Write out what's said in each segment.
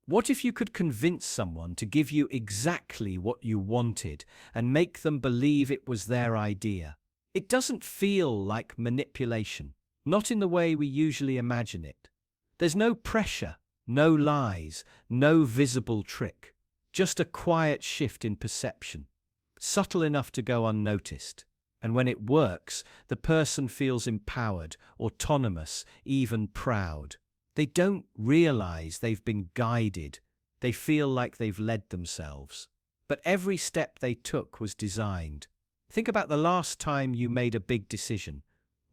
What if you could convince someone to give you exactly what you wanted and make them believe it was their idea? It doesn't feel like manipulation, not in the way we usually imagine it. There's no pressure, no lies, no visible trick, just a quiet shift in perception, subtle enough to go unnoticed. And when it works, the person feels empowered, autonomous, even proud. They don't realize they've been guided. They feel like they've led themselves. But every step they took was designed. Think about the last time you made a big decision,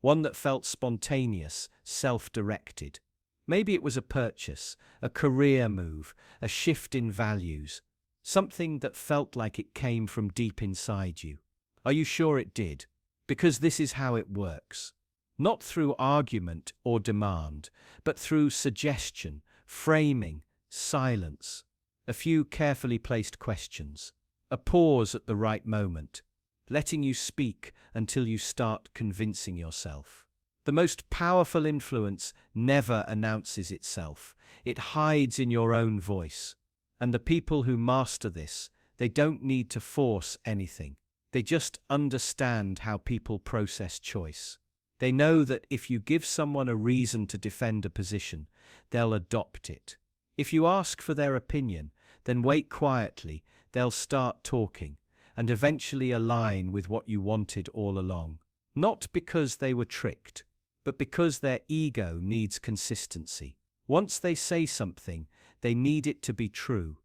one that felt spontaneous, self-directed. Maybe it was a purchase, a career move, a shift in values, something that felt like it came from deep inside you. Are you sure it did? Because this is how it works. Not through argument or demand, but through suggestion, framing, silence, a few carefully placed questions, a pause at the right moment, letting you speak until you start convincing yourself. The most powerful influence never announces itself. It hides in your own voice. And the people who master this, they don't need to force anything. They just understand how people process choice. They know that if you give someone a reason to defend a position, they'll adopt it. If you ask for their opinion, then wait quietly, they'll start talking, and eventually align with what you wanted all along. Not because they were tricked, but because their ego needs consistency. Once they say something, they need it to be true,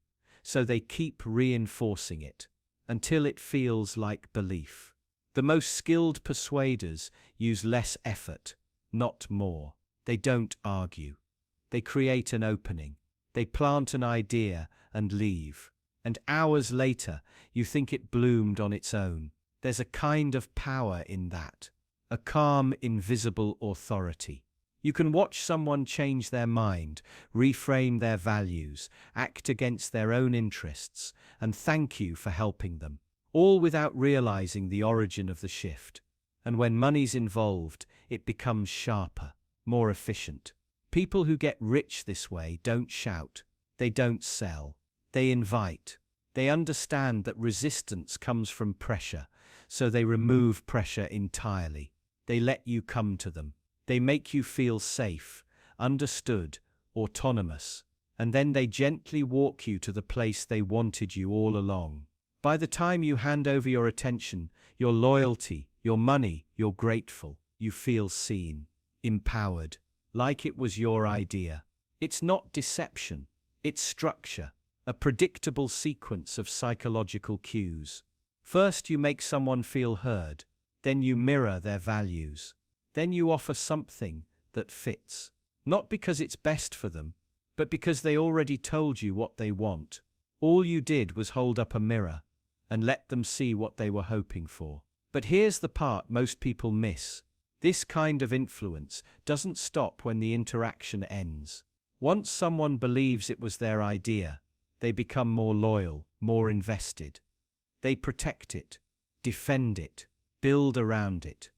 so they keep reinforcing it, until it feels like belief. The most skilled persuaders use less effort, not more. They don't argue. They create an opening. They plant an idea and leave. And hours later, you think it bloomed on its own. There's a kind of power in that. A calm, invisible authority. You can watch someone change their mind, reframe their values, act against their own interests, and thank you for helping them. All without realizing the origin of the shift. And when money's involved, it becomes sharper, more efficient. People who get rich this way don't shout. They don't sell. They invite. They understand that resistance comes from pressure, so they remove pressure entirely. They let you come to them. They make you feel safe, understood, autonomous. And then they gently walk you to the place they wanted you all along. By the time you hand over your attention, your loyalty, your money, you're grateful. You feel seen, empowered, like it was your idea. It's not deception, it's structure, a predictable sequence of psychological cues. First, you make someone feel heard, then you mirror their values. Then you offer something that fits, not because it's best for them, but because they already told you what they want. All you did was hold up a mirror and let them see what they were hoping for. But here's the part most people miss. This kind of influence doesn't stop when the interaction ends. Once someone believes it was their idea, they become more loyal, more invested. They protect it, defend it, build around it.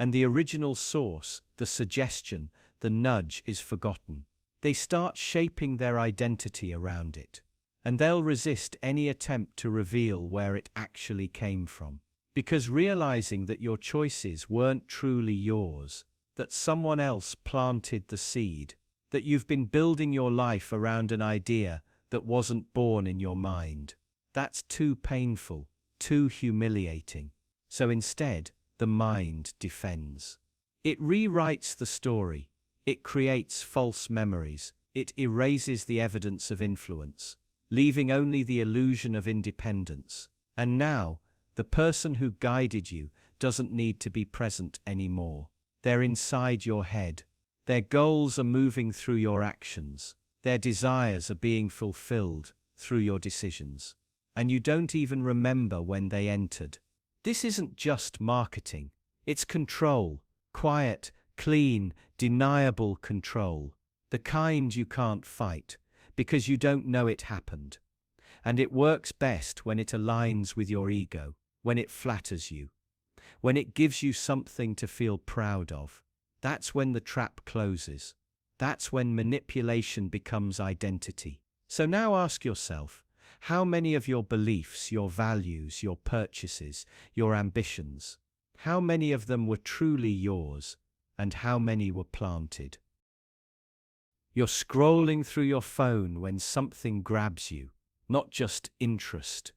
And the original source, the suggestion, the nudge is forgotten. They start shaping their identity around it. And they'll resist any attempt to reveal where it actually came from. Because realizing that your choices weren't truly yours, that someone else planted the seed, that you've been building your life around an idea that wasn't born in your mind, that's too painful, too humiliating. So instead, the mind defends. It rewrites the story. It creates false memories. It erases the evidence of influence, leaving only the illusion of independence. And now, the person who guided you doesn't need to be present anymore. They're inside your head. Their goals are moving through your actions. Their desires are being fulfilled through your decisions. And you don't even remember when they entered. This isn't just marketing. It's control. Quiet, clean, deniable control. The kind you can't fight, because you don't know it happened. And it works best when it aligns with your ego, when it flatters you, when it gives you something to feel proud of. That's when the trap closes. That's when manipulation becomes identity. So now ask yourself, how many of your beliefs, your values, your purchases, your ambitions, how many of them were truly yours, and how many were planted? You're scrolling through your phone when something grabs you, not just interest,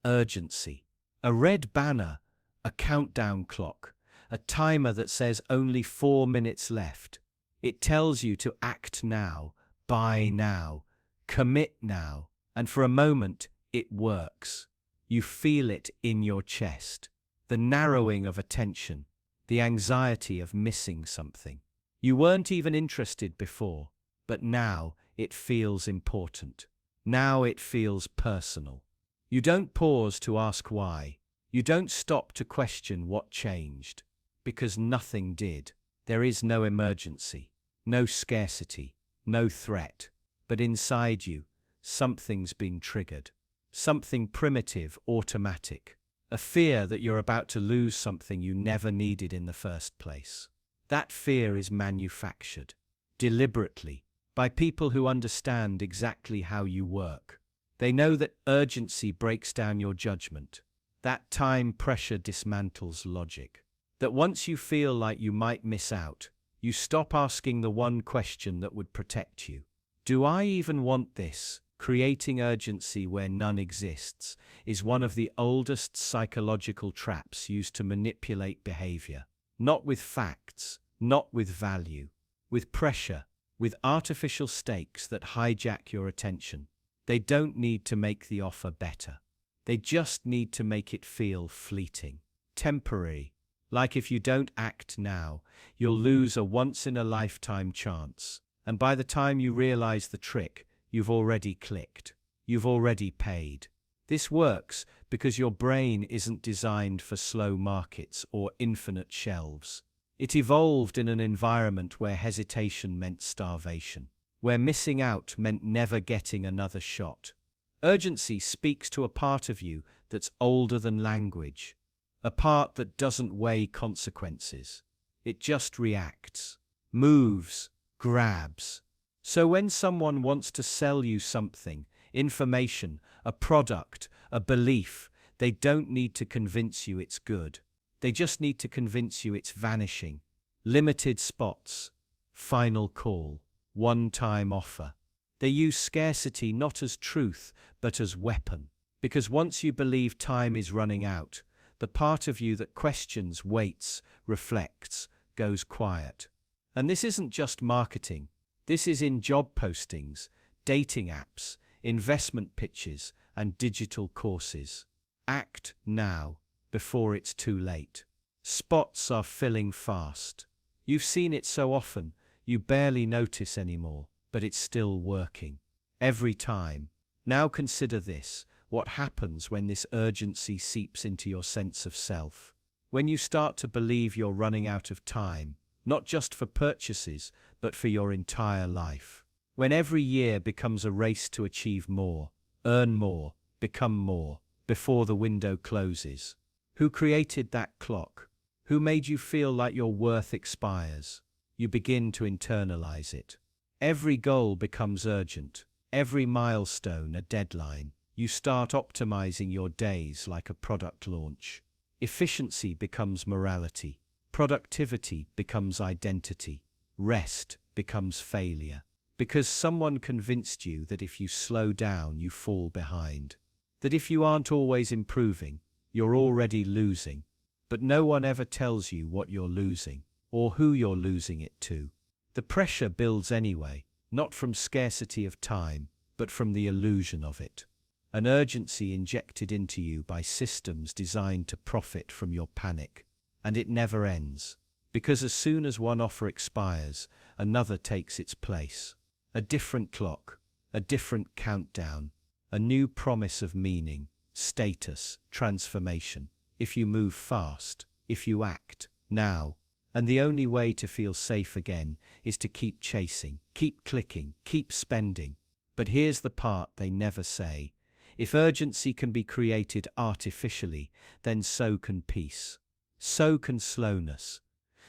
urgency. A red banner, a countdown clock, a timer that says only 4 minutes left. It tells you to act now, buy now, commit now, and for a moment, it works. You feel it in your chest. The narrowing of attention, the anxiety of missing something. You weren't even interested before, but now it feels important. Now it feels personal. You don't pause to ask why. You don't stop to question what changed, because nothing did. There is no emergency, no scarcity, no threat. But inside you, something's been triggered. Something primitive, automatic. A fear that you're about to lose something you never needed in the first place. That fear is manufactured, deliberately, by people who understand exactly how you work. They know that urgency breaks down your judgment, that time pressure dismantles logic, that once you feel like you might miss out, you stop asking the one question that would protect you. Do I even want this? Creating urgency where none exists is one of the oldest psychological traps used to manipulate behavior. Not with facts, not with value, with pressure, with artificial stakes that hijack your attention. They don't need to make the offer better. They just need to make it feel fleeting, temporary. Like if you don't act now, you'll lose a once-in-a-lifetime chance. And by the time you realize the trick, you've already clicked. You've already paid. This works because your brain isn't designed for slow markets or infinite shelves. It evolved in an environment where hesitation meant starvation, where missing out meant never getting another shot. Urgency speaks to a part of you that's older than language, a part that doesn't weigh consequences. It just reacts, moves, grabs. So when someone wants to sell you something, information, a product, a belief, they don't need to convince you it's good. They just need to convince you it's vanishing. Limited spots, final call, one-time offer. They use scarcity not as truth, but as weapon. Because once you believe time is running out, the part of you that questions, waits, reflects, goes quiet. And this isn't just marketing. This is in job postings, dating apps, investment pitches, and digital courses. Act now, before it's too late. Spots are filling fast. You've seen it so often, you barely notice anymore, but it's still working. Every time. Now consider this, what happens when this urgency seeps into your sense of self. When you start to believe you're running out of time, not just for purchases, but for your entire life. When every year becomes a race to achieve more, earn more, become more, before the window closes. Who created that clock? Who made you feel like your worth expires? You begin to internalize it. Every goal becomes urgent, every milestone a deadline. You start optimizing your days like a product launch. Efficiency becomes morality. Productivity becomes identity. Rest becomes failure. Because someone convinced you that if you slow down, you fall behind. That if you aren't always improving, you're already losing. But no one ever tells you what you're losing, or who you're losing it to. The pressure builds anyway, not from scarcity of time, but from the illusion of it. An urgency injected into you by systems designed to profit from your panic. And it never ends. Because as soon as one offer expires, another takes its place. A different clock, a different countdown, a new promise of meaning, status, transformation. If you move fast, if you act now. And the only way to feel safe again is to keep chasing, keep clicking, keep spending. But here's the part they never say. If urgency can be created artificially, then so can peace. So can slowness.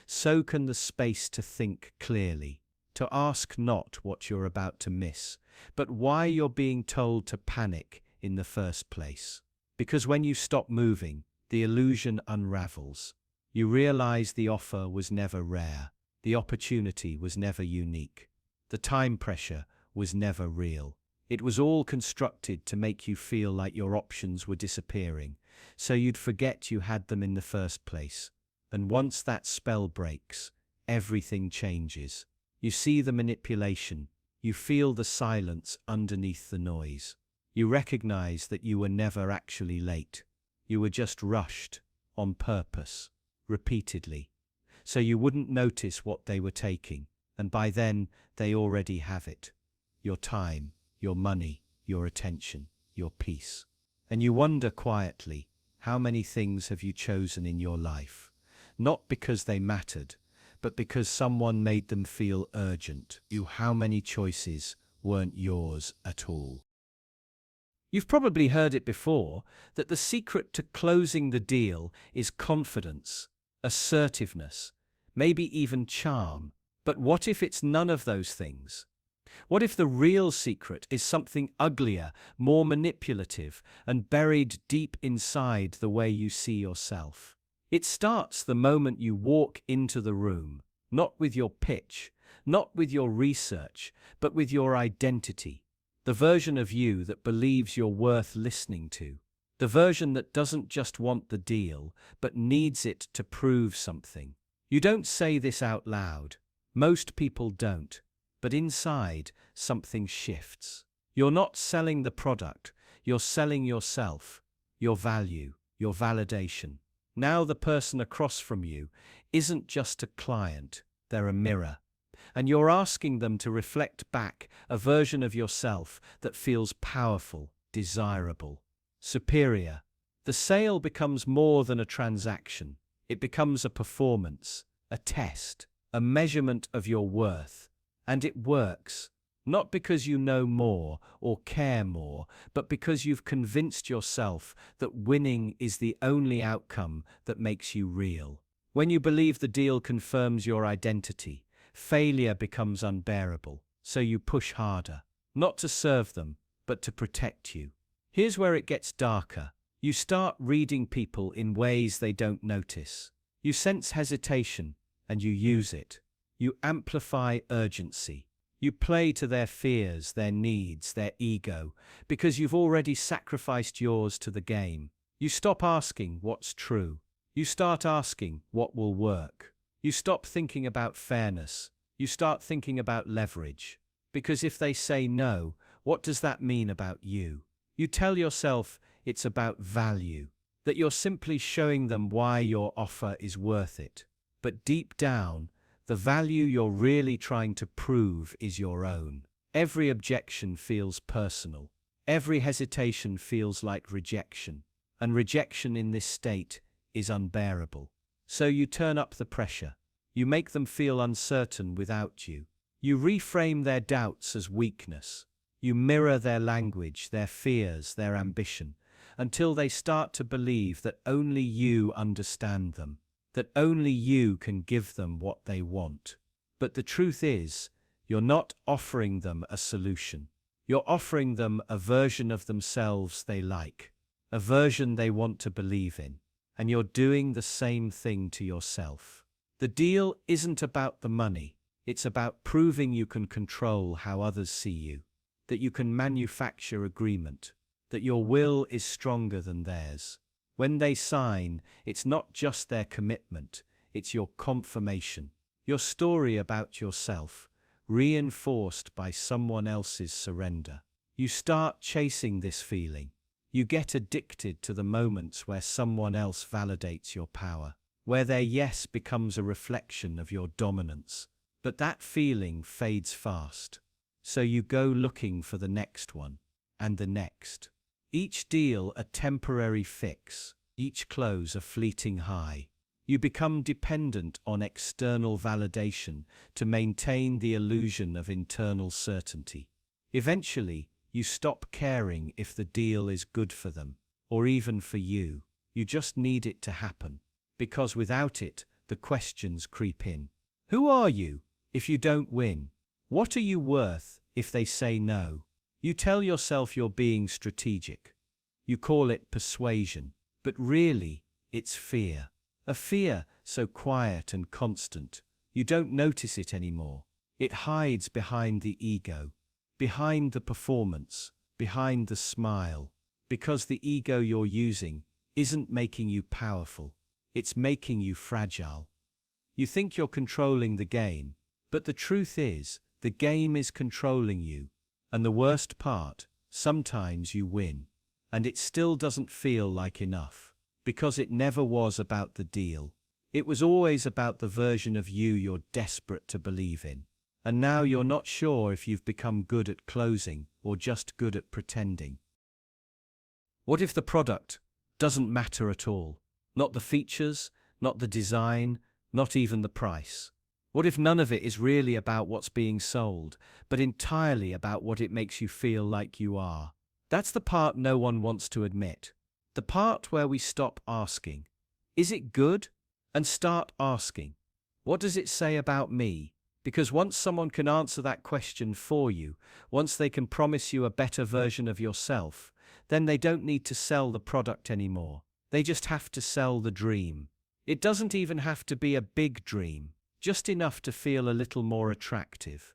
So can the space to think clearly. to ask not what you're about to miss, but why you're being told to panic in the first place. Because when you stop moving, the illusion unravels. You realize the offer was never rare, the opportunity was never unique, the time pressure was never real. It was all constructed to make you feel like your options were disappearing, so you'd forget you had them in the first place. And once that spell breaks, everything changes. You see the manipulation, you feel the silence underneath the noise. You recognize that you were never actually late. You were just rushed, on purpose, repeatedly. So you wouldn't notice what they were taking, and by then they already have it. Your time, your money, your attention, your peace. And you wonder quietly, how many things have you chosen in your life? Not because they mattered, but because someone made them feel urgent. How many choices weren't yours at all? You've probably heard it before, that the secret to closing the deal is confidence, assertiveness, maybe even charm. But what if it's none of those things? What if the real secret is something uglier, more manipulative, and buried deep inside the way you see yourself? It starts the moment you walk into the room, not with your pitch, not with your research, but with your identity. The version of you that believes you're worth listening to. The version that doesn't just want the deal, but needs it to prove something. You don't say this out loud. Most people don't. But inside, something shifts. You're not selling the product, you're selling yourself, your value, your validation. Now the person across from you isn't just a client, they're a mirror. And you're asking them to reflect back a version of yourself that feels powerful, desirable, superior. The sale becomes more than a transaction. It becomes a performance, a test, a measurement of your worth. And it works, not because you know more or care more, but because you've convinced yourself that winning is the only outcome that makes you real. When you believe the deal confirms your identity, failure becomes unbearable, so you push harder, not to serve them, but to protect you. Here's where it gets darker. You start reading people in ways they don't notice. You sense hesitation, and you use it. You amplify urgency. You play to their fears, their needs, their ego, because you've already sacrificed yours to the game. You stop asking what's true. You start asking what will work. You stop thinking about fairness. You start thinking about leverage. Because if they say no, what does that mean about you? You tell yourself it's about value, that you're simply showing them why your offer is worth it. But deep down, the value you're really trying to prove is your own. Every objection feels personal. Every hesitation feels like rejection. And rejection in this state is unbearable. So you turn up the pressure. You make them feel uncertain without you. You reframe their doubts as weakness. You mirror their language, their fears, their ambition, until they start to believe that only you understand them, that only you can give them what they want. But the truth is, you're not offering them a solution. You're offering them a version of themselves they like, a version they want to believe in. And you're doing the same thing to yourself. The deal isn't about the money. It's about proving you can control how others see you, that you can manufacture agreement, that your will is stronger than theirs. When they sign, it's not just their commitment, it's your confirmation, your story about yourself, reinforced by someone else's surrender. You start chasing this feeling. You get addicted to the moments where someone else validates your power, where their yes becomes a reflection of your dominance. But that feeling fades fast. So you go looking for the next one, and the next. Each deal a temporary fix, each close a fleeting high. You become dependent on external validation to maintain the illusion of internal certainty. Eventually, you stop caring if the deal is good for them, or even for you. You just need it to happen, because without it, the questions creep in. Who are you if you don't win? What are you worth if they say no? You tell yourself you're being strategic. You call it persuasion, but really, it's fear. A fear so quiet and constant, you don't notice it anymore. It hides behind the ego, behind the performance, behind the smile, because the ego you're using isn't making you powerful, it's making you fragile. You think you're controlling the game, but the truth is, the game is controlling you. And the worst part, sometimes you win. And it still doesn't feel like enough, because it never was about the deal. It was always about the version of you you're desperate to believe in. And now you're not sure if you've become good at closing or just good at pretending. What if the product doesn't matter at all? Not the features, not the design, not even the price. What if none of it is really about what's being sold, but entirely about what it makes you feel like you are? That's the part no one wants to admit. The part where we stop asking, is it good? And start asking, what does it say about me? Because once someone can answer that question for you, once they can promise you a better version of yourself, then they don't need to sell the product anymore. They just have to sell the dream. It doesn't even have to be a big dream. Just enough to feel a little more attractive,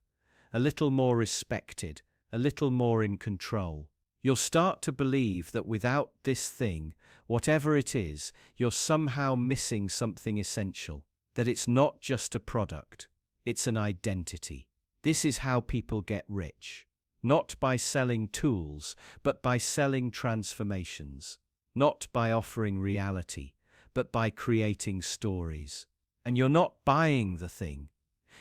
a little more respected, a little more in control. You'll start to believe that without this thing, whatever it is, you're somehow missing something essential, that it's not just a product, it's an identity. This is how people get rich. Not by selling tools, but by selling transformations. Not by offering reality, but by creating stories. And you're not buying the thing.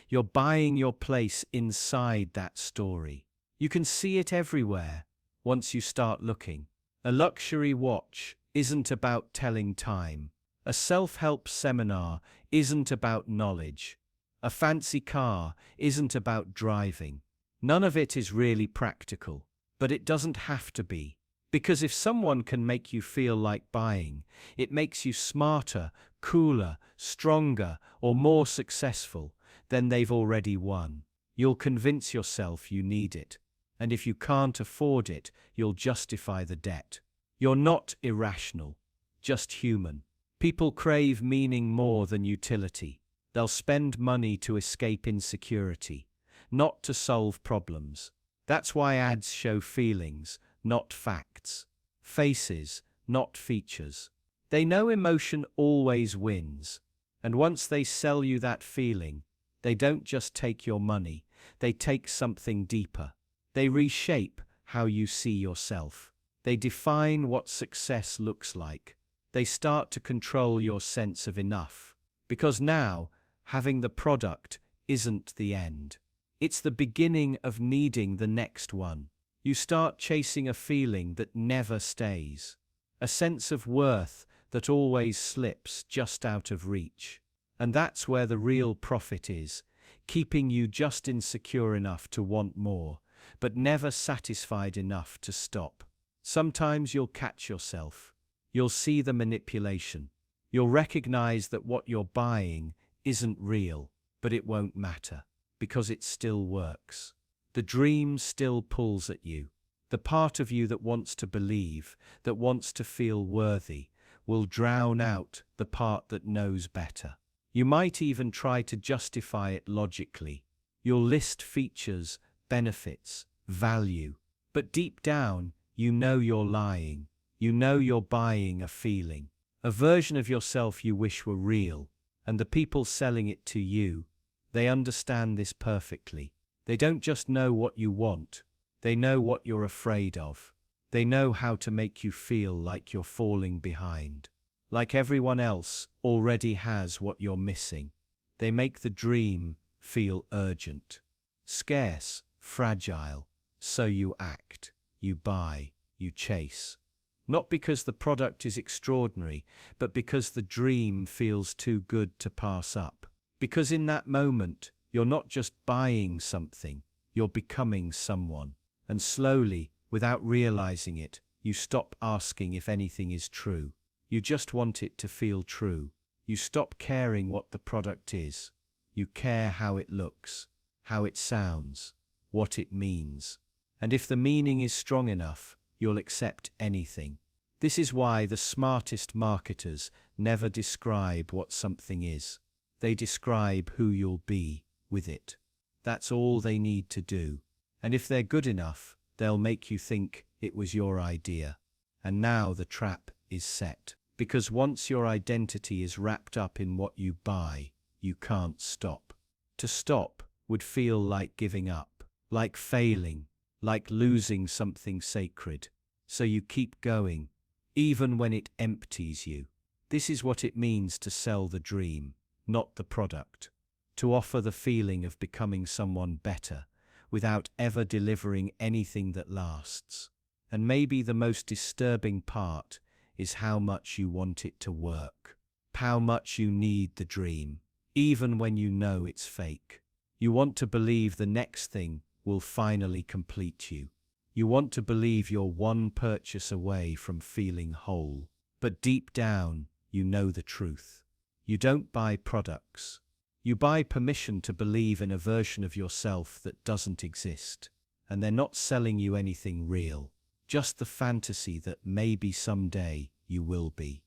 You're buying your place inside that story. You can see it everywhere once you start looking. A luxury watch isn't about telling time. A self-help seminar isn't about knowledge. A fancy car isn't about driving. None of it is really practical, but it doesn't have to be. Because if someone can make you feel like buying, it makes you smarter, cooler, stronger, or more successful, then they've already won. You'll convince yourself you need it. And if you can't afford it, you'll justify the debt. You're not irrational, just human. People crave meaning more than utility. They'll spend money to escape insecurity, not to solve problems. That's why ads show feelings, not facts. Faces, not features. They know emotion always wins. And once they sell you that feeling, they don't just take your money, they take something deeper. They reshape how you see yourself. They define what success looks like. They start to control your sense of enough. Because now, having the product isn't the end. It's the beginning of needing the next one. You start chasing a feeling that never stays. A sense of worth that always slips just out of reach. And that's where the real profit is, keeping you just insecure enough to want more, but never satisfied enough to stop. Sometimes you'll catch yourself. You'll see the manipulation. You'll recognize that what you're buying isn't real, but it won't matter, because it still works. The dream still pulls at you. The part of you that wants to believe, that wants to feel worthy, will drown out the part that knows better. You might even try to justify it logically. You'll list features, benefits, value. But deep down, you know you're lying. You know you're buying a feeling, a version of yourself you wish were real. And the people selling it to you, they understand this perfectly. They don't just know what you want, they know what you're afraid of. They know how to make you feel like you're falling behind. Like everyone else already has what you're missing. They make the dream feel urgent, scarce, fragile. So you act, you buy, you chase. Not because the product is extraordinary, but because the dream feels too good to pass up. Because in that moment, you're not just buying something, you're becoming someone. And slowly, without realizing it, you stop asking if anything is true. You just want it to feel true. You stop caring what the product is. You care how it looks, how it sounds, what it means. And if the meaning is strong enough, you'll accept anything. This is why the smartest marketers never describe what something is. They describe who you'll be with it. That's all they need to do. And if they're good enough, they'll make you think it was your idea. And now the trap is set. Because once your identity is wrapped up in what you buy, you can't stop. To stop would feel like giving up, like failing, like losing something sacred. So you keep going, even when it empties you. This is what it means to sell the dream, not the product. To offer the feeling of becoming someone better, without ever delivering anything that lasts. And maybe the most disturbing part is how much you want it to work. How much you need the dream, even when you know it's fake. You want to believe the next thing will finally complete you. You want to believe you're one purchase away from feeling whole. But deep down, you know the truth. You don't buy products. You buy permission to believe in a version of yourself that doesn't exist. And they're not selling you anything real, just the fantasy that maybe someday you will be.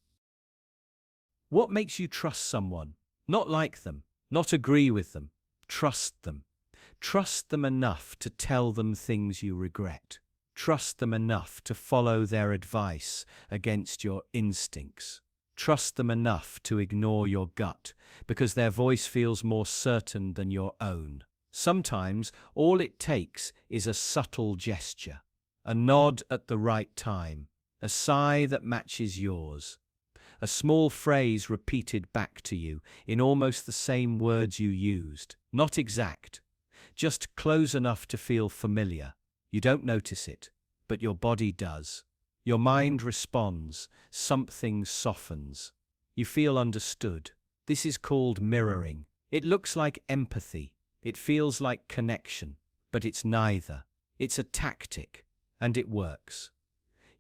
What makes you trust someone? Not like them, not agree with them. Trust them. Trust them enough to tell them things you regret. Trust them enough to follow their advice against your instincts. Trust them enough to ignore your gut because their voice feels more certain than your own. Sometimes all it takes is a subtle gesture, a nod at the right time, a sigh that matches yours, a small phrase repeated back to you in almost the same words you used, not exact, just close enough to feel familiar. You don't notice it, but your body does. Your mind responds, something softens. You feel understood. This is called mirroring. It looks like empathy. It feels like connection, but it's neither. It's a tactic, and it works.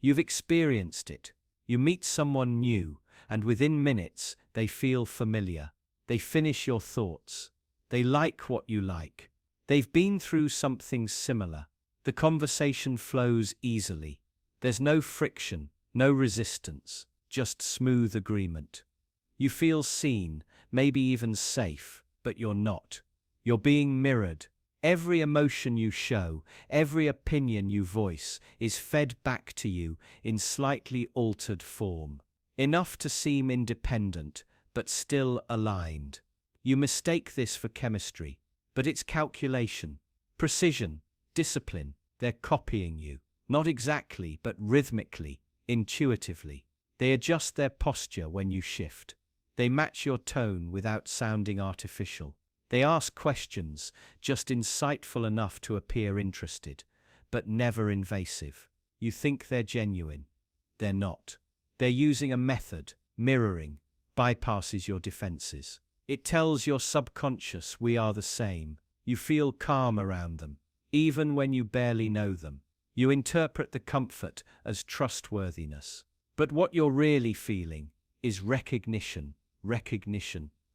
You've experienced it. You meet someone new, and within minutes they feel familiar. They finish your thoughts. They like what you like. They've been through something similar. The conversation flows easily. There's no friction, no resistance, just smooth agreement. You feel seen, maybe even safe, but you're not. You're being mirrored. Every emotion you show, every opinion you voice is fed back to you in slightly altered form. Enough to seem independent, but still aligned. You mistake this for chemistry, but it's calculation, precision, discipline. They're copying you. Not exactly, but rhythmically, intuitively. They adjust their posture when you shift. They match your tone without sounding artificial. They ask questions, just insightful enough to appear interested, but never invasive. You think they're genuine. They're not. They're using a method, mirroring, bypasses your defenses. It tells your subconscious we are the same. You feel calm around them, even when you barely know them. You interpret the comfort as trustworthiness. But what you're really feeling is recognition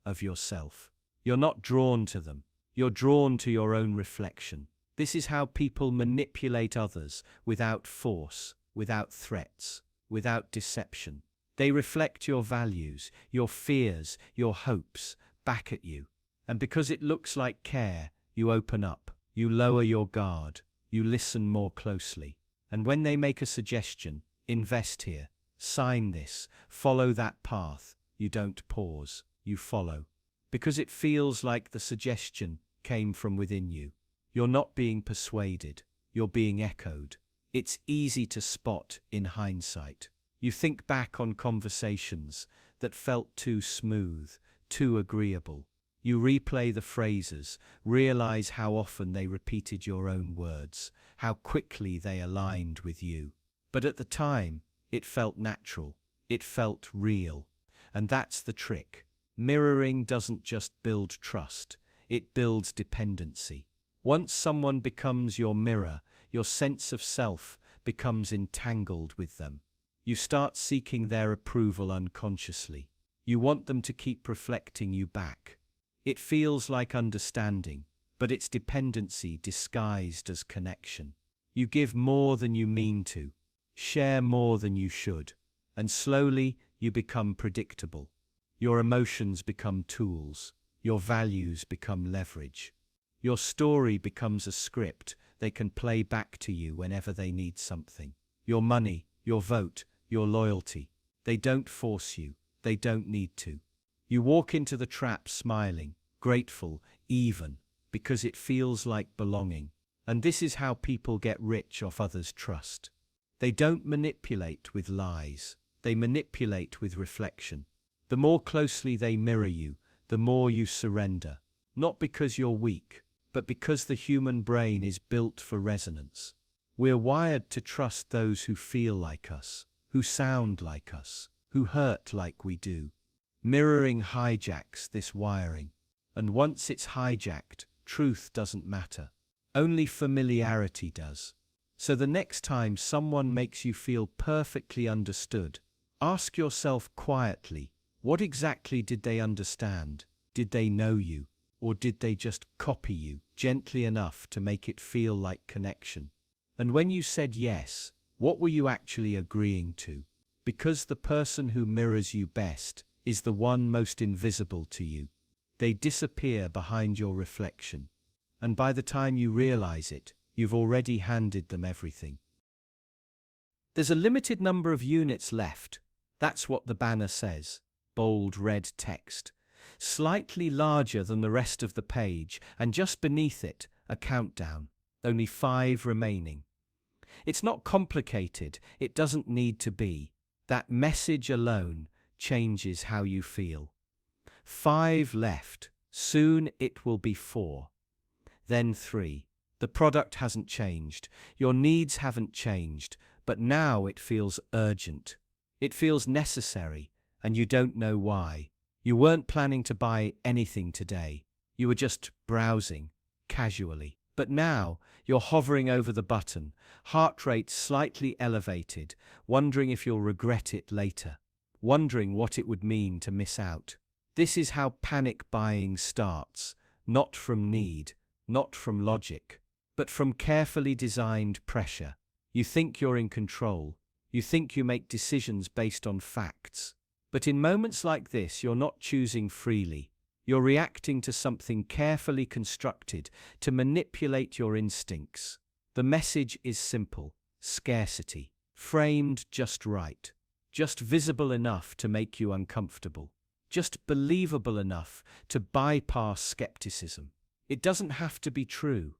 of yourself. You're not drawn to them. You're drawn to your own reflection. This is how people manipulate others without force, without threats, without deception. They reflect your values, your fears, your hopes back at you. And because it looks like care, you open up, you lower your guard. You listen more closely. And when they make a suggestion, invest here, sign this, follow that path, you don't pause, you follow. Because it feels like the suggestion came from within you. You're not being persuaded, you're being echoed. It's easy to spot in hindsight. You think back on conversations that felt too smooth, too agreeable. You replay the phrases, realize how often they repeated your own words, how quickly they aligned with you. But at the time, it felt natural, it felt real. And that's the trick. Mirroring doesn't just build trust, it builds dependency. Once someone becomes your mirror, your sense of self becomes entangled with them. You start seeking their approval unconsciously. You want them to keep reflecting you back. It feels like understanding, but it's dependency disguised as connection. You give more than you mean to, share more than you should, and slowly you become predictable. Your emotions become tools, your values become leverage. Your story becomes a script they can play back to you whenever they need something. Your money, your vote, your loyalty. They don't force you, they don't need to. You walk into the trap smiling, grateful, even, because it feels like belonging. And this is how people get rich off others' trust. They don't manipulate with lies, they manipulate with reflection. The more closely they mirror you, the more you surrender. Not because you're weak, but because the human brain is built for resonance. We're wired to trust those who feel like us, who sound like us, who hurt like we do. Mirroring hijacks this wiring. And once it's hijacked, truth doesn't matter. Only familiarity does. So the next time someone makes you feel perfectly understood, ask yourself quietly, what exactly did they understand? Did they know you? Or did they just copy you gently enough to make it feel like connection? And when you said yes, what were you actually agreeing to? Because the person who mirrors you best is the one most invisible to you. They disappear behind your reflection. And by the time you realize it, you've already handed them everything. There's a limited number of units left. That's what the banner says. Bold red text. Slightly larger than the rest of the page, and just beneath it, a countdown. Only 5 remaining. It's not complicated. It doesn't need to be. That message alone changes how you feel. 5 left. Soon it will be 4. Then 3. The product hasn't changed. Your needs haven't changed. But now it feels urgent. It feels necessary, and you don't know why. You weren't planning to buy anything today. You were just browsing, casually. But now, you're hovering over the button, heart rate slightly elevated, wondering if you'll regret it later. Wondering what it would mean to miss out. This is how panic buying starts. Not from need, not from logic, but from carefully designed pressure. You think you're in control. You think you make decisions based on facts. But in moments like this, you're not choosing freely. You're reacting to something carefully constructed to manipulate your instincts. The message is simple: scarcity, framed just right, just visible enough to make you uncomfortable, just believable enough to bypass skepticism. It doesn't have to be true.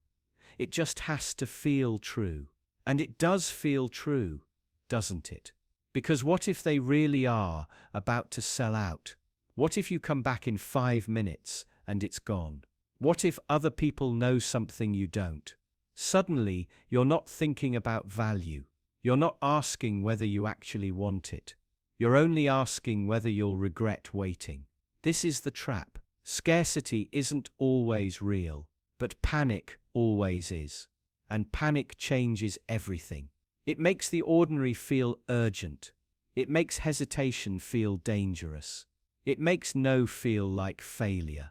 It just has to feel true. And it does feel true, doesn't it? Because what if they really are about to sell out? What if you come back in 5 minutes and it's gone? What if other people know something you don't? Suddenly, you're not thinking about value. You're not asking whether you actually want it. You're only asking whether you'll regret waiting. This is the trap. Scarcity isn't always real, but panic always is. And panic changes everything. It makes the ordinary feel urgent. It makes hesitation feel dangerous. It makes no feel like failure.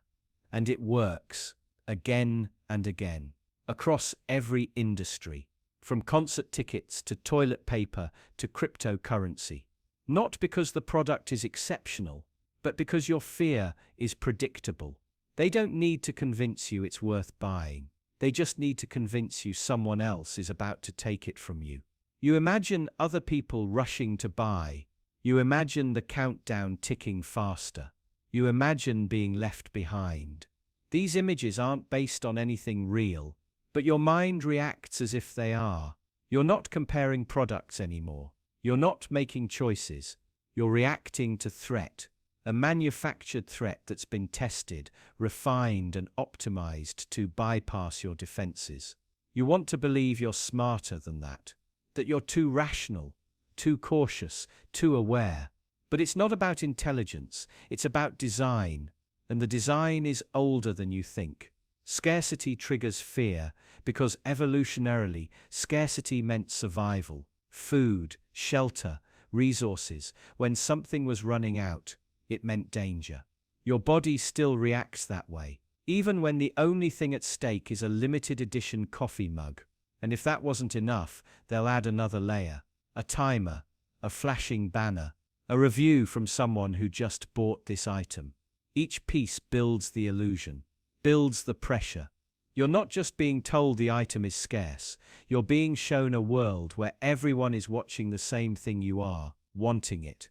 And it works, again and again, across every industry, from concert tickets to toilet paper to cryptocurrency. Not because the product is exceptional, but because your fear is predictable. They don't need to convince you it's worth buying. They just need to convince you someone else is about to take it from you. You imagine other people rushing to buy. You imagine the countdown ticking faster. You imagine being left behind. These images aren't based on anything real, but your mind reacts as if they are. You're not comparing products anymore. You're not making choices. You're reacting to threat, a manufactured threat that's been tested, refined, and optimized to bypass your defenses. You want to believe you're smarter than that you're too rational, too cautious, too aware. But it's not about intelligence, it's about design, and the design is older than you think. Scarcity triggers fear because evolutionarily, scarcity meant survival, food, shelter, resources. When something was running out, it meant danger. Your body still reacts that way. even when the only thing at stake is a limited edition coffee mug. And if that wasn't enough, they'll add another layer, a timer, a flashing banner, a review from someone who just bought this item. Each piece builds the illusion, builds the pressure. You're not just being told the item is scarce, you're being shown a world where everyone is watching the same thing you are, wanting it,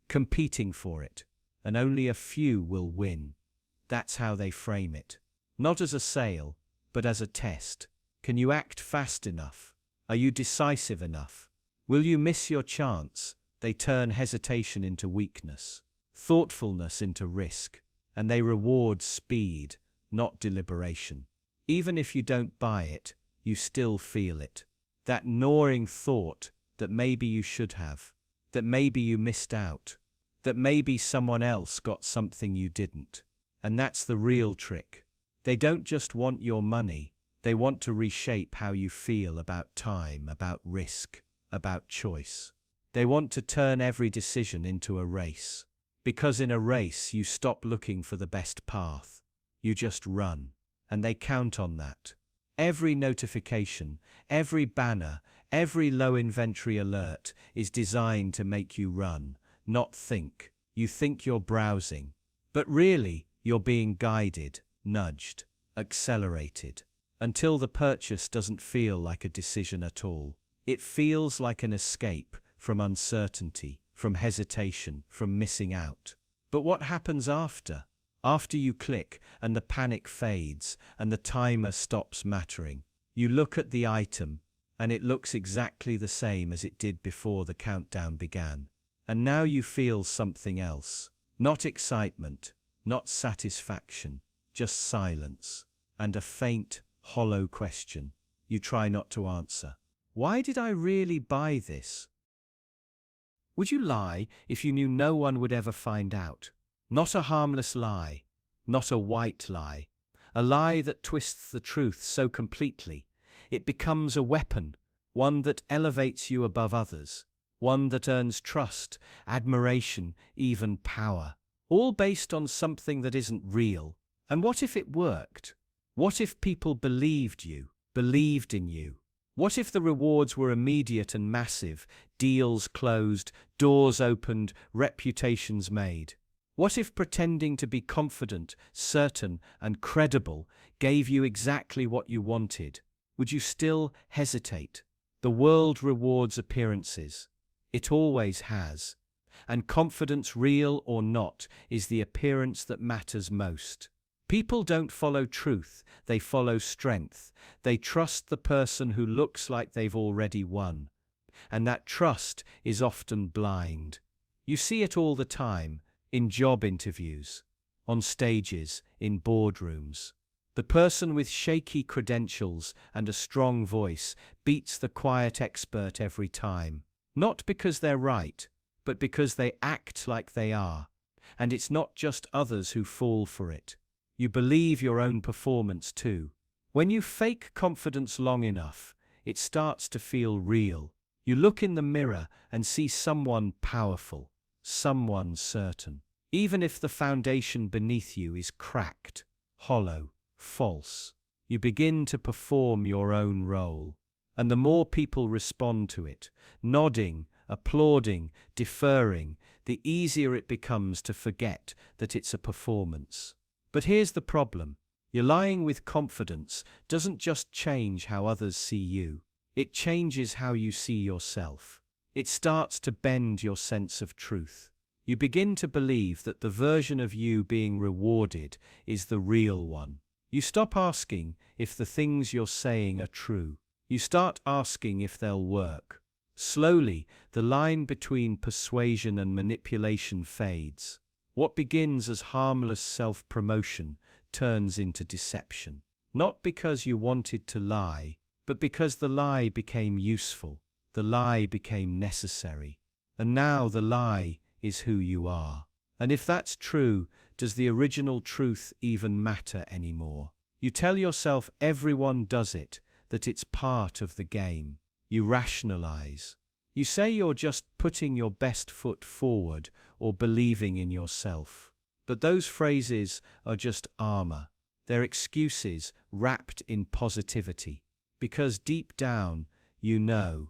competing for it, and only a few will win. That's how they frame it. Not as a sale, but as a test. Can you act fast enough? Are you decisive enough? Will you miss your chance? They turn hesitation into weakness, thoughtfulness into risk, and they reward speed, not deliberation. Even if you don't buy it, you still feel it. That gnawing thought that maybe you should have, that maybe you missed out, that maybe someone else got something you didn't. And that's the real trick. They don't just want your money, they want to reshape how you feel about time, about risk, about choice. They want to turn every decision into a race. Because in a race, you stop looking for the best path. You just run. And they count on that. Every notification, every banner, every low inventory alert is designed to make you run, not think. You think you're browsing, but really, you're being guided, nudged, accelerated. Until the purchase doesn't feel like a decision at all. It feels like an escape from uncertainty, from hesitation, from missing out. But what happens after? After you click and the panic fades and the timer stops mattering, you look at the item and it looks exactly the same as it did before the countdown began. And now you feel something else. Not excitement, not satisfaction, just silence and a faint, hollow question you try not to answer. Why did I really buy this? Would you lie if you knew no one would ever find out? Not a harmless lie, not a white lie, a lie that twists the truth so completely it becomes a weapon, one that elevates you above others, one that earns trust, admiration, even power, all based on something that isn't real. And what if it worked? What if people believed you, believed in you? What if the rewards were immediate and massive, deals closed, doors opened, reputations made? What if pretending to be confident, certain, and credible gave you exactly what you wanted? Would you still hesitate? The world rewards appearances. It always has. And confidence, real or not, is the appearance that matters most. People don't follow truth, they follow strength. They trust the person who looks like they've already won. And that trust is often blind. You see it all the time, in job interviews, on stages, in boardrooms. The person with shaky credentials and a strong voice beats the quiet expert every time. Not because they're right, but because they act like they are. And it's not just others who fall for it. You believe your own performance too. When you fake confidence long enough, it starts to feel real. You look in the mirror and see someone powerful, someone certain. Even if the foundation beneath you is cracked, hollow, false, you begin to perform your own role. And the more people respond to it, nodding, applauding, deferring, the easier it becomes to forget that it's a performance. But here's the problem. Your lying with confidence doesn't just change how others see you. It changes how you see yourself. It starts to bend your sense of truth. You begin to believe that the version of you being rewarded is the real one. You stop asking if the things you're saying are true. You start asking if they'll work. Slowly, the line between persuasion and manipulation fades. What begins as harmless self-promotion turns into deception. Not because you wanted to lie, but because the lie became useful. The lie became necessary. And now the lie is who you are. And if that's true, does the original truth even matter anymore? You tell yourself everyone does it, that it's part of the game. You rationalize. You say you're just putting your best foot forward or believing in yourself. But those phrases are just armor. They're excuses wrapped in positivity. Because deep down, you know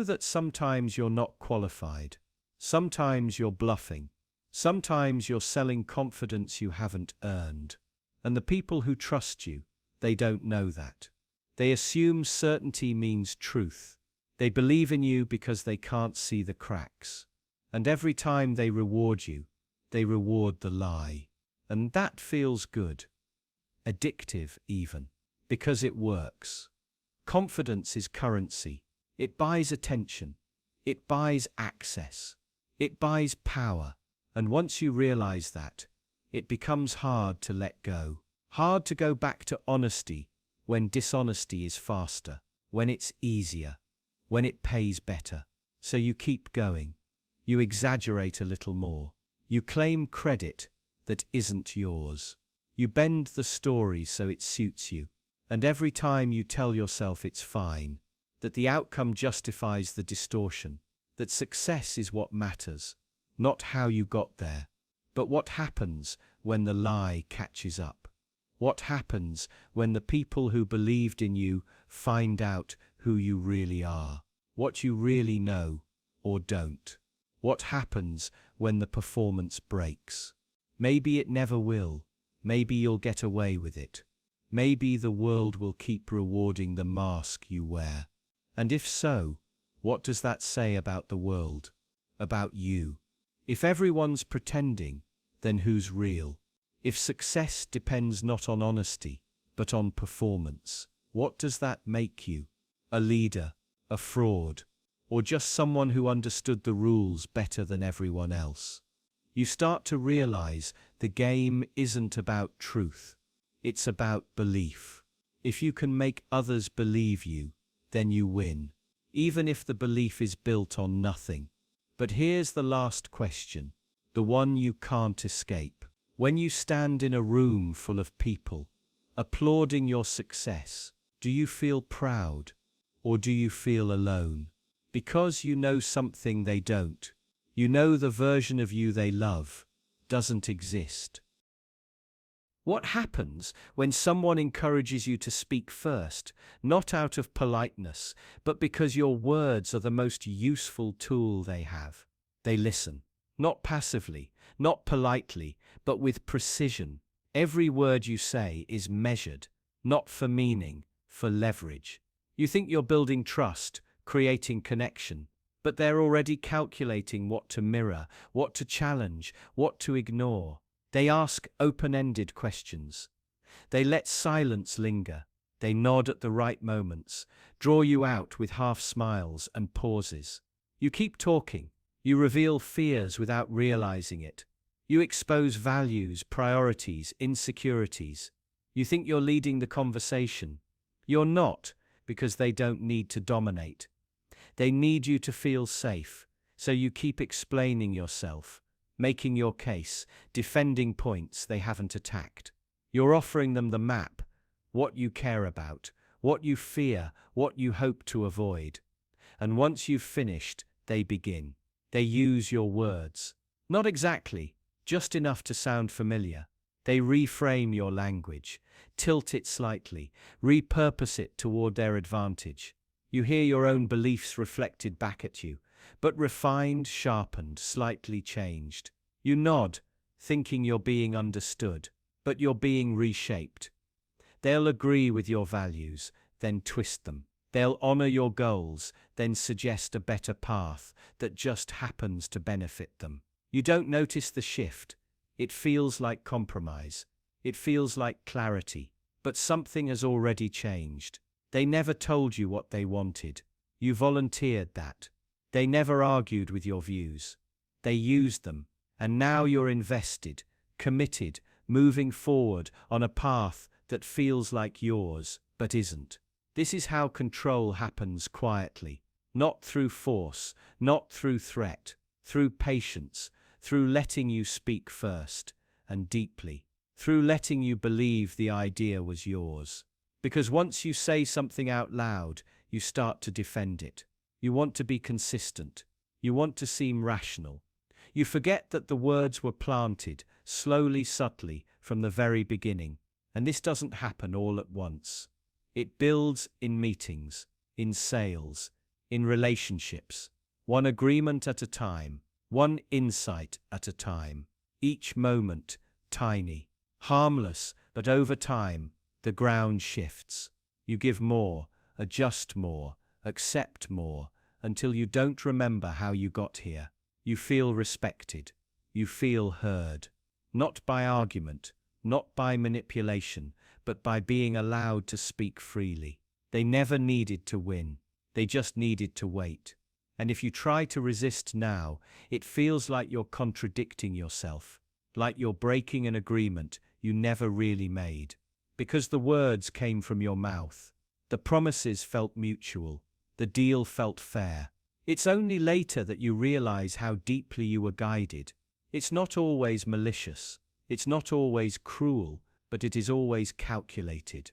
that sometimes you're not qualified. Sometimes you're bluffing. Sometimes you're selling confidence you haven't earned. And the people who trust you, they don't know that. They assume certainty means truth. They believe in you because they can't see the cracks. And every time they reward you, they reward the lie. And that feels good. Addictive even. Because it works. Confidence is currency. It buys attention. It buys access. It buys power. And once you realize that, it becomes hard to let go. Hard to go back to honesty when dishonesty is faster, when it's easier, when it pays better. So you keep going. You exaggerate a little more. You claim credit that isn't yours. You bend the story so it suits you. And every time you tell yourself it's fine, that the outcome justifies the distortion, that success is what matters, not how you got there. But what happens when the lie catches up? What happens when the people who believed in you find out who you really are, what you really know or don't? What happens when the performance breaks? Maybe it never will. Maybe you'll get away with it. Maybe the world will keep rewarding the mask you wear. And if so, what does that say about the world? About you? If everyone's pretending, then who's real? If success depends not on honesty, but on performance, what does that make you? A leader, a fraud, or just someone who understood the rules better than everyone else? You start to realize the game isn't about truth. It's about belief. If you can make others believe you, then you win, even if the belief is built on nothing. But here's the last question, the one you can't escape. When you stand in a room full of people, applauding your success, do you feel proud, or do you feel alone? Because you know something they don't. You know the version of you they love doesn't exist. What happens when someone encourages you to speak first, not out of politeness, but because your words are the most useful tool they have? They listen, not passively, not politely, but with precision. Every word you say is measured, not for meaning, for leverage. You think you're building trust, creating connection, but they're already calculating what to mirror, what to challenge, what to ignore. They ask open-ended questions. They let silence linger. They nod at the right moments, draw you out with half smiles and pauses. You keep talking. You reveal fears without realizing it. You expose values, priorities, insecurities. You think you're leading the conversation. You're not, because they don't need to dominate. They need you to feel safe, so you keep explaining yourself, making your case, defending points they haven't attacked. You're offering them the map, what you care about, what you fear, what you hope to avoid. And once you've finished, they begin. They use your words. Not exactly, just enough to sound familiar. They reframe your language, tilt it slightly, repurpose it toward their advantage. You hear your own beliefs reflected back at you, but refined, sharpened, slightly changed. You nod, thinking you're being understood, but you're being reshaped. They'll agree with your values, then twist them. They'll honor your goals, then suggest a better path that just happens to benefit them. You don't notice the shift. It feels like compromise. It feels like clarity. But something has already changed. They never told you what they wanted. You volunteered that. They never argued with your views. They used them. And now you're invested, committed, moving forward on a path that feels like yours, but isn't. This is how control happens quietly. Not through force, not through threat, through patience, through letting you speak first, and deeply, through letting you believe the idea was yours. Because once you say something out loud, you start to defend it. You want to be consistent. You want to seem rational. You forget that the words were planted, slowly, subtly, from the very beginning. And this doesn't happen all at once. It builds in meetings, in sales, in relationships, one agreement at a time, one insight at a time. Each moment, tiny, harmless, but over time, the ground shifts. You give more, adjust more, accept more, until you don't remember how you got here. You feel respected. You feel heard. Not by argument, not by manipulation, but by being allowed to speak freely. They never needed to win. They just needed to wait. And if you try to resist now, it feels like you're contradicting yourself, like you're breaking an agreement you never really made. Because the words came from your mouth. The promises felt mutual. The deal felt fair. It's only later that you realize how deeply you were guided. It's not always malicious. It's not always cruel, but it is always calculated.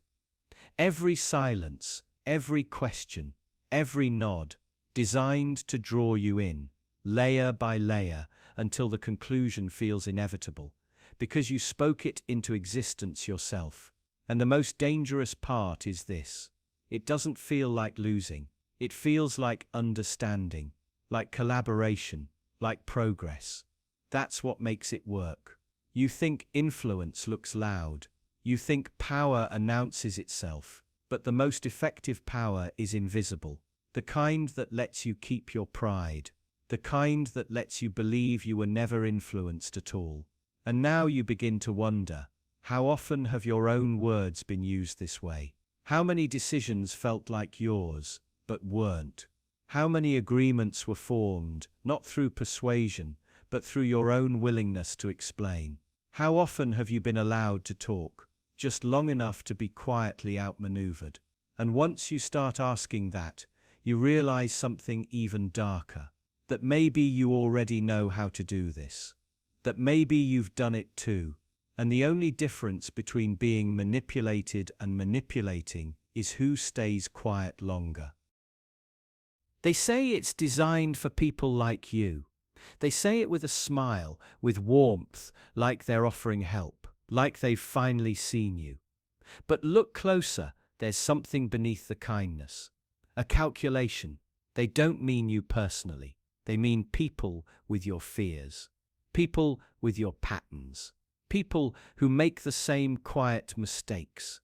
Every silence, every question, every nod, designed to draw you in, layer by layer, until the conclusion feels inevitable, because you spoke it into existence yourself. And the most dangerous part is this. It doesn't feel like losing. It feels like understanding, like collaboration, like progress. That's what makes it work. You think influence looks loud. You think power announces itself. But the most effective power is invisible. The kind that lets you keep your pride. The kind that lets you believe you were never influenced at all. And now you begin to wonder, how often have your own words been used this way? How many decisions felt like yours, but weren't? How many agreements were formed, not through persuasion, but through your own willingness to explain? How often have you been allowed to talk, just long enough to be quietly outmaneuvered? And once you start asking that, you realize something even darker. That maybe you already know how to do this. That maybe you've done it too. And the only difference between being manipulated and manipulating is who stays quiet longer. They say it's designed for people like you. They say it with a smile, with warmth, like they're offering help, like they've finally seen you. But look closer, there's something beneath the kindness. A calculation. They don't mean you personally. They mean people with your fears. People with your patterns. People who make the same quiet mistakes.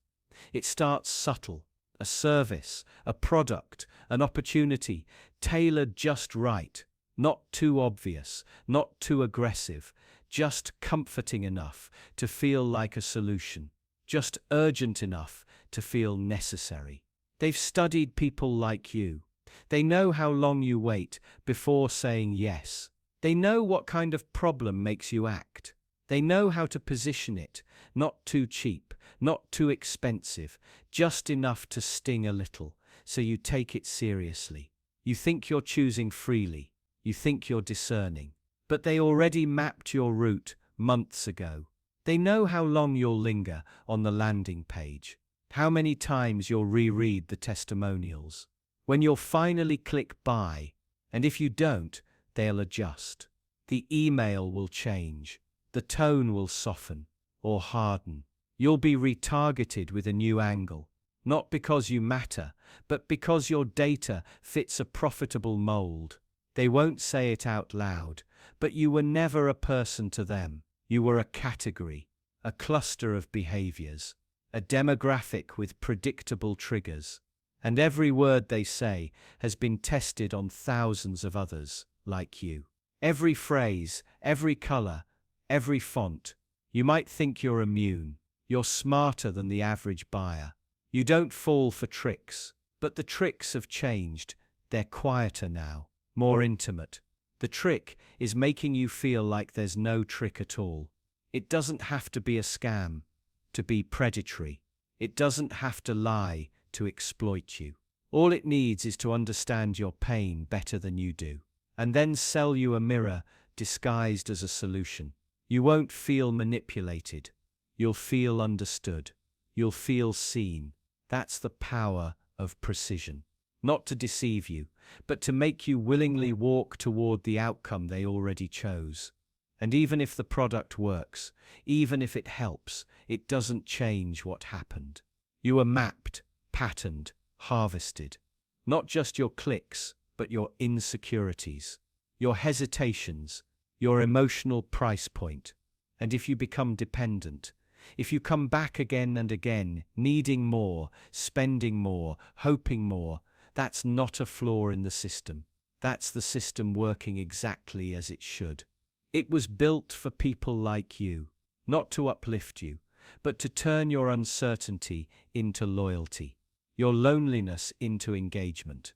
It starts subtle. A service, a product, an opportunity, tailored just right. Not too obvious, not too aggressive, just comforting enough to feel like a solution. Just urgent enough to feel necessary. They've studied people like you. They know how long you wait before saying yes. They know what kind of problem makes you act. They know how to position it, not too cheap, not too expensive, just enough to sting a little, so you take it seriously. You think you're choosing freely. You think you're discerning. But they already mapped your route months ago. They know how long you'll linger on the landing page, how many times you'll reread the testimonials, when you'll finally click buy, and if you don't, they'll adjust. The email will change, the tone will soften or harden. You'll be retargeted with a new angle, not because you matter, but because your data fits a profitable mold. They won't say it out loud, but you were never a person to them. You were a category, a cluster of behaviors, a demographic with predictable triggers. And every word they say has been tested on thousands of others like you. Every phrase, every color, every font. You might think you're immune. You're smarter than the average buyer. You don't fall for tricks, but the tricks have changed. They're quieter now, more intimate. The trick is making you feel like there's no trick at all. It doesn't have to be a scam to be predatory. It doesn't have to lie to exploit you. All it needs is to understand your pain better than you do, and then sell you a mirror disguised as a solution. You won't feel manipulated. You'll feel understood. You'll feel seen. That's the power of precision. Not to deceive you, but to make you willingly walk toward the outcome they already chose. And even if the product works, even if it helps, it doesn't change what happened. You were mapped, patterned, harvested. Not just your clicks, but your insecurities, your hesitations, your emotional price point. And if you become dependent, if you come back again and again, needing more, spending more, hoping more, that's not a flaw in the system. That's the system working exactly as it should. It was built for people like you, not to uplift you, but to turn your uncertainty into loyalty, your loneliness into engagement,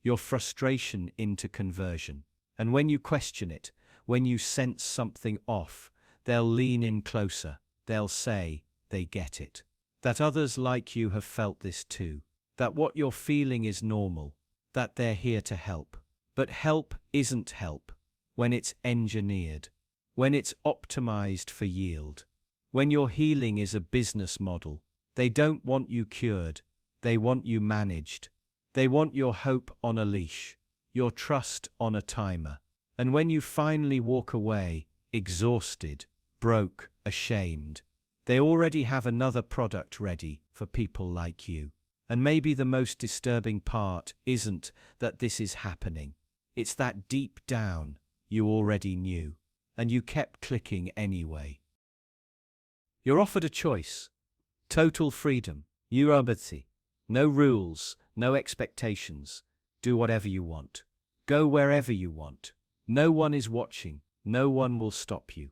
your frustration into conversion. And when you question it, when you sense something off, they'll lean in closer. They'll say they get it. That others like you have felt this too. That what you're feeling is normal. That they're here to help. But help isn't help when it's engineered, when it's optimized for yield. When your healing is a business model, they don't want you cured. They want you managed. They want your hope on a leash, your trust on a timer. And when you finally walk away, exhausted, broke, ashamed, they already have another product ready for people like you. And maybe the most disturbing part isn't that this is happening. It's that deep down, you already knew, and you kept clicking anyway. You're offered a choice. Total freedom. Liberty. No rules, no expectations. Do whatever you want. Go wherever you want. No one is watching. No one will stop you.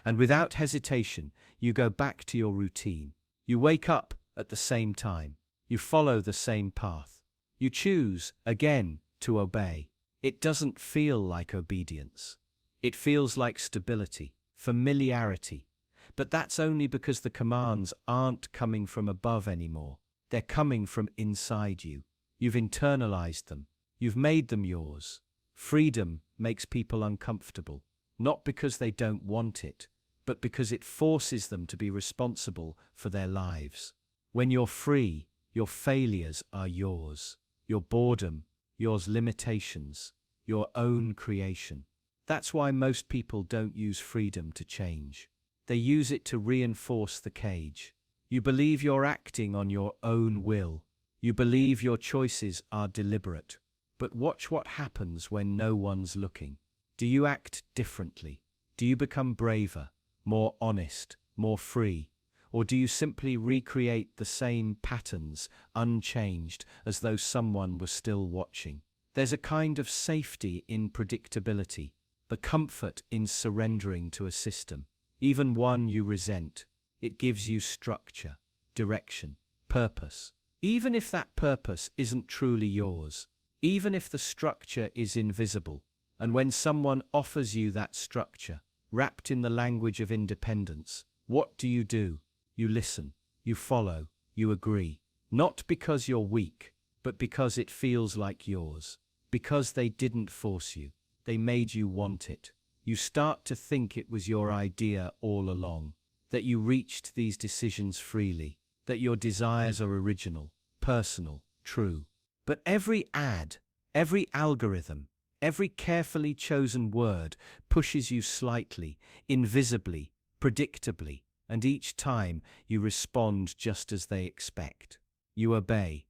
And without hesitation, you go back to your routine. You wake up at the same time. You follow the same path. You choose, again, to obey. It doesn't feel like obedience. It feels like stability, familiarity. But that's only because the commands aren't coming from above anymore. They're coming from inside you. You've internalized them. You've made them yours. Freedom makes people uncomfortable, not because they don't want it, but because it forces them to be responsible for their lives. When you're free, your failures are yours. Your boredom, your limitations, your own creation. That's why most people don't use freedom to change. They use it to reinforce the cage. You believe you're acting on your own will. You believe your choices are deliberate. But watch what happens when no one's looking. Do you act differently? Do you become braver, more honest, more free? Or do you simply recreate the same patterns, unchanged, as though someone was still watching? There's a kind of safety in predictability, the comfort in surrendering to a system, even one you resent. It gives you structure, direction, purpose. Even if that purpose isn't truly yours, even if the structure is invisible, and when someone offers you that structure, wrapped in the language of independence, what do? You listen, you follow, you agree. Not because you're weak, but because it feels like yours. Because they didn't force you, they made you want it. You start to think it was your idea all along, that you reached these decisions freely, that your desires are original, personal, true. But every ad, every algorithm, every carefully chosen word pushes you slightly, invisibly, predictably, and each time you respond just as they expect. You obey,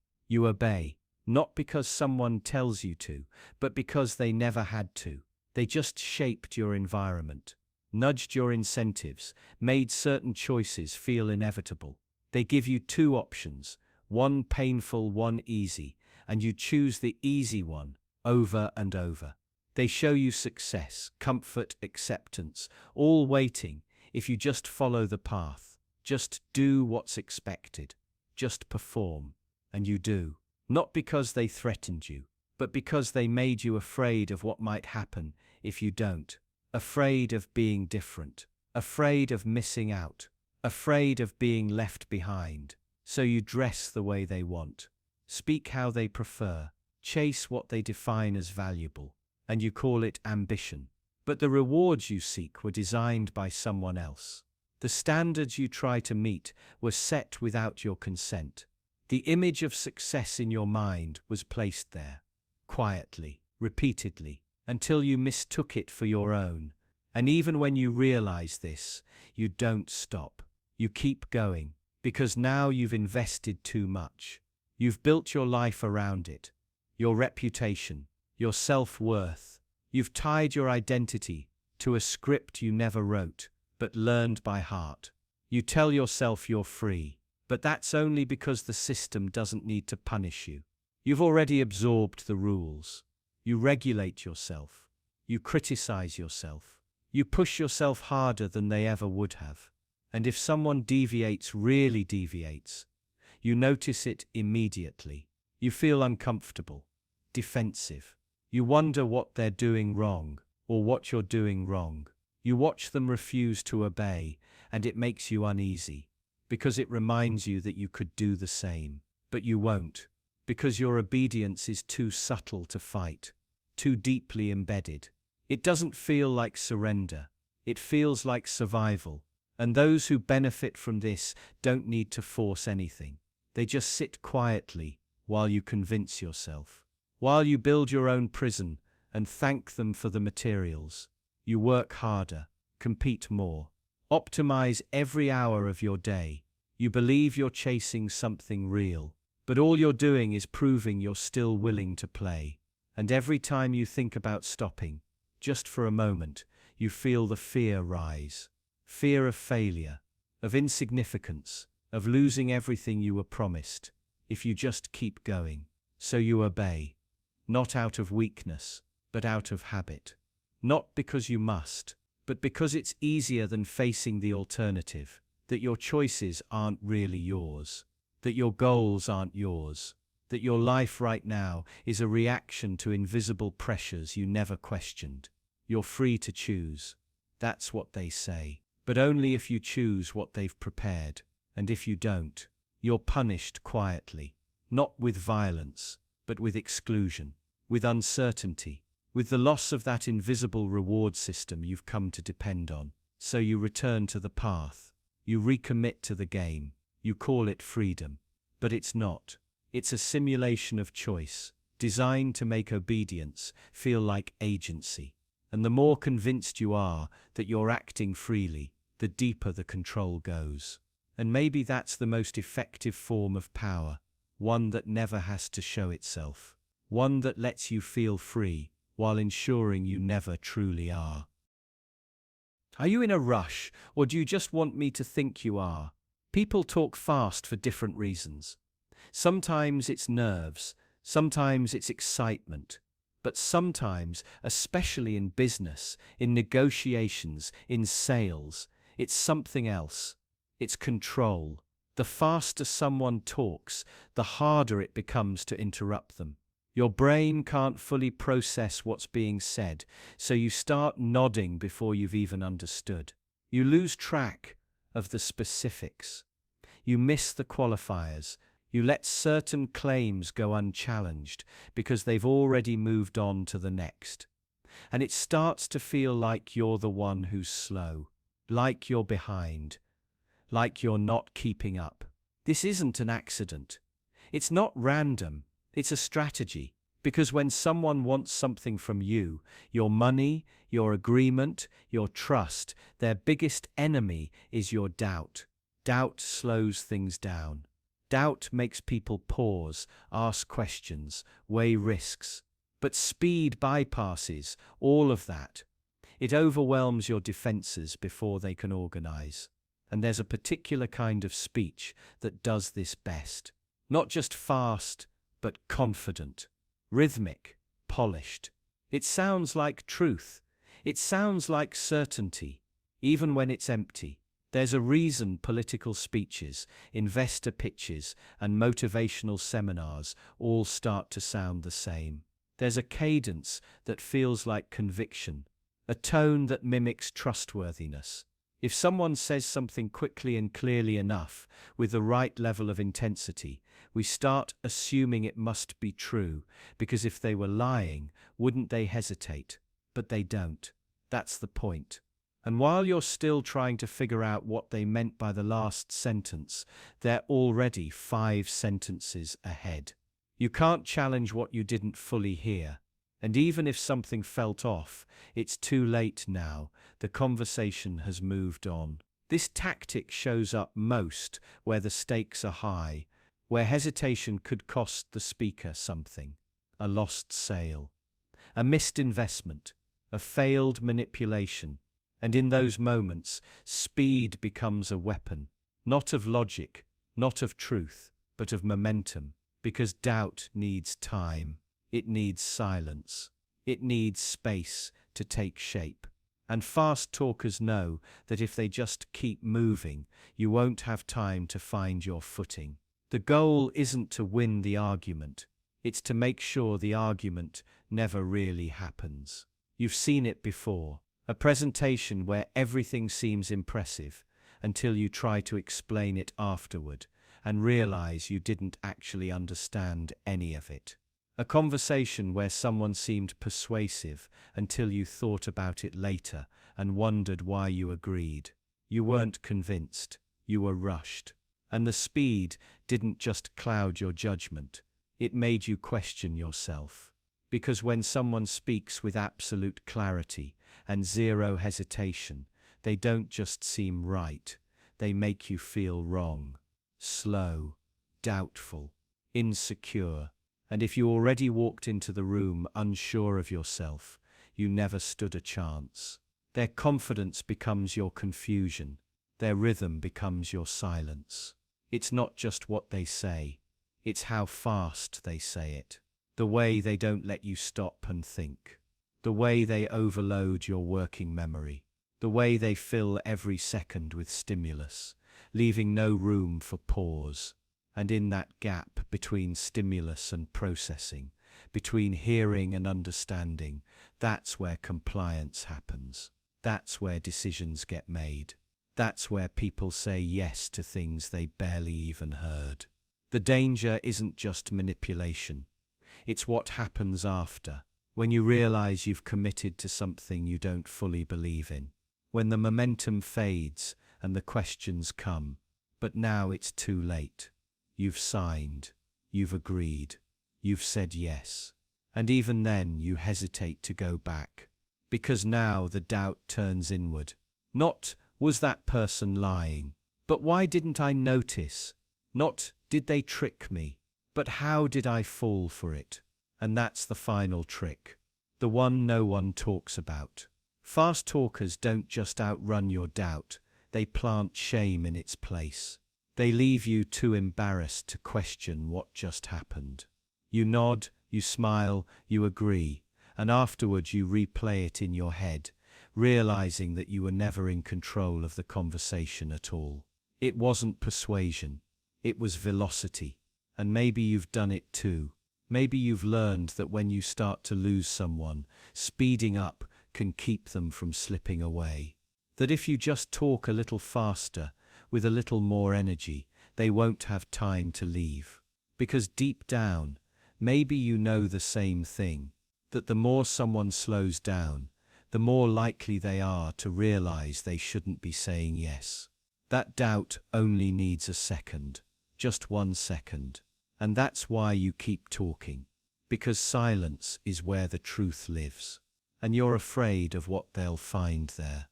not because someone tells you to, but because they never had to. They just shaped your environment, nudged your incentives, made certain choices feel inevitable. They give you two options, one painful, one easy, and you choose the easy one over and over. They show you success, comfort, acceptance, all waiting if you just follow the path, just do what's expected, just perform. And you do, not because they threatened you, but because they made you afraid of what might happen if you don't, afraid of being different, afraid of missing out, afraid of being left behind. So you dress the way they want, speak how they prefer, chase what they define as valuable, and you call it ambition. But the rewards you seek were designed by someone else. The standards you try to meet were set without your consent. The image of success in your mind was placed there, quietly, repeatedly, until you mistook it for your own, And even when you realize this, you don't stop. You keep going, because now you've invested too much. You've built your life around it, your reputation, your self-worth. You've tied your identity to a script you never wrote, but learned by heart. You tell yourself you're free, but that's only because the system doesn't need to punish you. You've already absorbed the rules. You regulate yourself. You criticize yourself. You push yourself harder than they ever would have. And if someone really deviates, you notice it immediately. You feel uncomfortable, defensive. You wonder what they're doing wrong, or what you're doing wrong. You watch them refuse to obey, and it makes you uneasy, because it reminds you that you could do the same. But you won't, because your obedience is too subtle to fight, too deeply embedded. It doesn't feel like surrender. It feels like survival. And those who benefit from this don't need to force anything. They just sit quietly while you convince yourself. While you build your own prison and thank them for the materials. You work harder, compete more, optimize every hour of your day. You believe you're chasing something real, but all you're doing is proving you're still willing to play. And every time you think about stopping, just for a moment, you feel the fear rise. Fear of failure, of insignificance, of losing everything you were promised, if you just keep going. So you obey, not out of weakness, but out of habit. Not because you must, but because it's easier than facing the alternative, that your choices aren't really yours, that your goals aren't yours, that your life right now is a reaction to invisible pressures you never questioned. You're free to choose. That's what they say. But only if you choose what they've prepared. And if you don't, you're punished quietly, not with violence, but with exclusion, with uncertainty, with the loss of that invisible reward system you've come to depend on. So you return to the path. You recommit to the game. You call it freedom. But it's not. It's a simulation of choice, designed to make obedience feel like agency. And the more convinced you are that you're acting freely, the deeper the control goes. And maybe that's the most effective form of power, one that never has to show itself, one that lets you feel free while ensuring you never truly are. Are you in a rush, or do you just want me to think you are? People talk fast for different reasons. Sometimes it's nerves, sometimes it's excitement. But sometimes, especially in business, in negotiations, in sales, it's something else. It's control. The faster someone talks, the harder it becomes to interrupt them. Your brain can't fully process what's being said, so you start nodding before you've even understood. You lose track of the specifics. You miss the qualifiers. You let certain claims go unchallenged because they've already moved on to the next. And it starts to feel like you're the one who's slow, like you're behind, like you're not keeping up. This isn't an accident. It's not random. It's a strategy. Because when someone wants something from you, your money, your agreement, your trust, their biggest enemy is your doubt. Doubt slows things down. Doubt makes people pause, ask questions, weigh risks. But speed bypasses all of that. It overwhelms your defenses before they can organize. And there's a particular kind of speech that does this best. Not just fast, but confident, rhythmic, polished. It sounds like truth. It sounds like certainty, even when it's empty. There's a reason political speeches, investor pitches, and motivational seminars all start to sound the same. There's a cadence that feels like conviction, a tone that mimics trustworthiness. If someone says something quickly and clearly enough, with the right level of intensity, we start assuming it must be true, because if they were lying, wouldn't they hesitate? But they don't. That's the point. And while you're still trying to figure out what they meant by the last sentence, they're already 5 sentences ahead. You can't challenge what you didn't fully hear. And even if something felt off, it's too late now. The conversation has moved on. This tactic shows up most where the stakes are high, where hesitation could cost the speaker something. A lost sale, a missed investment, a failed manipulation. And in those moments, speed becomes a weapon, not of logic, not of truth, but of momentum, because doubt needs time. It needs silence. It needs space to take shape. And fast talkers know that if they just keep moving, you won't have time to find your footing. The goal isn't to win the argument. It's to make sure the argument never really happens. You've seen it before. A presentation where everything seems impressive until you try to explain it afterward and realize you didn't actually understand any of it. A conversation where someone seemed persuasive until you thought about it later and wondered why you agreed. You weren't convinced, you were rushed. And the speed didn't just cloud your judgment, it made you question yourself. Because when someone speaks with absolute clarity and zero hesitation, they don't just seem right, they make you feel wrong, slow, doubtful, insecure. And if you already walked into the room unsure of yourself, you never stood a chance. Their confidence becomes your confusion. Their rhythm becomes your silence. It's not just what they say, it's how fast they say it. The way they don't let you stop and think. The way they overload your working memory. The way they fill every second with stimulus, leaving no room for pause. And in that gap between stimulus and processing, between hearing and understanding, that's where compliance happens. That's where decisions get made. That's where people say yes to things they barely even heard. The danger isn't just manipulation. It's what happens after, when you realize you've committed to something you don't fully believe in. When the momentum fades and the questions come, but now it's too late. You've signed, you've agreed, you've said yes. And even then you hesitate to go back. Because now the doubt turns inward. Not, was that person lying? But why didn't I notice? Not, did they trick me? But how did I fall for it? And that's the final trick. The one no one talks about. Fast talkers don't just outrun your doubt, they plant shame in its place. They leave you too embarrassed to question what just happened. You nod, you smile, you agree, and afterwards you replay it in your head, realizing that you were never in control of the conversation at all. It wasn't persuasion, it was velocity. And maybe you've done it too. Maybe you've learned that when you start to lose someone, speeding up can keep them from slipping away. That if you just talk a little faster, with a little more energy, they won't have time to leave. Because deep down, maybe you know the same thing, that the more someone slows down, the more likely they are to realize they shouldn't be saying yes. That doubt only needs a second, just 1 second. And that's why you keep talking. Because silence is where the truth lives. And you're afraid of what they'll find there.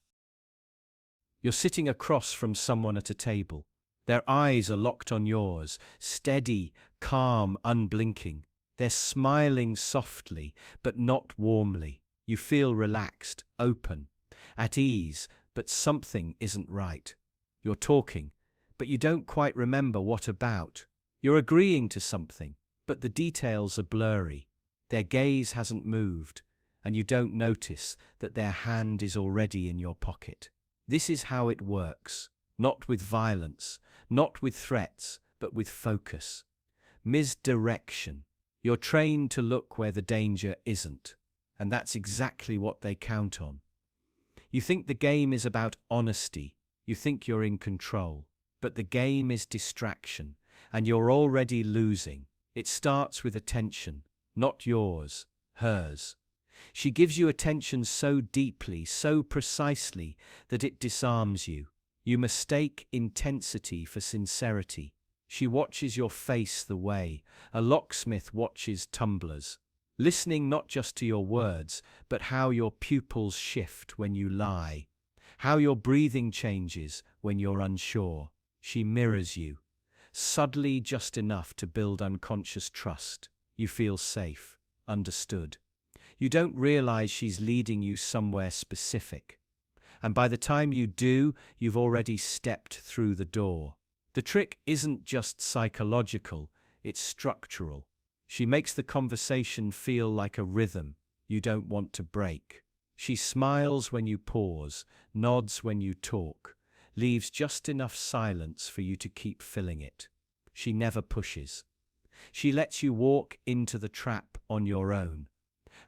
You're sitting across from someone at a table. Their eyes are locked on yours, steady, calm, unblinking. They're smiling softly, but not warmly. You feel relaxed, open, at ease, but something isn't right. You're talking, but you don't quite remember what about. You're agreeing to something, but the details are blurry. Their gaze hasn't moved, and you don't notice that their hand is already in your pocket. This is how it works, not with violence, not with threats, but with focus. Misdirection. You're trained to look where the danger isn't, and that's exactly what they count on. You think the game is about honesty, you think you're in control, but the game is distraction, and you're already losing. It starts with attention, not yours, hers. She gives you attention so deeply, so precisely, that it disarms you. You mistake intensity for sincerity. She watches your face the way a locksmith watches tumblers. listening not just to your words, but how your pupils shift when you lie, how your breathing changes when you're unsure. She mirrors you, subtly just enough to build unconscious trust. You feel safe, understood. You don't realize she's leading you somewhere specific. And by the time you do, you've already stepped through the door. The trick isn't just psychological, it's structural. She makes the conversation feel like a rhythm you don't want to break. She smiles when you pause, nods when you talk, leaves just enough silence for you to keep filling it. She never pushes. She lets you walk into the trap on your own.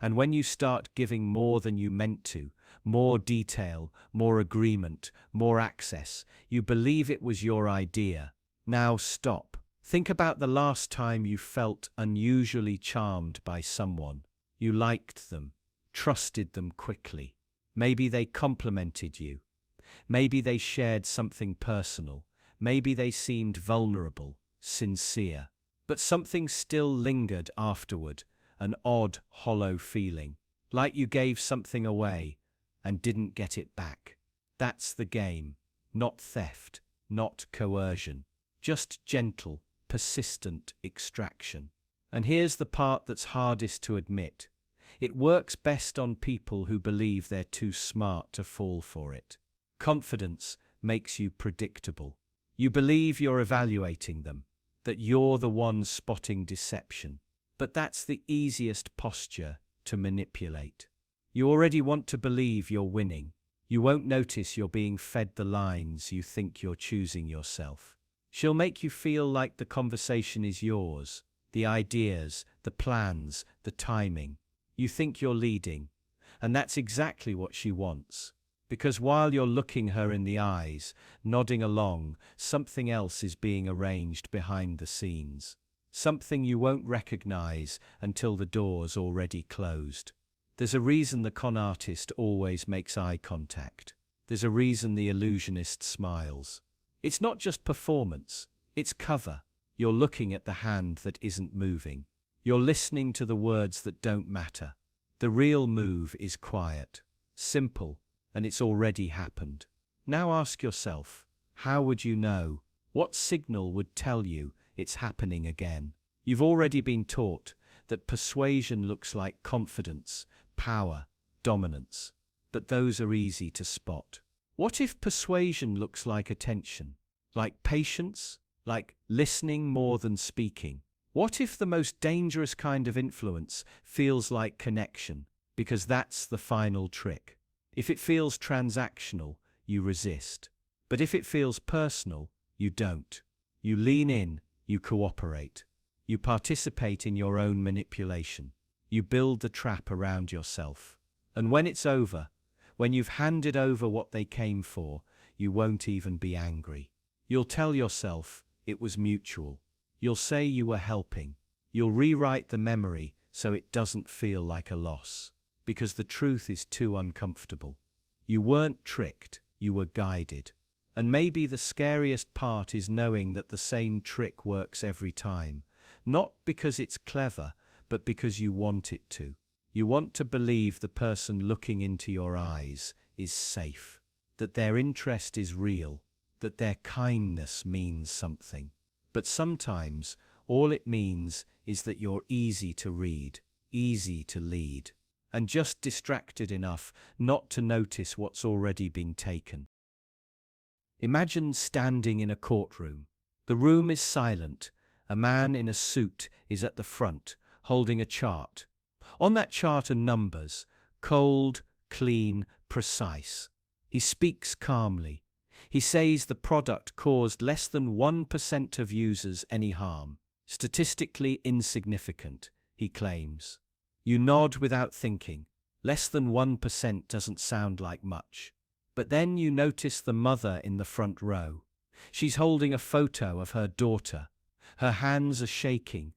And when you start giving more than you meant to, more detail, more agreement, more access, you believe it was your idea. Now stop. Think about the last time you felt unusually charmed by someone. You liked them, trusted them quickly. Maybe they complimented you. Maybe they shared something personal. Maybe they seemed vulnerable, sincere. But something still lingered afterward, an odd, hollow feeling, like you gave something away and didn't get it back. That's the game, not theft, not coercion, just gentle, persistent extraction. And here's the part that's hardest to admit. It works best on people who believe they're too smart to fall for it. Confidence makes you predictable. You believe you're evaluating them, that you're the one spotting deception. But that's the easiest posture to manipulate. You already want to believe you're winning. You won't notice you're being fed the lines you think you're choosing yourself. She'll make you feel like the conversation is yours, the ideas, the plans, the timing. You think you're leading, and that's exactly what she wants. Because while you're looking her in the eyes, nodding along, something else is being arranged behind the scenes. Something you won't recognize until the door's already closed. There's a reason the con artist always makes eye contact. There's a reason the illusionist smiles. It's not just performance, it's cover. You're looking at the hand that isn't moving. You're listening to the words that don't matter. The real move is quiet, simple, and it's already happened. Now ask yourself, how would you know? What signal would tell you it's happening again? You've already been taught that persuasion looks like confidence, power, dominance. But those are easy to spot. What if persuasion looks like attention, like patience, like listening more than speaking? What if the most dangerous kind of influence feels like connection? Because that's the final trick. If it feels transactional, you resist. But if it feels personal, you don't. You lean in, you cooperate. You participate in your own manipulation. You build the trap around yourself. And when it's over, when you've handed over what they came for, you won't even be angry. You'll tell yourself it was mutual. You'll say you were helping. You'll rewrite the memory so it doesn't feel like a loss. Because the truth is too uncomfortable. You weren't tricked, you were guided. And maybe the scariest part is knowing that the same trick works every time. Not because it's clever, but because you want it to. You want to believe the person looking into your eyes is safe, that their interest is real, that their kindness means something. But sometimes, all it means is that you're easy to read, easy to lead, and just distracted enough not to notice what's already been taken. Imagine standing in a courtroom. The room is silent. A man in a suit is at the front, holding a chart. On that chart are numbers, cold, clean, precise. He speaks calmly. He says the product caused less than 1% of users any harm. Statistically insignificant, he claims. You nod without thinking. Less than 1% doesn't sound like much. But then you notice the mother in the front row. She's holding a photo of her daughter. Her hands are shaking.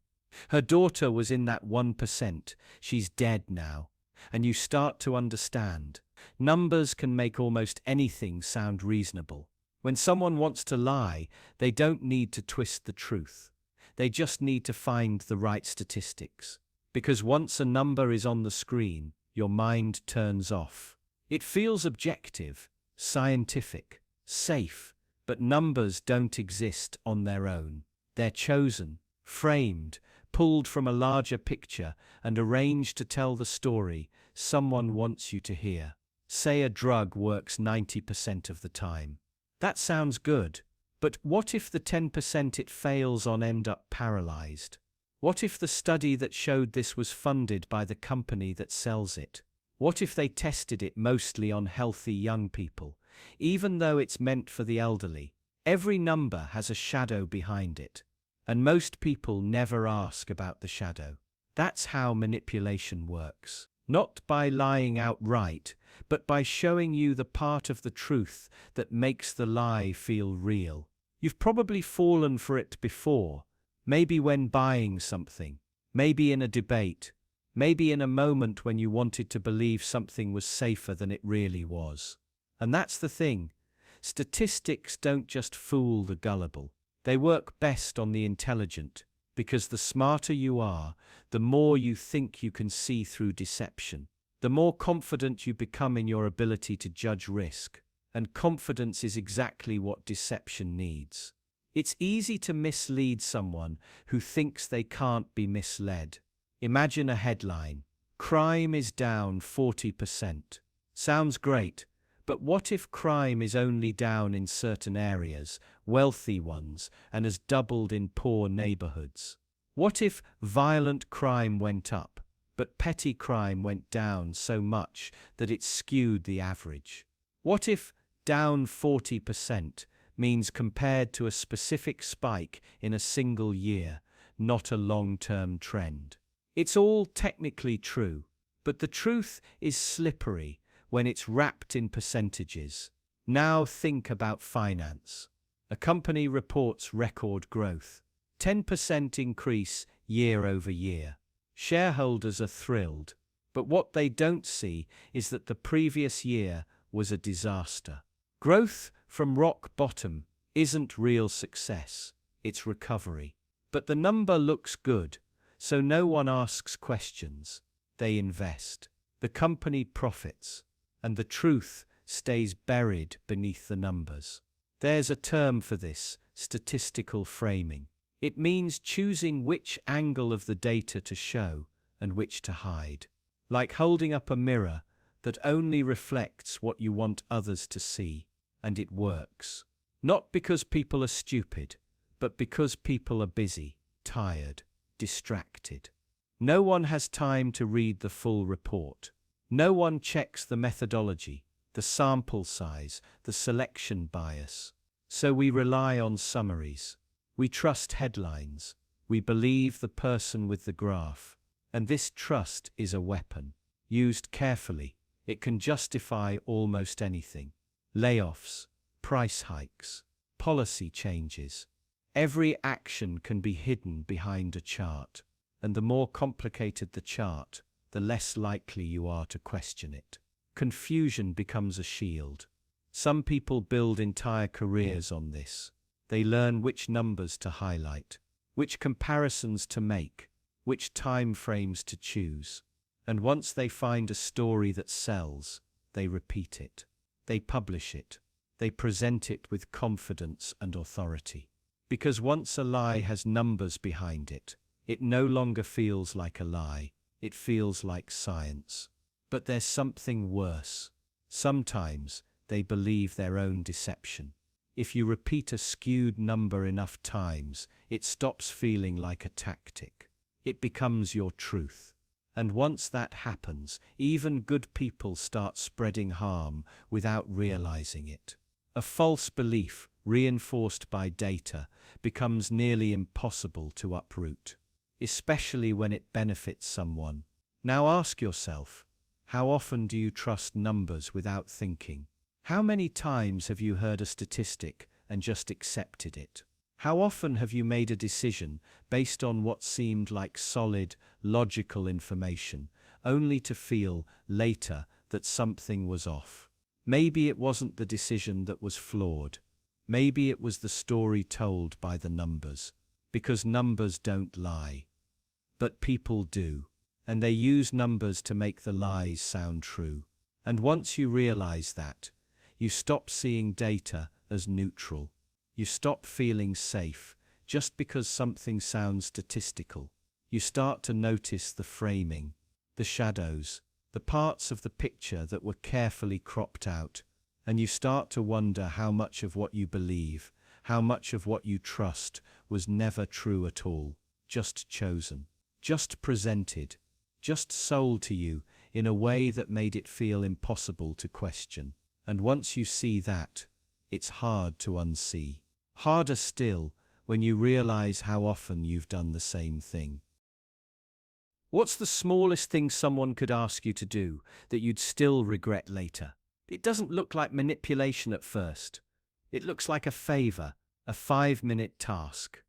Her daughter was in that 1%. She's dead now. And you start to understand. Numbers can make almost anything sound reasonable. When someone wants to lie, they don't need to twist the truth. They just need to find the right statistics. Because once a number is on the screen, your mind turns off. It feels objective, scientific, safe, but numbers don't exist on their own. They're chosen, framed, pulled from a larger picture, and arranged to tell the story someone wants you to hear. Say a drug works 90% of the time. That sounds good, but what if the 10% it fails on end up paralyzed? What if the study that showed this was funded by the company that sells it? What if they tested it mostly on healthy young people, even though it's meant for the elderly? Every number has a shadow behind it, and most people never ask about the shadow. That's how manipulation works. Not by lying outright, but by showing you the part of the truth that makes the lie feel real. You've probably fallen for it before, maybe when buying something, maybe in a debate, maybe in a moment when you wanted to believe something was safer than it really was. And that's the thing. Statistics don't just fool the gullible. They work best on the intelligent, because the smarter you are, the more you think you can see through deception. The more confident you become in your ability to judge risk. And confidence is exactly what deception needs. It's easy to mislead someone who thinks they can't be misled. Imagine a headline: "Crime is down 40%. Sounds great, but what if crime is only down in certain areas, wealthy ones, and has doubled in poor neighborhoods? What if violent crime went up, but petty crime went down so much that it skewed the average? What if down 40% means compared to a specific spike in a single year, not a long-term trend?" It's all technically true, but the truth is slippery when it's wrapped in percentages. Now think about finance. A company reports record growth, 10% increase year over year. Shareholders are thrilled, but what they don't see is that the previous year was a disaster. Growth from rock bottom isn't real success, it's recovery. But the number looks good, so no one asks questions. They invest. The company profits, and the truth stays buried beneath the numbers. There's a term for this: statistical framing. It means choosing which angle of the data to show and which to hide. Like holding up a mirror that only reflects what you want others to see, and it works. Not because people are stupid, but because people are busy, tired, distracted. No one has time to read the full report. No one checks the methodology, the sample size, the selection bias. So we rely on summaries. We trust headlines. We believe the person with the graph. And this trust is a weapon. Used carefully, it can justify almost anything. Layoffs, price hikes, policy changes. Every action can be hidden behind a chart, and the more complicated the chart, the less likely you are to question it. Confusion becomes a shield. Some people build entire careers on this. They learn which numbers to highlight, which comparisons to make, which time frames to choose. And once they find a story that sells, they repeat it. They publish it. They present it with confidence and authority. Because once a lie has numbers behind it, it no longer feels like a lie, it feels like science. But there's something worse. Sometimes they believe their own deception. If you repeat a skewed number enough times, it stops feeling like a tactic. It becomes your truth. And once that happens, even good people start spreading harm without realizing it. A false belief, reinforced by data, becomes nearly impossible to uproot, especially when it benefits someone. Now ask yourself, how often do you trust numbers without thinking? How many times have you heard a statistic and just accepted it? How often have you made a decision based on what seemed like solid, logical information, only to feel later that something was off? Maybe it wasn't the decision that was flawed. Maybe it was the story told by the numbers. Because numbers don't lie. But people do. and they use numbers to make the lies sound true. And once you realize that, you stop seeing data as neutral. You stop feeling safe just because something sounds statistical. You start to notice the framing, the shadows, the parts of the picture that were carefully cropped out, and you start to wonder how much of what you believe, how much of what you trust was never true at all, just chosen, just presented, just sold to you in a way that made it feel impossible to question. And once you see that, it's hard to unsee. Harder still when you realize how often you've done the same thing. What's the smallest thing someone could ask you to do that you'd still regret later? It doesn't look like manipulation at first. It looks like a favor, a 5-minute task,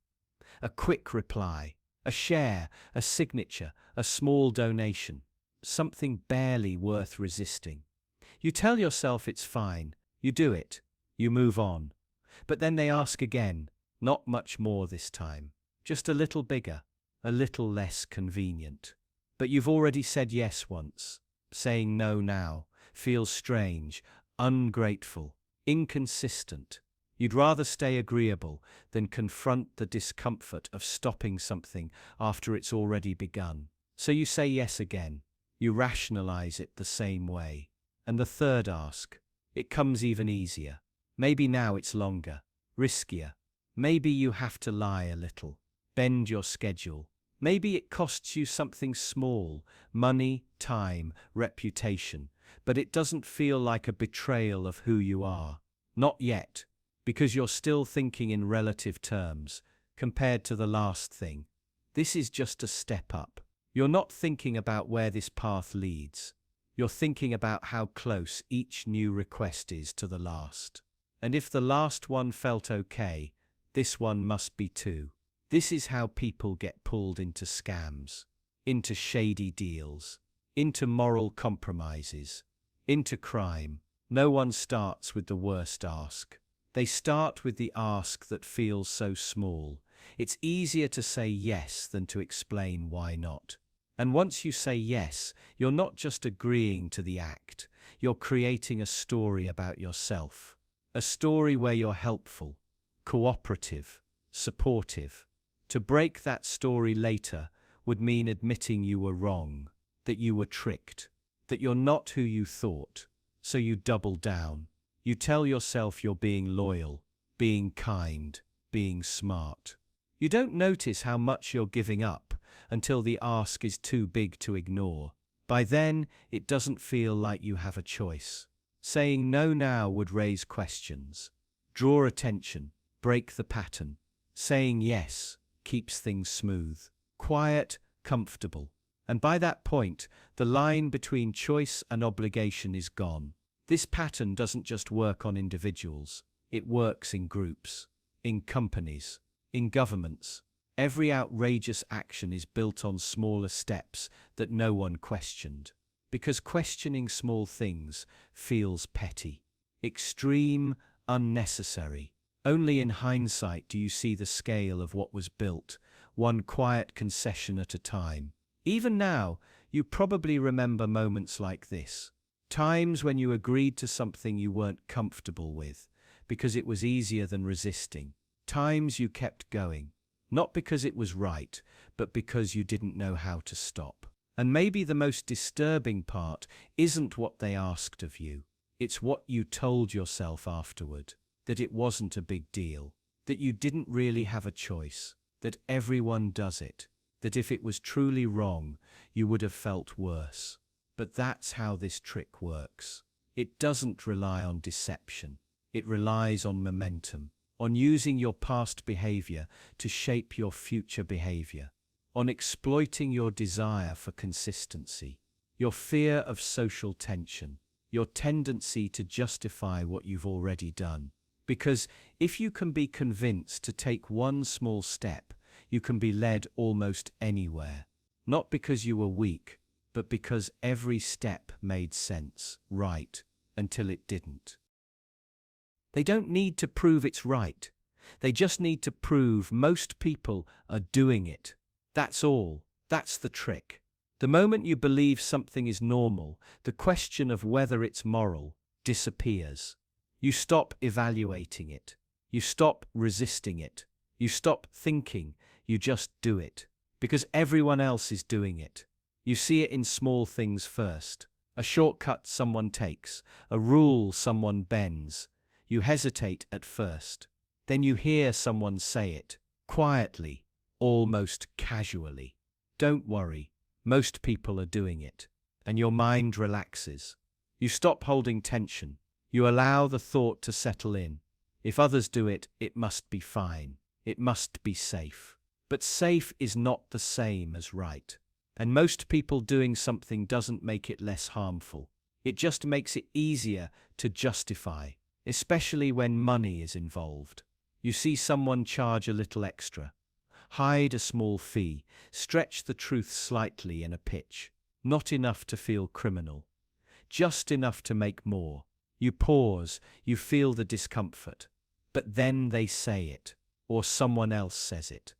a quick reply, a share, a signature, a small donation, something barely worth resisting. You tell yourself it's fine, you do it, you move on. But then they ask again, not much more this time, just a little bigger, a little less convenient. But you've already said yes once. Saying no now feels strange, ungrateful, inconsistent. You'd rather stay agreeable than confront the discomfort of stopping something after it's already begun. So you say yes again. You rationalize it the same way. And the third ask, it comes even easier. Maybe now it's longer, riskier. Maybe you have to lie a little, bend your schedule. Maybe it costs you something small, money, time, reputation, but it doesn't feel like a betrayal of who you are. Not yet, because you're still thinking in relative terms, compared to the last thing. This is just a step up. You're not thinking about where this path leads. You're thinking about how close each new request is to the last. And if the last one felt okay, this one must be too. This is how people get pulled into scams, into shady deals, into moral compromises, into crime. No one starts with the worst ask. They start with the ask that feels so small. It's easier to say yes than to explain why not. And once you say yes, you're not just agreeing to the act, you're creating a story about yourself. A story where you're helpful, cooperative, supportive. To break that story later would mean admitting you were wrong, that you were tricked, that you're not who you thought. So you double down. You tell yourself you're being loyal, being kind, being smart. You don't notice how much you're giving up until the ask is too big to ignore. By then, it doesn't feel like you have a choice. Saying no now would raise questions, draw attention, break the pattern. Saying yes keeps things smooth, quiet, comfortable. And by that point, the line between choice and obligation is gone. This pattern doesn't just work on individuals. It works in groups, in companies, in governments. Every outrageous action is built on smaller steps that no one questioned. Because questioning small things feels petty, extreme, unnecessary. Only in hindsight do you see the scale of what was built, one quiet concession at a time. Even now, you probably remember moments like this. Times when you agreed to something you weren't comfortable with, because it was easier than resisting. Times you kept going, not because it was right, but because you didn't know how to stop. And maybe the most disturbing part isn't what they asked of you. It's what you told yourself afterward. That it wasn't a big deal. That you didn't really have a choice. That everyone does it. That if it was truly wrong, you would have felt worse. But that's how this trick works. It doesn't rely on deception. It relies on momentum. On using your past behavior to shape your future behavior. On exploiting your desire for consistency, your fear of social tension, your tendency to justify what you've already done. Because if you can be convinced to take one small step, you can be led almost anywhere. Not because you were weak, but because every step made sense, right, until it didn't. They don't need to prove it's right. They just need to prove most people are doing it. That's all. That's the trick. The moment you believe something is normal, the question of whether it's moral disappears. You stop evaluating it. You stop resisting it. You stop thinking. You just do it. Because everyone else is doing it. You see it in small things first. A shortcut someone takes, a rule someone bends. You hesitate at first. Then you hear someone say it, quietly, almost casually. Don't worry, most people are doing it. And your mind relaxes. You stop holding tension. You allow the thought to settle in. If others do it, it must be fine. It must be safe. But safe is not the same as right. And most people doing something doesn't make it less harmful. It just makes it easier to justify, especially when money is involved. You see someone charge a little extra, hide a small fee, stretch the truth slightly in a pitch. Not enough to feel criminal, just enough to make more. You pause, you feel the discomfort, but then they say it, or someone else says it.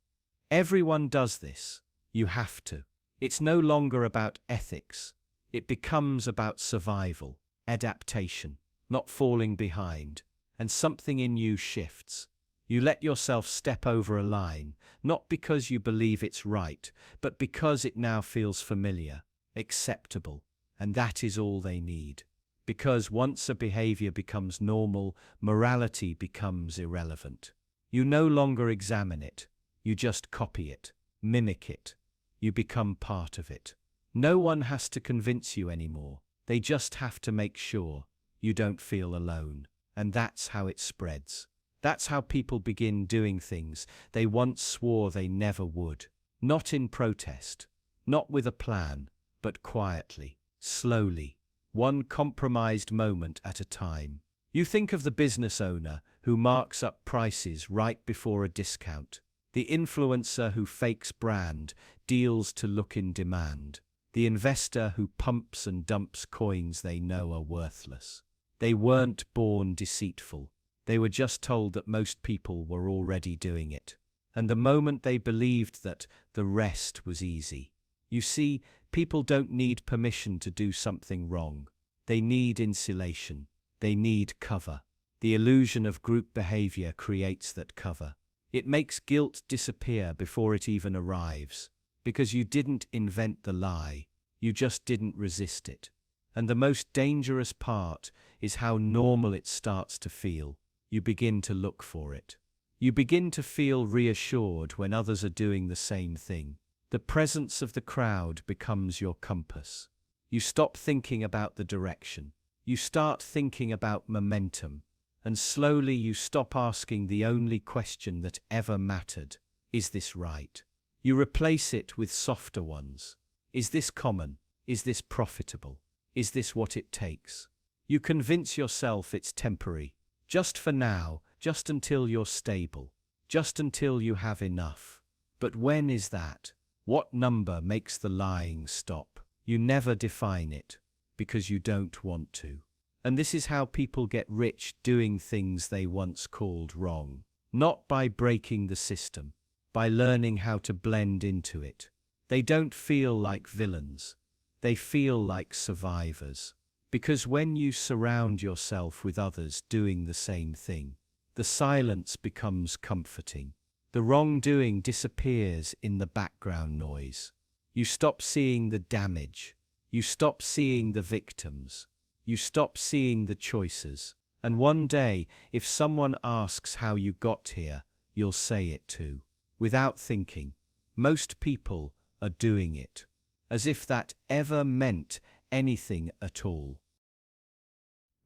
Everyone does this. You have to. It's no longer about ethics. It becomes about survival, adaptation, not falling behind, and something in you shifts. You let yourself step over a line, not because you believe it's right, but because it now feels familiar, acceptable, and that is all they need. Because once a behavior becomes normal, morality becomes irrelevant. You no longer examine it, you just copy it, mimic it. You become part of it. No one has to convince you anymore. They just have to make sure you don't feel alone. And that's how it spreads. That's how people begin doing things they once swore they never would. Not in protest, not with a plan, but quietly, slowly, one compromised moment at a time. You think of the business owner who marks up prices right before a discount, the influencer who fakes brand deals to look in demand, the investor who pumps and dumps coins they know are worthless. They weren't born deceitful. They were just told that most people were already doing it. And the moment they believed that, the rest was easy. You see, people don't need permission to do something wrong. They need insulation. They need cover. The illusion of group behavior creates that cover. It makes guilt disappear before it even arrives. Because you didn't invent the lie, you just didn't resist it. And the most dangerous part is how normal it starts to feel. You begin to look for it. You begin to feel reassured when others are doing the same thing. The presence of the crowd becomes your compass. You stop thinking about the direction. You start thinking about momentum. And slowly you stop asking the only question that ever mattered. Is this right? You replace it with softer ones. Is this common? Is this profitable? Is this what it takes? You convince yourself it's temporary. Just for now, just until you're stable. Just until you have enough. But when is that? What number makes the lying stop? You never define it, because you don't want to. And this is how people get rich doing things they once called wrong. Not by breaking the system, by learning how to blend into it. They don't feel like villains. They feel like survivors. Because when you surround yourself with others doing the same thing, the silence becomes comforting. The wrongdoing disappears in the background noise. You stop seeing the damage. You stop seeing the victims. You stop seeing the choices. And one day, if someone asks how you got here, you'll say it too. Without thinking. Most people are doing it. As if that ever meant anything at all.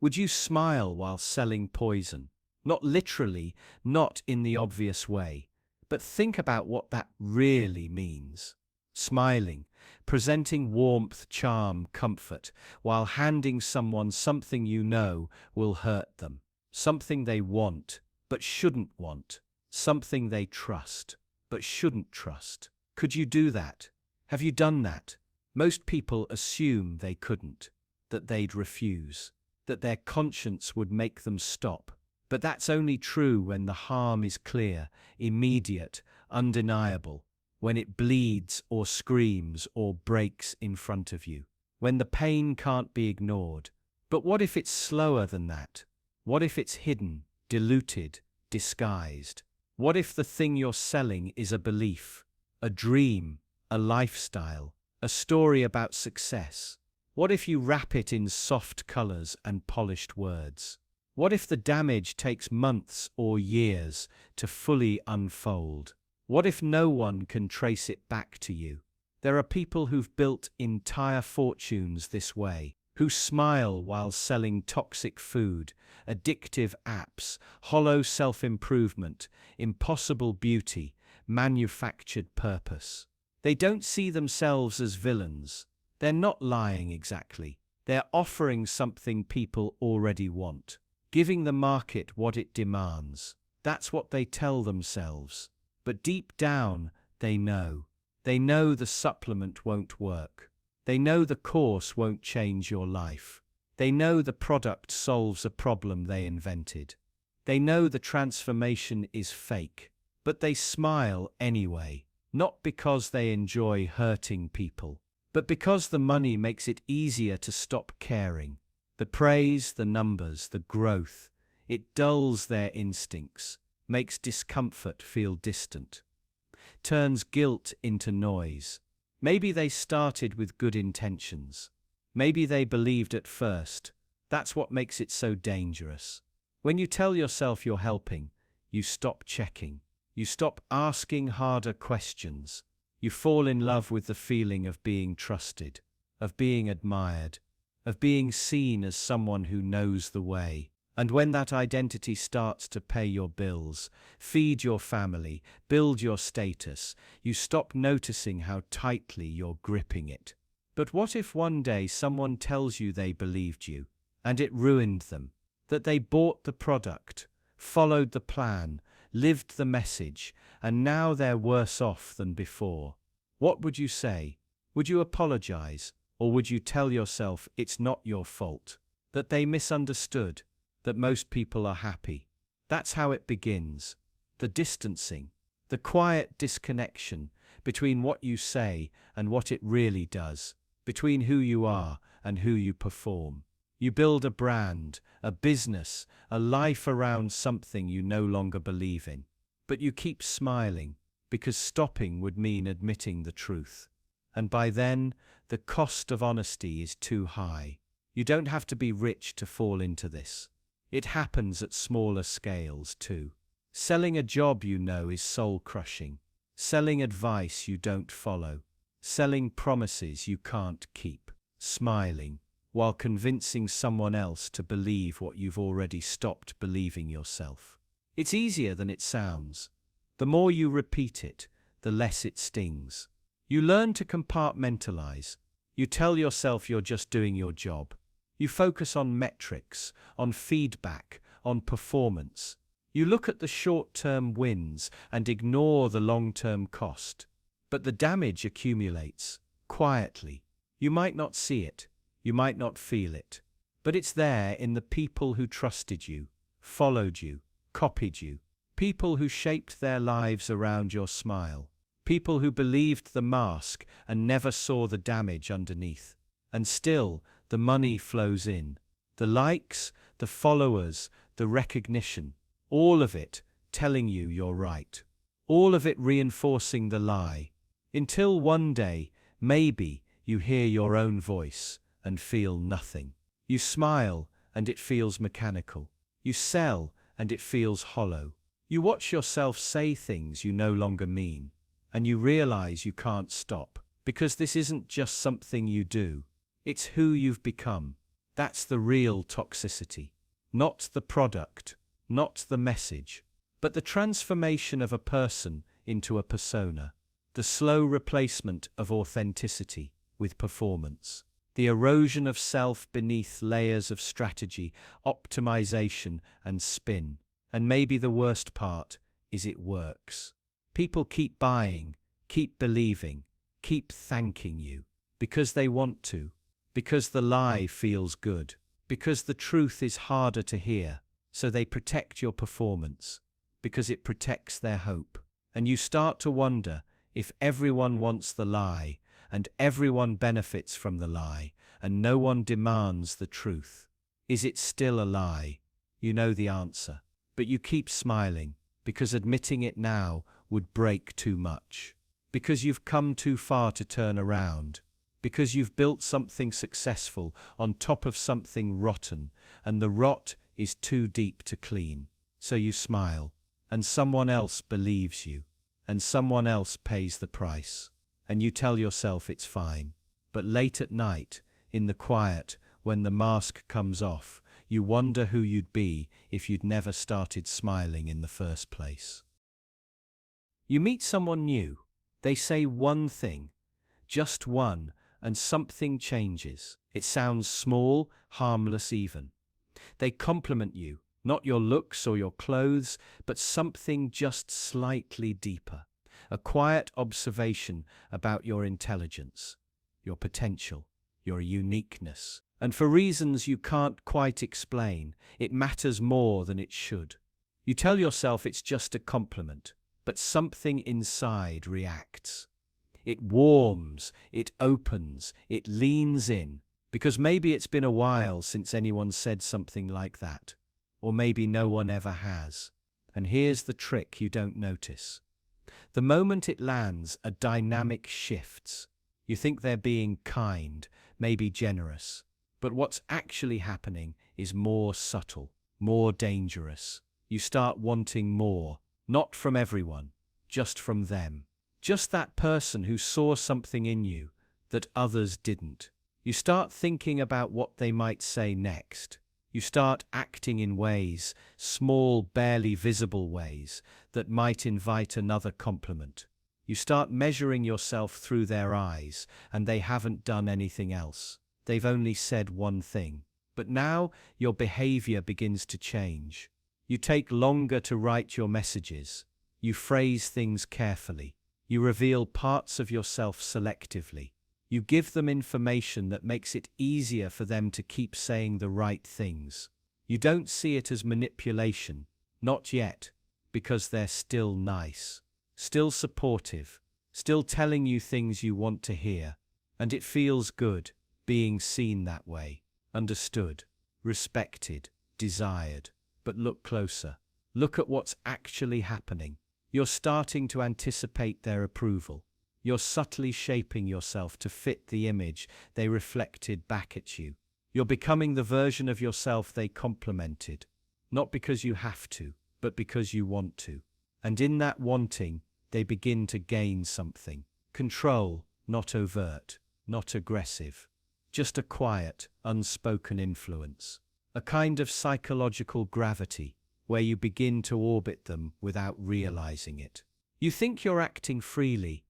Would you smile while selling poison? Not literally, not in the obvious way. But think about what that really means. Smiling, presenting warmth, charm, comfort, while handing someone something you know will hurt them. Something they want, but shouldn't want. Something they trust, but shouldn't trust. Could you do that? Have you done that? Most people assume they couldn't, that they'd refuse, that their conscience would make them stop. But that's only true when the harm is clear, immediate, undeniable. when it bleeds or screams or breaks in front of you, when the pain can't be ignored. But what if it's slower than that? What if it's hidden, diluted, disguised? What if the thing you're selling is a belief, a dream, a lifestyle, a story about success? What if you wrap it in soft colors and polished words? What if the damage takes months or years to fully unfold? What if no one can trace it back to you? There are people who've built entire fortunes this way, who smile while selling toxic food, addictive apps, hollow self-improvement, impossible beauty, manufactured purpose. They don't see themselves as villains. They're not lying exactly. They're offering something people already want, giving the market what it demands. That's what they tell themselves. But deep down, they know. They know the supplement won't work. They know the course won't change your life. They know the product solves a problem they invented. They know the transformation is fake. But they smile anyway, not because they enjoy hurting people, but because the money makes it easier to stop caring. The praise, the numbers, the growth, it dulls their instincts, makes discomfort feel distant, turns guilt into noise. Maybe they started with good intentions. Maybe they believed at first. That's what makes it so dangerous. When you tell yourself you're helping, you stop checking. You stop asking harder questions. You fall in love with the feeling of being trusted, of being admired, of being seen as someone who knows the way. And when that identity starts to pay your bills, feed your family, build your status, you stop noticing how tightly you're gripping it. But what if one day someone tells you they believed you, and it ruined them? That they bought the product, followed the plan, lived the message, and now they're worse off than before. What would you say? Would you apologize, or would you tell yourself it's not your fault, that they misunderstood, that most people are happy? That's how it begins. The distancing, the quiet disconnection between what you say and what it really does, between who you are and who you perform. You build a brand, a business, a life around something you no longer believe in. But you keep smiling, because stopping would mean admitting the truth. And by then, the cost of honesty is too high. You don't have to be rich to fall into this. It happens at smaller scales too. Selling a job you know is soul-crushing. Selling advice you don't follow. Selling promises you can't keep. Smiling while convincing someone else to believe what you've already stopped believing yourself. It's easier than it sounds. The more you repeat it, the less it stings. You learn to compartmentalize. You tell yourself you're just doing your job. You focus on metrics, on feedback, on performance. You look at the short-term wins and ignore the long-term cost. But the damage accumulates, quietly. You might not see it. You might not feel it. But it's there in the people who trusted you, followed you, copied you. People who shaped their lives around your smile. People who believed the mask and never saw the damage underneath. And still, the money flows in. The likes, the followers, the recognition. All of it telling you you're right. All of it reinforcing the lie. Until one day, maybe, you hear your own voice and feel nothing. You smile and it feels mechanical. You sell and it feels hollow. You watch yourself say things you no longer mean, and you realize you can't stop, because this isn't just something you do. It's who you've become. That's the real toxicity. Not the product, not the message, but the transformation of a person into a persona. The slow replacement of authenticity with performance. The erosion of self beneath layers of strategy, optimization, and spin. And maybe the worst part is it works. People keep buying, keep believing, keep thanking you. Because they want to. Because the lie feels good. Because the truth is harder to hear. So they protect your performance. Because it protects their hope. And you start to wonder, If everyone wants the lie, and everyone benefits from the lie, and no one demands the truth, is it still a lie? You know the answer, but you keep smiling, because admitting it now would break too much. Because you've come too far to turn around. Because you've built something successful on top of something rotten, and the rot is too deep to clean. So you smile, and someone else believes you, and someone else pays the price, and you tell yourself it's fine. But late at night, in the quiet, when the mask comes off, you wonder who you'd be if you'd never started smiling in the first place. You meet someone new. They say one thing, just one, and something changes. It sounds small, harmless even. They compliment you, not your looks or your clothes, but something just slightly deeper. A quiet observation about your intelligence, your potential, your uniqueness. And for reasons you can't quite explain, it matters more than it should. You tell yourself it's just a compliment, but something inside reacts. It warms, it opens, it leans in, because maybe it's been a while since anyone said something like that, or maybe no one ever has. And here's the trick you don't notice. The moment it lands, a dynamic shifts. You think they're being kind, maybe generous, but what's actually happening is more subtle, more dangerous. You start wanting more, not from everyone, just from them. Just that person who saw something in you that others didn't. You start thinking about what they might say next. You start acting in ways, small, barely visible ways, that might invite another compliment. You start measuring yourself through their eyes, and they haven't done anything else. They've only said one thing. But now your behavior begins to change. You take longer to write your messages. You phrase things carefully. You reveal parts of yourself selectively. You give them information that makes it easier for them to keep saying the right things. You don't see it as manipulation, not yet, because they're still nice, still supportive, still telling you things you want to hear. And it feels good, being seen that way, understood, respected, desired. But look closer. Look at what's actually happening. You're starting to anticipate their approval. You're subtly shaping yourself to fit the image they reflected back at you. You're becoming the version of yourself they complimented, not because you have to, but because you want to. And in that wanting, they begin to gain something. Control, not overt, not aggressive. Just a quiet, unspoken influence. A kind of psychological gravity, where you begin to orbit them without realizing it. You think you're acting freely,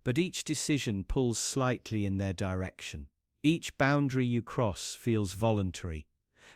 but each decision pulls slightly in their direction. Each boundary you cross feels voluntary,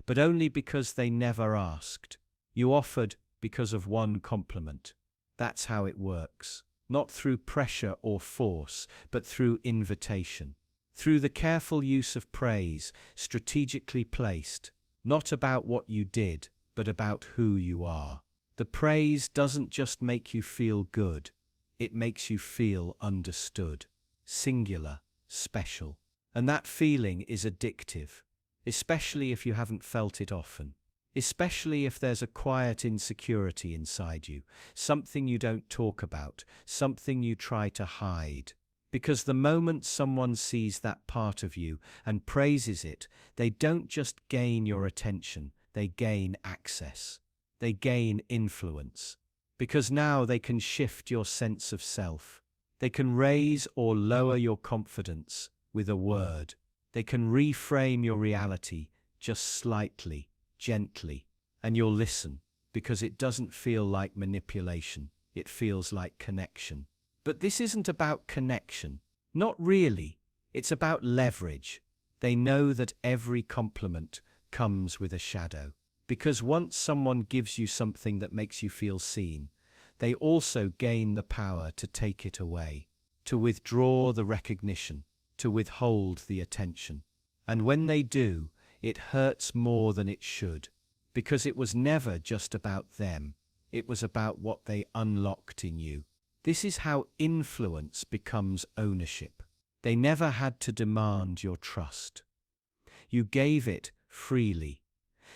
but only because they never asked. You offered because of one compliment. That's how it works. Not through pressure or force, but through invitation. Through the careful use of praise, strategically placed. Not about what you did, but about who you are. The praise doesn't just make you feel good, it makes you feel understood, singular, special. And that feeling is addictive, especially if you haven't felt it often. Especially if there's a quiet insecurity inside you, something you don't talk about, something you try to hide. Because the moment someone sees that part of you and praises it, they don't just gain your attention, they gain access. They gain influence. Because now they can shift your sense of self. They can raise or lower your confidence with a word. They can reframe your reality just slightly, gently. And you'll listen, because it doesn't feel like manipulation. It feels like connection. But this isn't about connection. Not really. It's about leverage. They know that every compliment comes with a shadow. Because once someone gives you something that makes you feel seen, they also gain the power to take it away, to withdraw the recognition, to withhold the attention. And when they do, it hurts more than it should. Because it was never just about them. It was about what they unlocked in you. This is how influence becomes ownership. They never had to demand your trust. You gave it freely.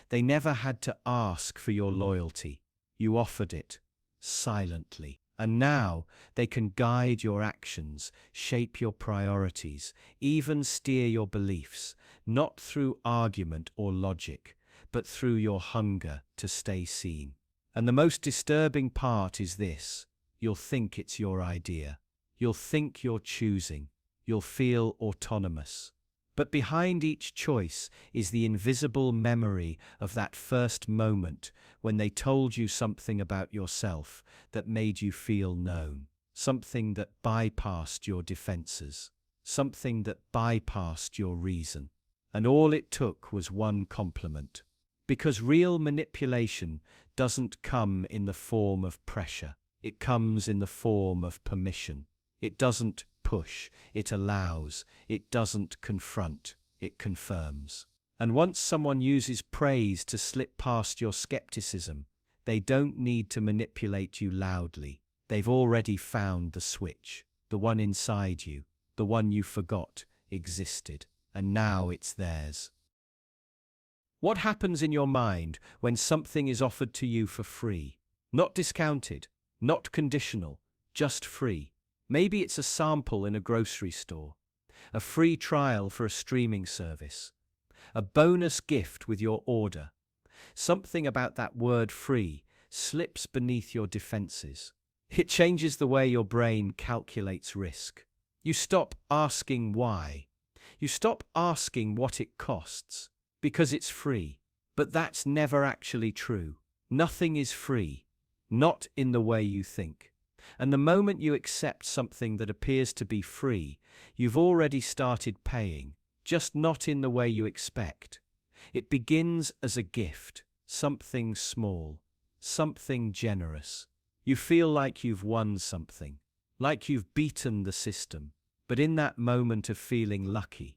They never had to ask for your loyalty. You offered it silently. And now they can guide your actions, shape your priorities, even steer your beliefs, not through argument or logic, but through your hunger to stay seen. And the most disturbing part is this: you'll think it's your idea. You'll think you're choosing. You'll feel autonomous. But behind each choice is the invisible memory of that first moment when they told you something about yourself that made you feel known, something that bypassed your defenses, something that bypassed your reason. And all it took was one compliment. Because real manipulation doesn't come in the form of pressure. It comes in the form of permission. It doesn't push, it allows. It doesn't confront, it confirms. And once someone uses praise to slip past your skepticism, they don't need to manipulate you loudly. They've already found the switch, the one inside you, the one you forgot existed, and now it's theirs. What happens in your mind when something is offered to you for free? Not discounted, not conditional, just free. Maybe it's a sample in a grocery store, a free trial for a streaming service, a bonus gift with your order. Something about that word free slips beneath your defenses. It changes the way your brain calculates risk. You stop asking why. You stop asking what it costs, because it's free. But that's never actually true. Nothing is free, not in the way you think. And the moment you accept something that appears to be free, you've already started paying, just not in the way you expect. It begins as a gift, something small, something generous. You feel like you've won something, like you've beaten the system. But in that moment of feeling lucky,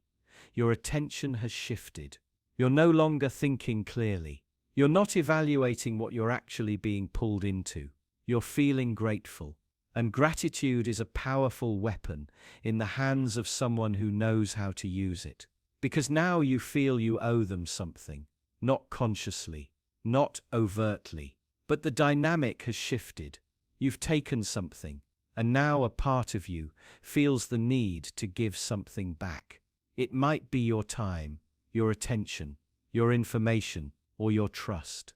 your attention has shifted. You're no longer thinking clearly. You're not evaluating what you're actually being pulled into. You're feeling grateful. And gratitude is a powerful weapon in the hands of someone who knows how to use it. Because now you feel you owe them something, not consciously, not overtly. But the dynamic has shifted. You've taken something, and now a part of you feels the need to give something back. It might be your time, your attention, your information, or your trust.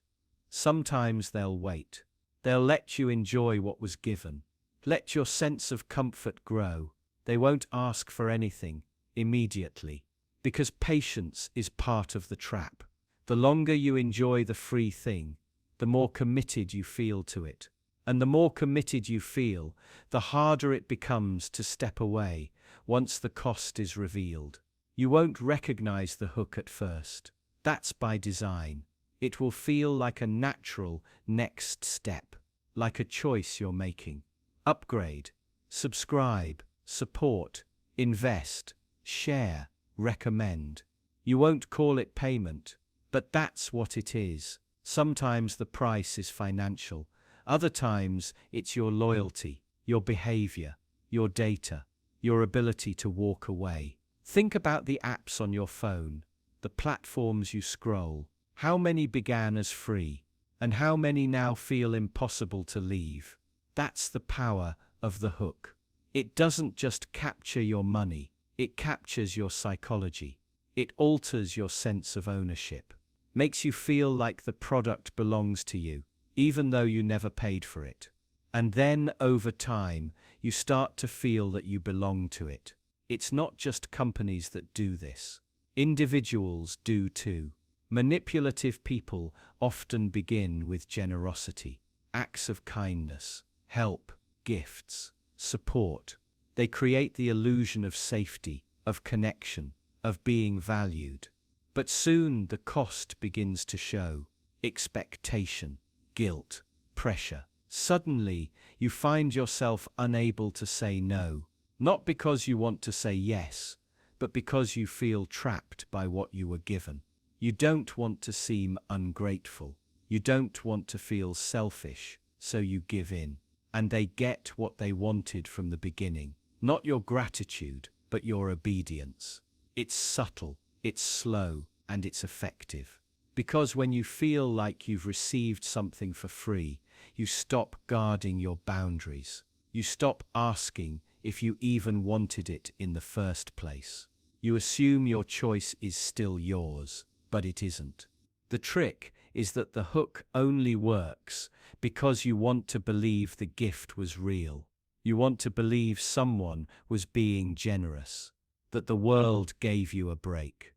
Sometimes they'll wait. They'll let you enjoy what was given. Let your sense of comfort grow. They won't ask for anything immediately, because patience is part of the trap. The longer you enjoy the free thing, the more committed you feel to it. And the more committed you feel, the harder it becomes to step away once the cost is revealed. You won't recognize the hook at first. That's by design. It will feel like a natural next step, like a choice you're making. Upgrade, subscribe, support, invest, share, recommend. You won't call it payment, but that's what it is. Sometimes the price is financial. Other times it's your loyalty, your behavior, your data, your ability to walk away. Think about the apps on your phone, the platforms you scroll. How many began as free, and how many now feel impossible to leave? That's the power of the hook. It doesn't just capture your money, it captures your psychology. It alters your sense of ownership, makes you feel like the product belongs to you, even though you never paid for it. And then, over time, you start to feel that you belong to it. It's not just companies that do this. Individuals do too. Manipulative people often begin with generosity, acts of kindness, help, gifts, support. They create the illusion of safety, of connection, of being valued. But soon the cost begins to show. Expectation, guilt, pressure. Suddenly, you find yourself unable to say no, not because you want to say yes, but because you feel trapped by what you were given. You don't want to seem ungrateful. You don't want to feel selfish, so you give in. and they get what they wanted from the beginning. Not your gratitude, but your obedience. It's subtle, it's slow, and it's effective. Because when you feel like you've received something for free, you stop guarding your boundaries. You stop asking if you even wanted it in the first place. You assume your choice is still yours, but it isn't. The trick is that the hook only works because you want to believe the gift was real. You want to believe someone was being generous, that the world gave you a break,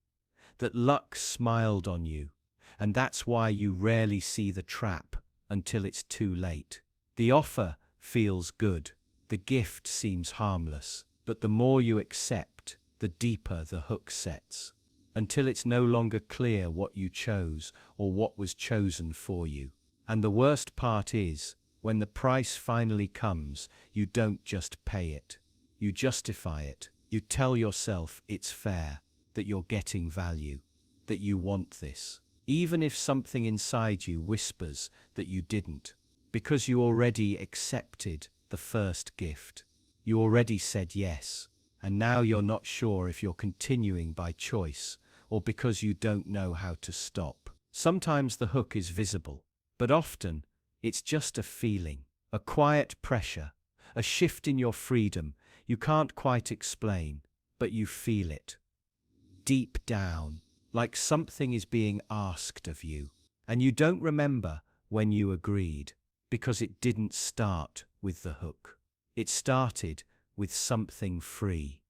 that luck smiled on you, and that's why you rarely see the trap until it's too late. The offer feels good, the gift seems harmless, but the more you accept, the deeper the hook sets, until it's no longer clear what you chose or what was chosen for you. And the worst part is, when the price finally comes, you don't just pay it. You justify it. You tell yourself it's fair, that you're getting value, that you want this, even if something inside you whispers that you didn't, because you already accepted the first gift. You already said yes, and now you're not sure if you're continuing by choice or because you don't know how to stop. Sometimes the hook is visible, but often it's just a feeling, a quiet pressure, a shift in your freedom you can't quite explain, but you feel it. Deep down, like something is being asked of you, and you don't remember when you agreed, because it didn't start with the hook. It started with something free.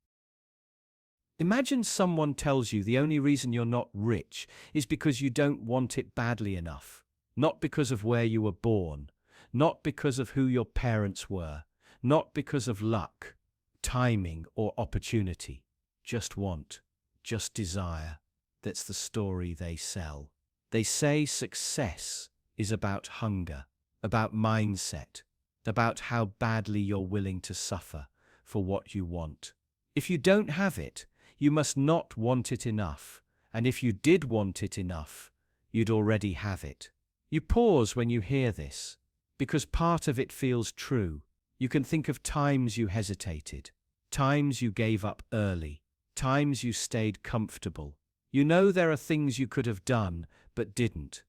Imagine someone tells you the only reason you're not rich is because you don't want it badly enough, not because of where you were born, not because of who your parents were, not because of luck, timing, or opportunity. Just want, just desire. That's the story they sell. They say success is about hunger, about mindset, about how badly you're willing to suffer for what you want. If you don't have it, you must not want it enough, and if you did want it enough, you'd already have it. You pause when you hear this, because part of it feels true. You can think of times you hesitated, times you gave up early, times you stayed comfortable. You know there are things you could have done, but didn't.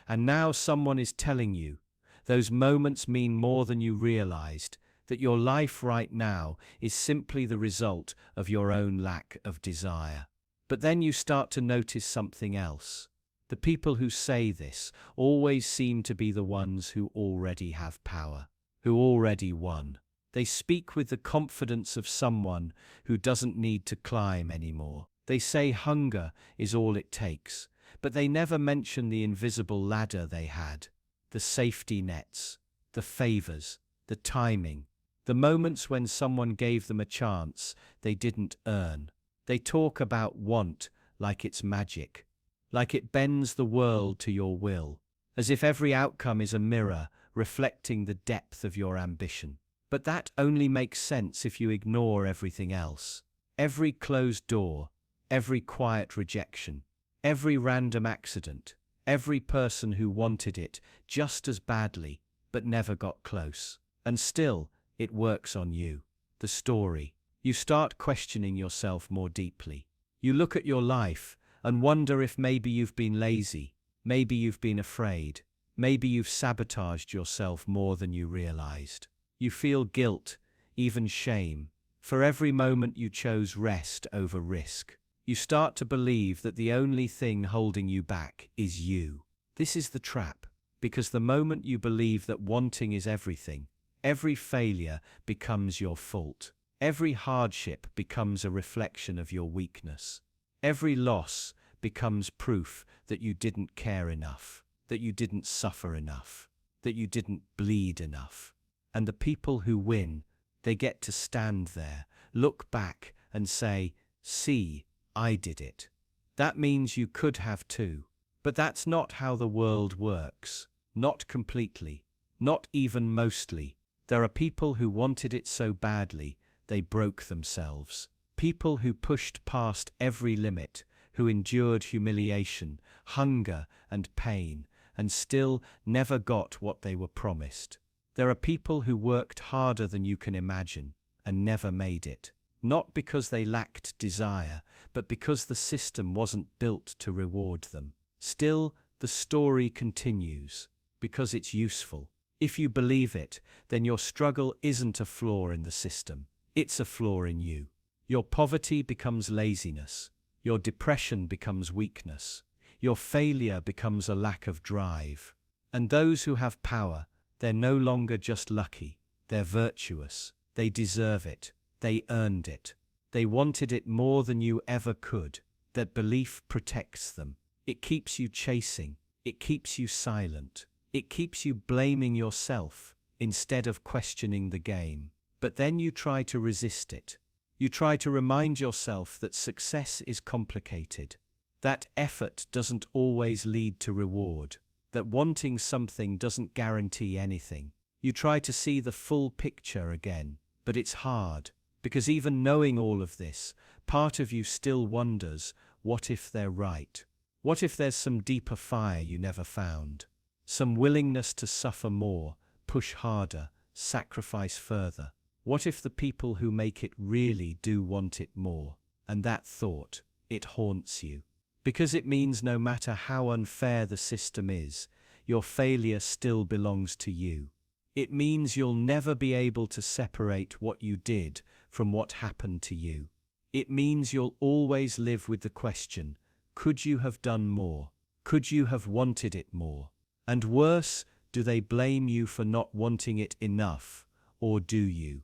And now someone is telling you, those moments mean more than you realized, that your life right now is simply the result of your own lack of desire. But then you start to notice something else. The people who say this always seem to be the ones who already have power, who already won. They speak with the confidence of someone who doesn't need to climb anymore. They say hunger is all it takes, but they never mention the invisible ladder they had, the safety nets, the favors, the timing, the moments when someone gave them a chance they didn't earn. They talk about want like it's magic, like it bends the world to your will, as if every outcome is a mirror reflecting the depth of your ambition. But that only makes sense if you ignore everything else. Every closed door, every quiet rejection, every random accident, every person who wanted it just as badly but never got close. And still, it works on you. The story. You start questioning yourself more deeply. You look at your life and wonder if maybe you've been lazy, maybe you've been afraid, maybe you've sabotaged yourself more than you realized. You feel guilt, even shame, for every moment you chose rest over risk. You start to believe that the only thing holding you back is you. This is the trap, because the moment you believe that wanting is everything, every failure becomes your fault. Every hardship becomes a reflection of your weakness. Every loss becomes proof that you didn't care enough, that you didn't suffer enough, that you didn't bleed enough. And the people who win, they get to stand there, look back and say, "See, I did it." That means you could have too. But that's not how the world works. Not completely. Not even mostly. There are people who wanted it so badly, they broke themselves. People who pushed past every limit, who endured humiliation, hunger, and pain, and still never got what they were promised. There are people who worked harder than you can imagine and never made it. Not because they lacked desire, but because the system wasn't built to reward them. Still, the story continues because it's useful. If you believe it, then your struggle isn't a flaw in the system. It's a flaw in you. Your poverty becomes laziness. Your depression becomes weakness. Your failure becomes a lack of drive. And those who have power, they're no longer just lucky. They're virtuous. They deserve it. They earned it. They wanted it more than you ever could. That belief protects them. It keeps you chasing. It keeps you silent. It keeps you blaming yourself instead of questioning the game. But then you try to resist it. You try to remind yourself that success is complicated, that effort doesn't always lead to reward, that wanting something doesn't guarantee anything. You try to see the full picture again, but it's hard, because even knowing all of this, part of you still wonders, what if they're right? What if there's some deeper fire you never found? Some willingness to suffer more, push harder, sacrifice further? What if the people who make it really do want it more? And that thought, it haunts you. Because it means no matter how unfair the system is, your failure still belongs to you. It means you'll never be able to separate what you did from what happened to you. It means you'll always live with the question, could you have done more? Could you have wanted it more? And worse, do they blame you for not wanting it enough, or do you?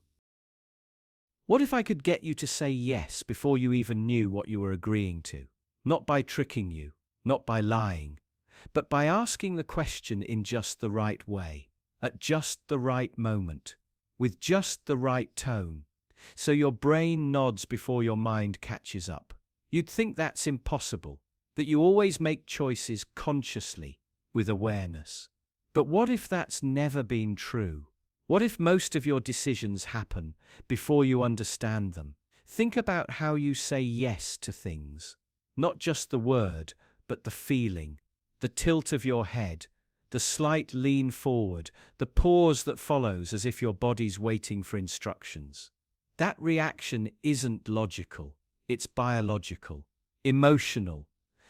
What if I could get you to say yes before you even knew what you were agreeing to? Not by tricking you, not by lying, but by asking the question in just the right way, at just the right moment, with just the right tone, so your brain nods before your mind catches up. You'd think that's impossible, that you always make choices consciously, with awareness. But what if that's never been true? What if most of your decisions happen before you understand them? Think about how you say yes to things. Not just the word, but the feeling, the tilt of your head, the slight lean forward, the pause that follows as if your body's waiting for instructions. That reaction isn't logical, it's biological, emotional,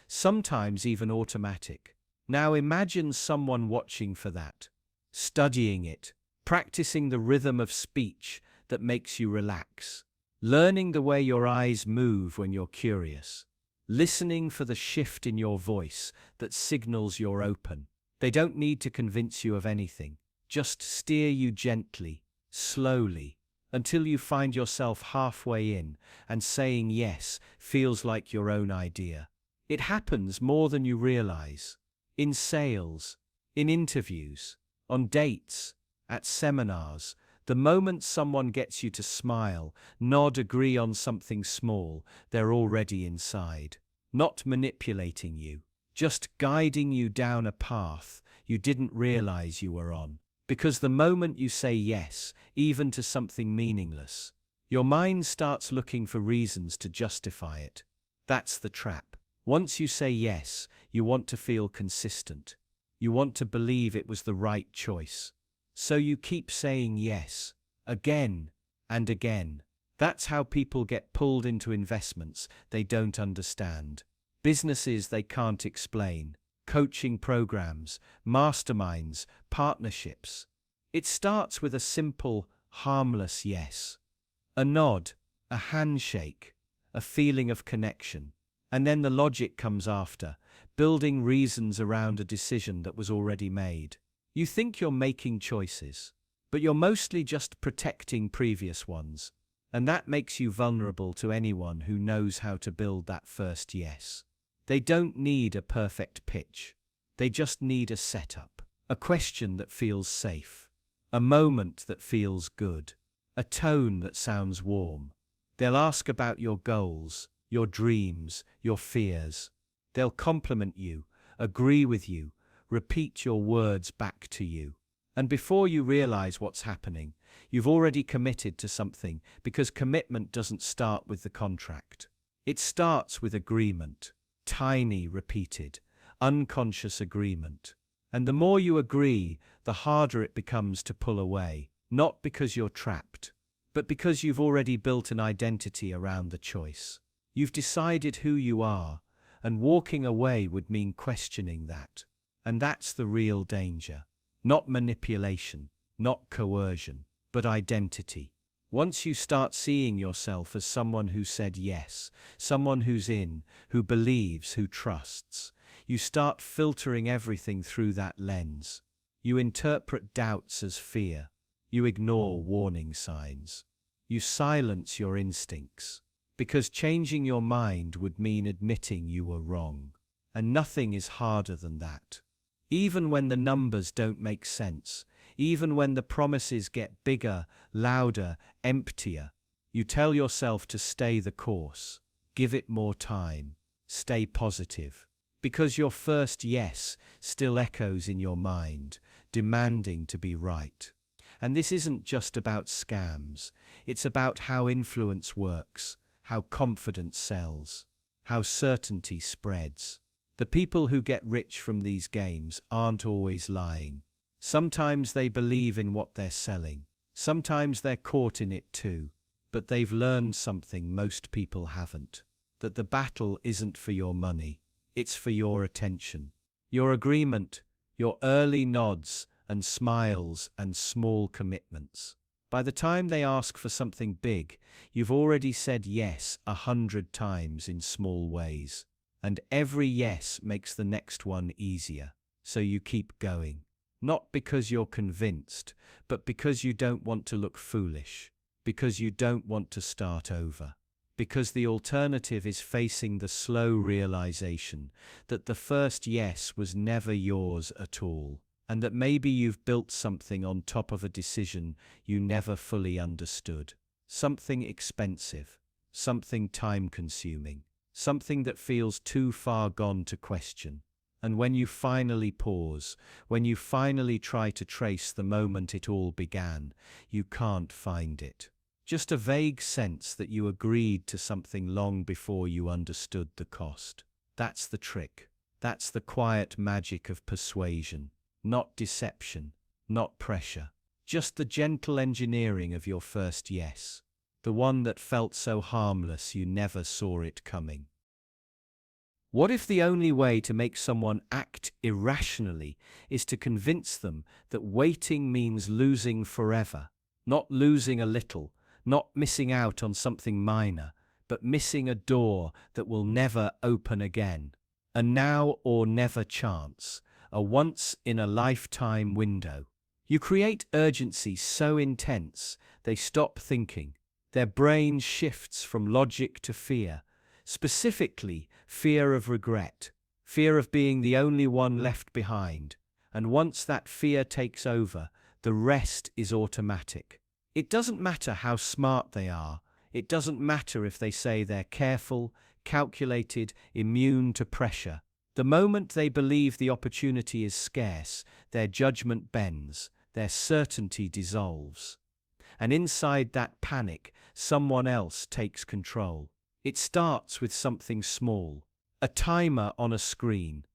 sometimes even automatic. Now imagine someone watching for that, studying it, practicing the rhythm of speech that makes you relax, learning the way your eyes move when you're curious, listening for the shift in your voice that signals you're open. They don't need to convince you of anything, just steer you gently, slowly, until you find yourself halfway in and saying yes feels like your own idea. It happens more than you realize. In sales, in interviews, on dates, at seminars, the moment someone gets you to smile, nod, agree on something small, they're already inside. Not manipulating you, just guiding you down a path you didn't realize you were on. Because the moment you say yes, even to something meaningless, your mind starts looking for reasons to justify it. That's the trap. Once you say yes, you want to feel consistent. You want to believe it was the right choice. So you keep saying yes, again and again. That's how people get pulled into investments they don't understand, businesses they can't explain, coaching programs, masterminds, partnerships. It starts with a simple, harmless yes. A nod, a handshake, a feeling of connection. And then the logic comes after, building reasons around a decision that was already made. You think you're making choices, but you're mostly just protecting previous ones. And that makes you vulnerable to anyone who knows how to build that first yes. They don't need a perfect pitch. They just need a setup, a question that feels safe, a moment that feels good, a tone that sounds warm. They'll ask about your goals, your dreams, your fears. They'll compliment you, agree with you, repeat your words back to you. And before you realize what's happening, you've already committed to something, because commitment doesn't start with the contract. It starts with agreement, tiny, repeated, unconscious agreement. And the more you agree, the harder it becomes to pull away, not because you're trapped, but because you've already built an identity around the choice. You've decided who you are, and walking away would mean questioning that. And that's the real danger. Not manipulation, not coercion, but identity. Once you start seeing yourself as someone who said yes, someone who's in, who believes, who trusts, you start filtering everything through that lens. You interpret doubts as fear. You ignore warning signs. You silence your instincts. Because changing your mind would mean admitting you were wrong. And nothing is harder than that. Even when the numbers don't make sense, even when the promises get bigger, louder, emptier, you tell yourself to stay the course, give it more time, stay positive. Because your first yes still echoes in your mind, demanding to be right. And this isn't just about scams, it's about how influence works, how confidence sells, how certainty spreads. The people who get rich from these games aren't always lying. Sometimes they believe in what they're selling. Sometimes they're caught in it too. But they've learned something most people haven't. That the battle isn't for your money. It's for your attention. Your agreement, your early nods and smiles and small commitments. By the time they ask for something big, you've already said yes 100 times in small ways. And every yes makes the next one easier. So you keep going. Not because you're convinced, but because you don't want to look foolish. Because you don't want to start over. Because the alternative is facing the slow realization that the first yes was never yours at all. And that maybe you've built something on top of a decision you never fully understood. Something expensive. Something time-consuming. Something that feels too far gone to question. And when you finally pause, when you finally try to trace the moment it all began, you can't find it. Just a vague sense that you agreed to something long before you understood the cost. That's the trick. That's the quiet magic of persuasion. Not deception, not pressure. Just the gentle engineering of your first yes. The one that felt so harmless you never saw it coming. What if the only way to make someone act irrationally is to convince them that waiting means losing forever? Not losing a little, not missing out on something minor, but missing a door that will never open again. A now or never chance, a once-in-a-lifetime window. You create urgency so intense, they stop thinking. Their brain shifts from logic to fear. Specifically, fear of regret, fear of being the only one left behind. And once that fear takes over, the rest is automatic. It doesn't matter how smart they are. It doesn't matter if they say they're careful, calculated, immune to pressure. The moment they believe the opportunity is scarce, their judgment bends, their certainty dissolves. And inside that panic, someone else takes control. It starts with something small. A timer on a screen.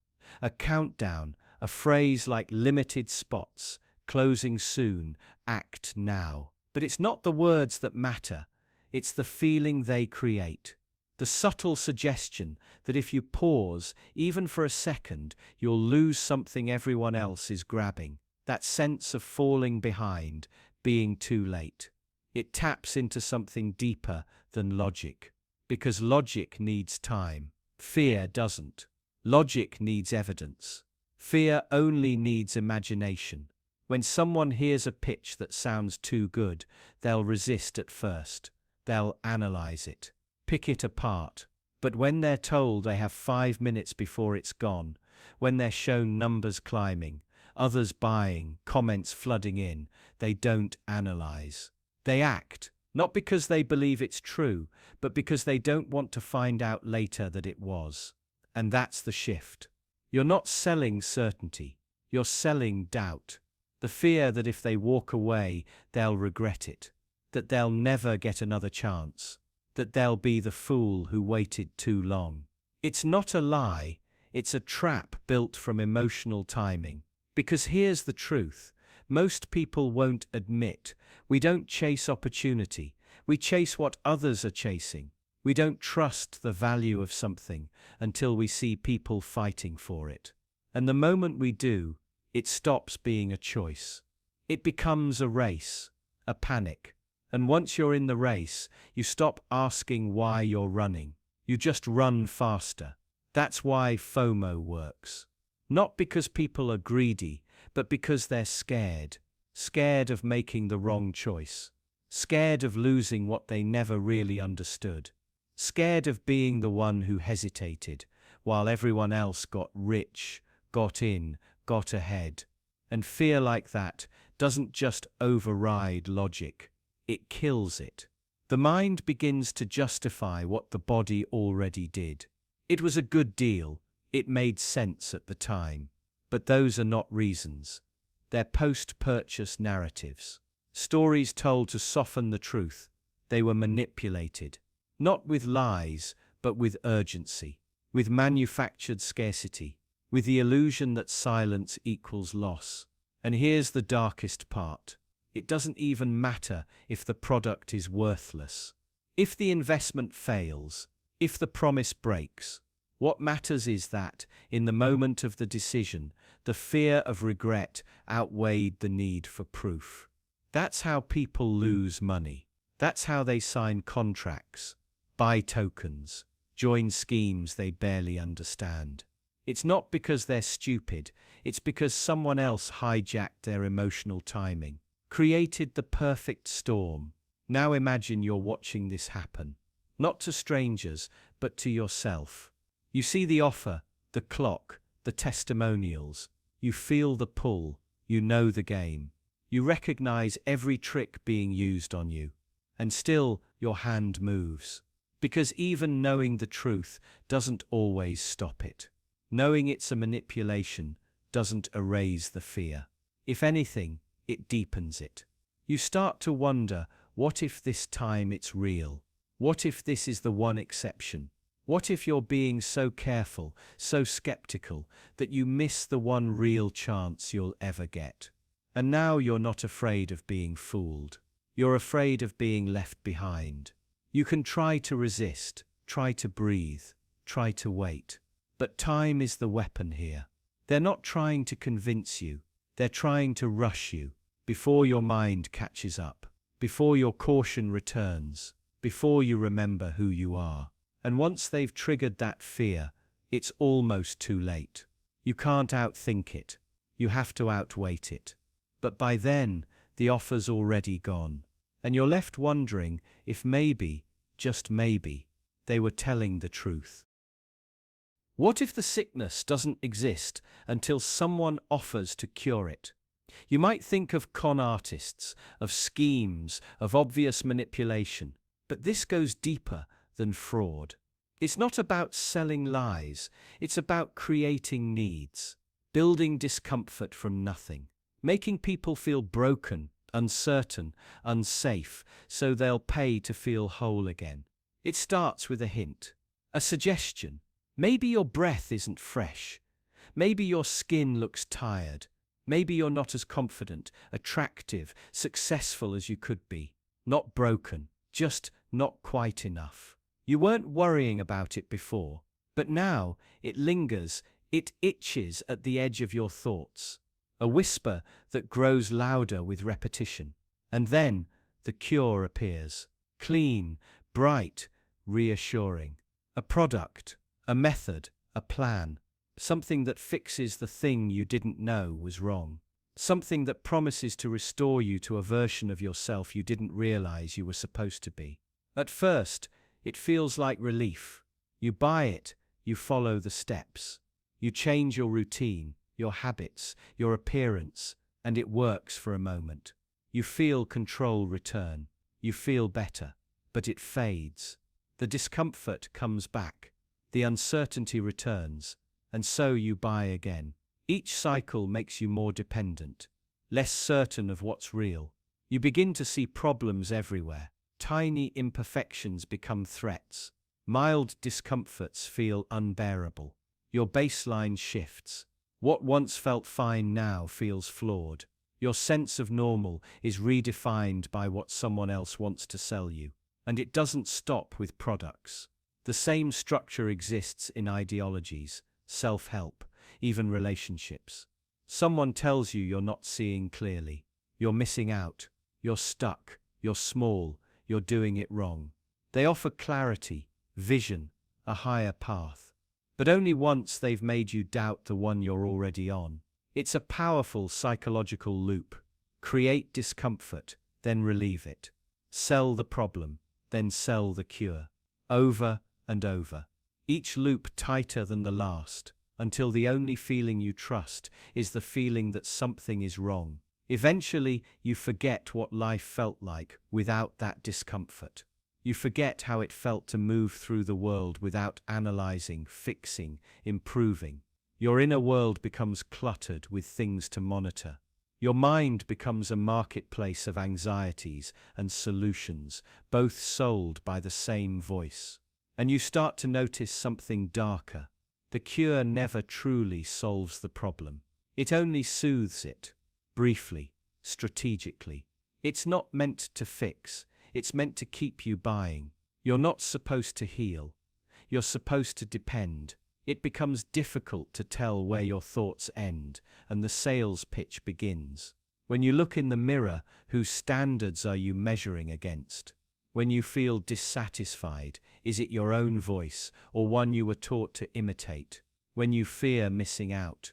A countdown, a phrase like limited spots, closing soon, act now. But it's not the words that matter. It's the feeling they create. The subtle suggestion that if you pause, even for a second, you'll lose something everyone else is grabbing. That sense of falling behind, being too late. It taps into something deeper than logic. Because logic needs time. Fear doesn't. Logic needs evidence. Fear only needs imagination. When someone hears a pitch that sounds too good, they'll resist at first. They'll analyze it, pick it apart. But when they're told they have 5 minutes before it's gone, when they're shown numbers climbing, others buying, comments flooding in, they don't analyze. They act. Not because they believe it's true, but because they don't want to find out later that it was. And that's the shift. You're not selling certainty. You're selling doubt. The fear that if they walk away, they'll regret it. That they'll never get another chance. That they'll be the fool who waited too long. It's not a lie. It's a trap built from emotional timing. Because here's the truth. Most people won't admit we don't chase opportunity. We chase what others are chasing. We don't trust the value of something until we see people fighting for it. And the moment we do, it stops being a choice. It becomes a race, a panic. And once you're in the race, you stop asking why you're running. You just run faster. That's why FOMO works. Not because people are greedy, but because they're scared. Scared of making the wrong choice. Scared of losing what they never really understood. Scared of being the one who hesitated, while everyone else got rich, got in, got ahead. And fear like that doesn't just override logic, it kills it. The mind begins to justify what the body already did. It was a good deal, it made sense at the time. But those are not reasons. They're post-purchase narratives. Stories told to soften the truth. They were manipulated. Not with lies, but with urgency. With manufactured scarcity. With the illusion that silence equals loss. And here's the darkest part. It doesn't even matter if the product is worthless. If the investment fails, if the promise breaks, what matters is that, in the moment of the decision, the fear of regret outweighed the need for proof. That's how people lose money. That's how they sign contracts, buy tokens, join schemes they barely understand. It's not because they're stupid, it's because someone else hijacked their emotional timing, created the perfect storm. Now imagine you're watching this happen. Not to strangers, but to yourself. You see the offer, the clock, the testimonials. You feel the pull. You know the game. You recognize every trick being used on you. And still, your hand moves. Because even knowing the truth doesn't always stop it. Knowing it's a manipulation doesn't erase the fear. If anything, it deepens it. You start to wonder, what if this time it's real? What if this is the one exception? What if you're being so careful, so skeptical, that you miss the one real chance you'll ever get? And now you're not afraid of being fooled. You're afraid of being left behind. You can try to resist, try to breathe, try to wait. But time is the weapon here. They're not trying to convince you. They're trying to rush you before your mind catches up, before your caution returns, before you remember who you are. And once they've triggered that fear, it's almost too late. You can't outthink it. You have to outwait it. But by then, the offer's already gone. And you're left wondering if maybe, just maybe, they were telling the truth. What if the sickness doesn't exist until someone offers to cure it? You might think of con artists, of schemes, of obvious manipulation. But this goes deeper than fraud. It's not about selling lies. It's about creating needs, building discomfort from nothing, making people feel broken, uncertain, unsafe, so they'll pay to feel whole again. It starts with a hint, a suggestion. Maybe your breath isn't fresh. Maybe your skin looks tired. Maybe you're not as confident, attractive, successful as you could be. Not broken, just not quite enough. You weren't worrying about it before, but now it lingers, it itches at the edge of your thoughts. A whisper that grows louder with repetition. And then the cure appears. Clean, bright, reassuring. A product, a method, a plan. Something that fixes the thing you didn't know was wrong. Something that promises to restore you to a version of yourself you didn't realize you were supposed to be. At first, it feels like relief. You buy it, you follow the steps. You change your routine, your habits, your appearance, and it works for a moment. You feel control return. You feel better. But it fades. The discomfort comes back. The uncertainty returns. And so you buy again. Each cycle makes you more dependent, less certain of what's real. You begin to see problems everywhere. Tiny imperfections become threats. Mild discomforts feel unbearable. Your baseline shifts. What once felt fine now feels flawed. Your sense of normal is redefined by what someone else wants to sell you. And it doesn't stop with products. The same structure exists in ideologies, self-help, even relationships. Someone tells you you're not seeing clearly. You're missing out. You're stuck. You're small. You're doing it wrong. They offer clarity, vision, a higher path. But only once they've made you doubt the one you're already on. It's a powerful psychological loop. Create discomfort, then relieve it. Sell the problem, then sell the cure. Over and over. Each loop tighter than the last, until the only feeling you trust is the feeling that something is wrong. Eventually, you forget what life felt like without that discomfort. You forget how it felt to move through the world without analyzing, fixing, improving. Your inner world becomes cluttered with things to monitor. Your mind becomes a marketplace of anxieties and solutions, both sold by the same voice. And you start to notice something darker. The cure never truly solves the problem. It only soothes it, briefly, strategically. It's not meant to fix. It's meant to keep you buying. You're not supposed to heal. You're supposed to depend. It becomes difficult to tell where your thoughts end and the sales pitch begins. When you look in the mirror, whose standards are you measuring against? When you feel dissatisfied, is it your own voice or one you were taught to imitate? When you fear missing out,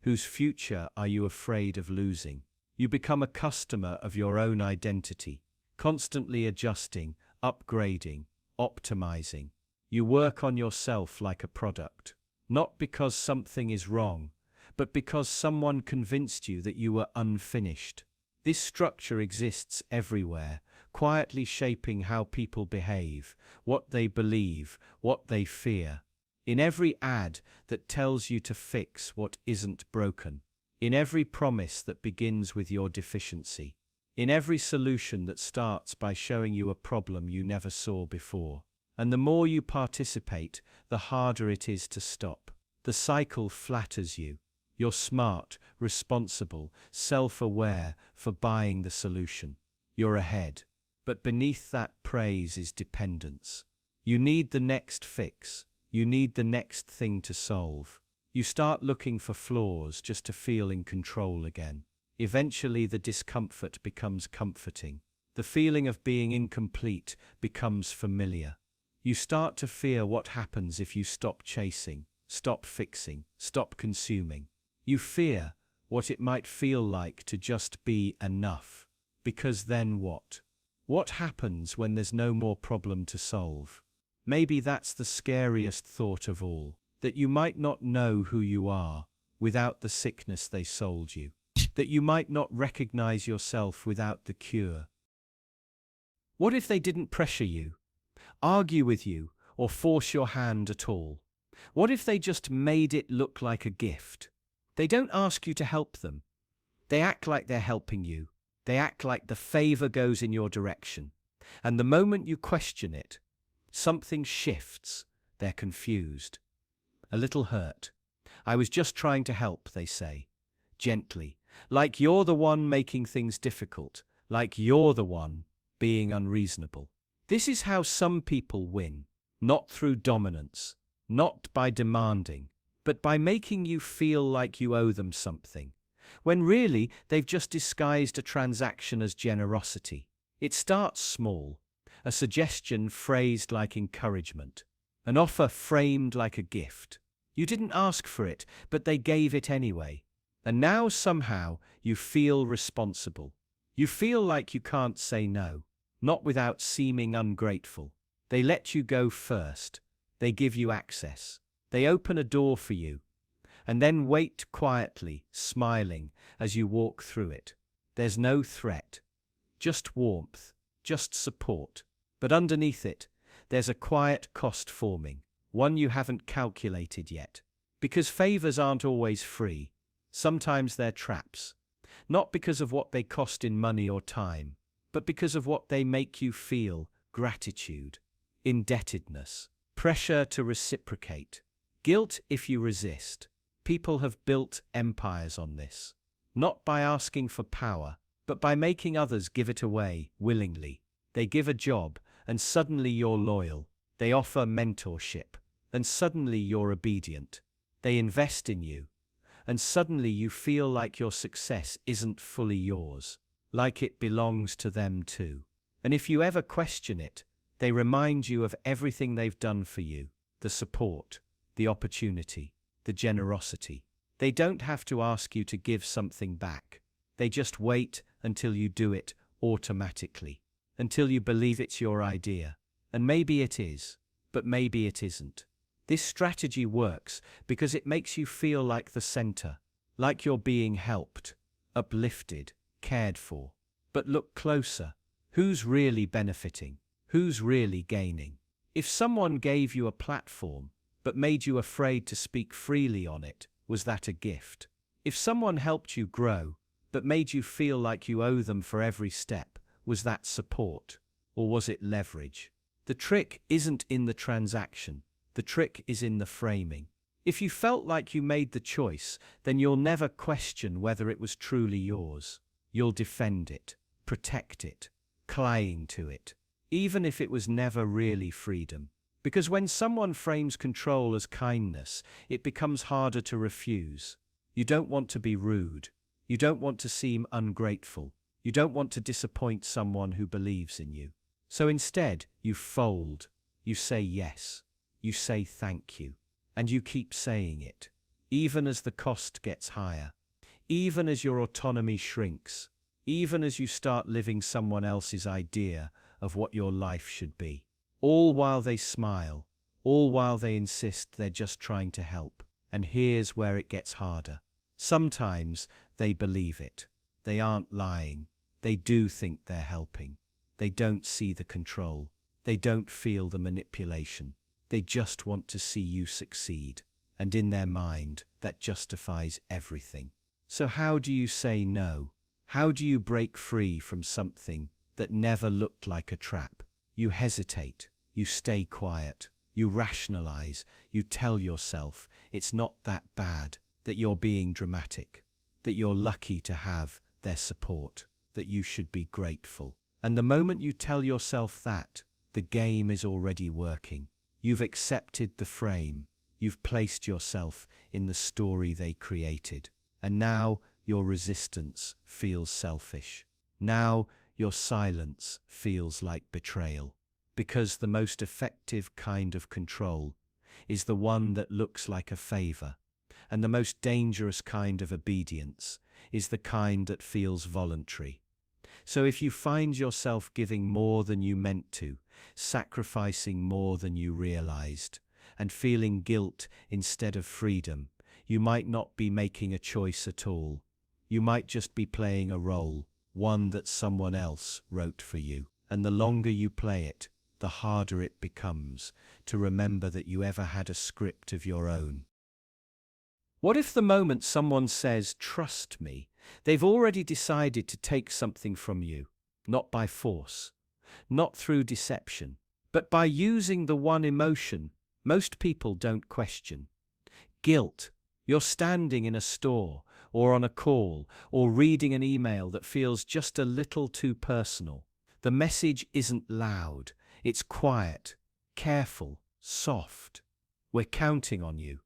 whose future are you afraid of losing? You become a customer of your own identity, constantly adjusting, upgrading, optimizing. You work on yourself like a product, not because something is wrong, but because someone convinced you that you were unfinished. This structure exists everywhere, quietly shaping how people behave, what they believe, what they fear. In every ad that tells you to fix what isn't broken. In every promise that begins with your deficiency. In every solution that starts by showing you a problem you never saw before. And the more you participate, the harder it is to stop. The cycle flatters you. You're smart, responsible, self-aware for buying the solution. You're ahead. But beneath that praise is dependence. You need the next fix. You need the next thing to solve. You start looking for flaws just to feel in control again. Eventually, the discomfort becomes comforting. The feeling of being incomplete becomes familiar. You start to fear what happens if you stop chasing, stop fixing, stop consuming. You fear what it might feel like to just be enough. Because then what? What happens when there's no more problem to solve? Maybe that's the scariest thought of all, that you might not know who you are without the sickness they sold you, that you might not recognize yourself without the cure. What if they didn't pressure you, argue with you, or force your hand at all? What if they just made it look like a gift? They don't ask you to help them. They act like they're helping you. They act like the favor goes in your direction. And the moment you question it, something shifts. They're confused. A little hurt. I was just trying to help, they say. Gently. Like you're the one making things difficult. Like you're the one being unreasonable. This is how some people win. Not through dominance. Not by demanding. But by making you feel like you owe them something. When really, they've just disguised a transaction as generosity. It starts small. A suggestion phrased like encouragement. An offer framed like a gift. You didn't ask for it, but they gave it anyway. And now somehow you feel responsible. You feel like you can't say no, not without seeming ungrateful. They let you go first. They give you access. They open a door for you. And then wait quietly, smiling, as you walk through it. There's no threat. Just warmth. Just support. But underneath it, there's a quiet cost forming, one you haven't calculated yet. Because favors aren't always free. Sometimes they're traps. Not because of what they cost in money or time, but because of what they make you feel: gratitude, indebtedness, pressure to reciprocate, guilt if you resist. People have built empires on this. Not by asking for power, but by making others give it away willingly. They give a job, and suddenly you're loyal. They offer mentorship, and suddenly you're obedient. They invest in you, and suddenly you feel like your success isn't fully yours, like it belongs to them too. And if you ever question it, they remind you of everything they've done for you, the support, the opportunity, the generosity. They don't have to ask you to give something back. They just wait until you do it automatically, until you believe it's your idea. And maybe it is, but maybe it isn't. This strategy works because it makes you feel like the center, like you're being helped, uplifted, cared for. But look closer. Who's really benefiting? Who's really gaining? If someone gave you a platform, but made you afraid to speak freely on it, was that a gift? If someone helped you grow, but made you feel like you owe them for every step, was that support? Or was it leverage? The trick isn't in the transaction. The trick is in the framing. If you felt like you made the choice, then you'll never question whether it was truly yours. You'll defend it, protect it, cling to it, even if it was never really freedom. Because when someone frames control as kindness, it becomes harder to refuse. You don't want to be rude. You don't want to seem ungrateful. You don't want to disappoint someone who believes in you. So instead, you fold. You say yes. You say thank you. And you keep saying it, even as the cost gets higher, even as your autonomy shrinks, even as you start living someone else's idea of what your life should be. All while they smile, all while they insist they're just trying to help. And here's where it gets harder. Sometimes they believe it. They aren't lying. They do think they're helping. They don't see the control. They don't feel the manipulation. They just want to see you succeed. And in their mind, that justifies everything. So how do you say no? How do you break free from something that never looked like a trap? You hesitate. You stay quiet. You rationalize. You tell yourself it's not that bad, that you're being dramatic, that you're lucky to have their support, that you should be grateful. And the moment you tell yourself that, the game is already working. You've accepted the frame. You've placed yourself in the story they created. And now your resistance feels selfish. Now your silence feels like betrayal. Because the most effective kind of control is the one that looks like a favor. And the most dangerous kind of obedience is the kind that feels voluntary. So if you find yourself giving more than you meant to, sacrificing more than you realized, and feeling guilt instead of freedom, you might not be making a choice at all. You might just be playing a role, one that someone else wrote for you. And the longer you play it, the harder it becomes to remember that you ever had a script of your own. What if the moment someone says, "Trust me," they've already decided to take something from you, not by force, not through deception, but by using the one emotion most people don't question: guilt. You're standing in a store, or on a call, or reading an email that feels just a little too personal. The message isn't loud, it's quiet, careful, soft. We're counting on you.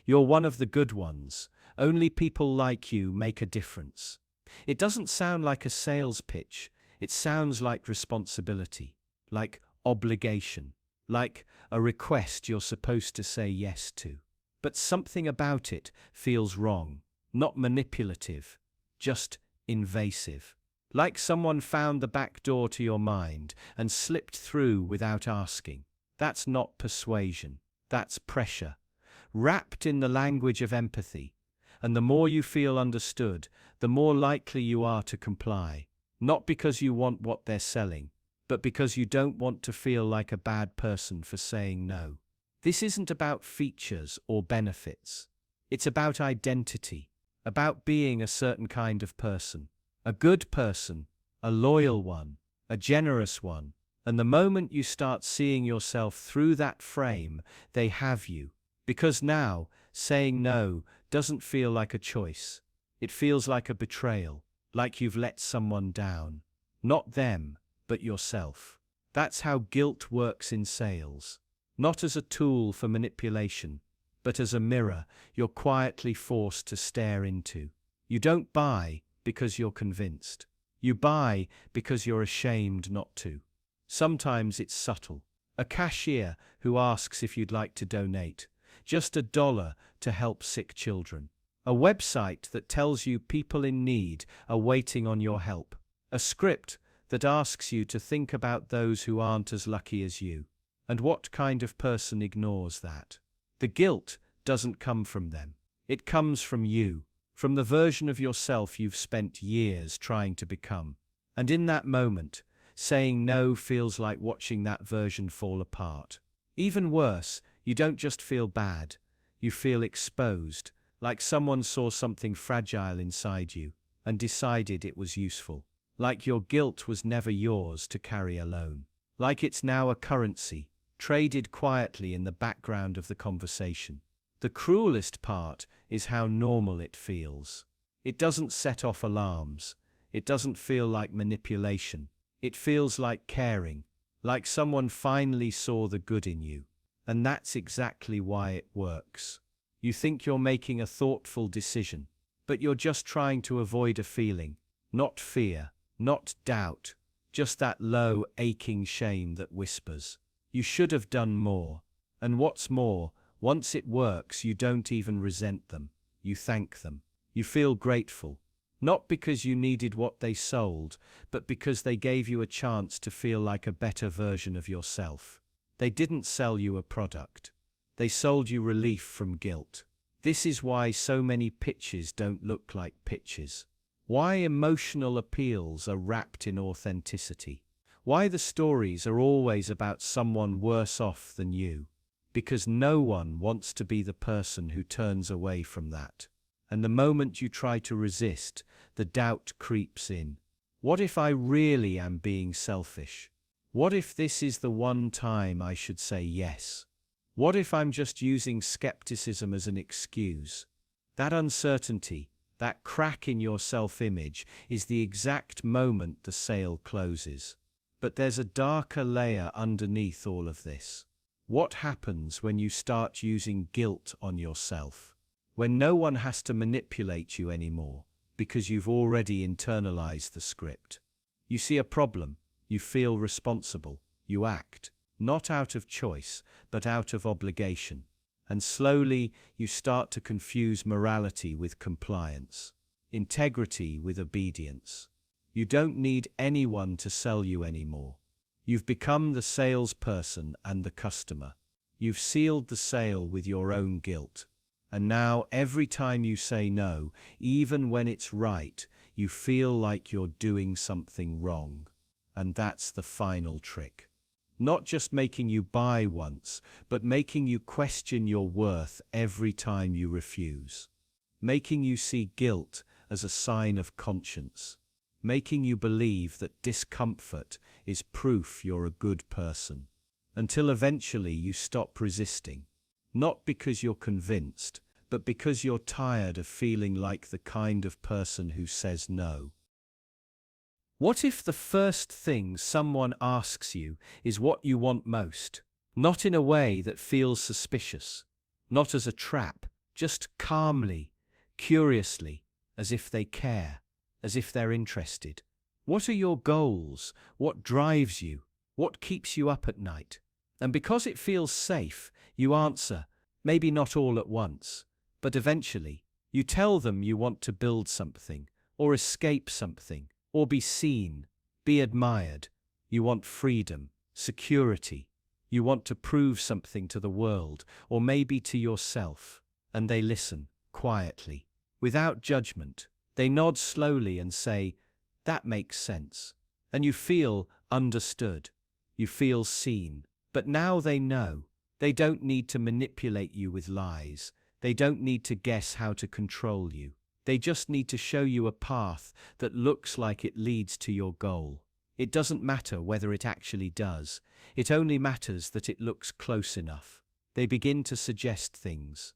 You're one of the good ones. Only people like you make a difference. It doesn't sound like a sales pitch. It sounds like responsibility, like obligation, like a request you're supposed to say yes to. But something about it feels wrong, not manipulative, just invasive. Like someone found the back door to your mind and slipped through without asking. That's not persuasion. That's pressure, wrapped in the language of empathy. And the more you feel understood, the more likely you are to comply. Not because you want what they're selling, but because you don't want to feel like a bad person for saying no. This isn't about features or benefits. It's about identity, about being a certain kind of person. A good person, a loyal one, a generous one. And the moment you start seeing yourself through that frame, they have you. Because now, saying no doesn't feel like a choice. It feels like a betrayal, like you've let someone down. Not them, but yourself. That's how guilt works in sales. Not as a tool for manipulation, but as a mirror you're quietly forced to stare into. You don't buy because you're convinced. You buy because you're ashamed not to. Sometimes it's subtle. A cashier who asks if you'd like to donate, just $1 to help sick children. A website that tells you people in need are waiting on your help. A script that asks you to think about those who aren't as lucky as you. And what kind of person ignores that? The guilt doesn't come from them. It comes from you, from the version of yourself you've spent years trying to become. And in that moment, saying no feels like watching that version fall apart. Even worse, you don't just feel bad, you feel exposed, like someone saw something fragile inside you and decided it was useful. Like your guilt was never yours to carry alone. Like it's now a currency, traded quietly in the background of the conversation. The cruelest part is how normal it feels. It doesn't set off alarms. It doesn't feel like manipulation. It feels like caring, like someone finally saw the good in you. And that's exactly why it works. You think you're making a thoughtful decision, but you're just trying to avoid a feeling, not fear, not doubt, just that low, aching shame that whispers, "You should have done more." And what's more, once it works, you don't even resent them. You thank them. You feel grateful. Not because you needed what they sold, but because they gave you a chance to feel like a better version of yourself. They didn't sell you a product. They sold you relief from guilt. This is why so many pitches don't look like pitches. Why emotional appeals are wrapped in authenticity. Why the stories are always about someone worse off than you. Because no one wants to be the person who turns away from that. And the moment you try to resist, the doubt creeps in. What if I really am being selfish? What if this is the one time I should say yes? What if I'm just using skepticism as an excuse? That uncertainty, that crack in your self-image, is the exact moment the sale closes. But there's a darker layer underneath all of this. What happens when you start using guilt on yourself? When no one has to manipulate you anymore, because you've already internalized the script. You see a problem, you feel responsible, you act, not out of choice, but out of obligation. And slowly, you start to confuse morality with compliance, integrity with obedience. You don't need anyone to sell you anymore. You've become the salesperson and the customer. You've sealed the sale with your own guilt. And now, every time you say no, even when it's right, you feel like you're doing something wrong. And that's the final trick. Not just making you buy once, but making you question your worth every time you refuse. Making you see guilt as a sign of conscience. Making you believe that discomfort is proof you're a good person. Until eventually you stop resisting. Not because you're convinced, but because you're tired of feeling like the kind of person who says no. What if the first thing someone asks you is what you want most? Not in a way that feels suspicious, not as a trap, just calmly, curiously, as if they care, as if they're interested. What are your goals? What drives you? What keeps you up at night? And because it feels safe, you answer, maybe not all at once, but eventually. You tell them you want to build something, or escape something, or be seen, be admired. You want freedom, security. You want to prove something to the world, or maybe to yourself. And they listen, quietly, without judgment. They nod slowly and say, "That makes sense." And you feel understood. You feel seen. But now they know. They don't need to manipulate you with lies. They don't need to guess how to control you. They just need to show you a path that looks like it leads to your goal. It doesn't matter whether it actually does. It only matters that it looks close enough. They begin to suggest things.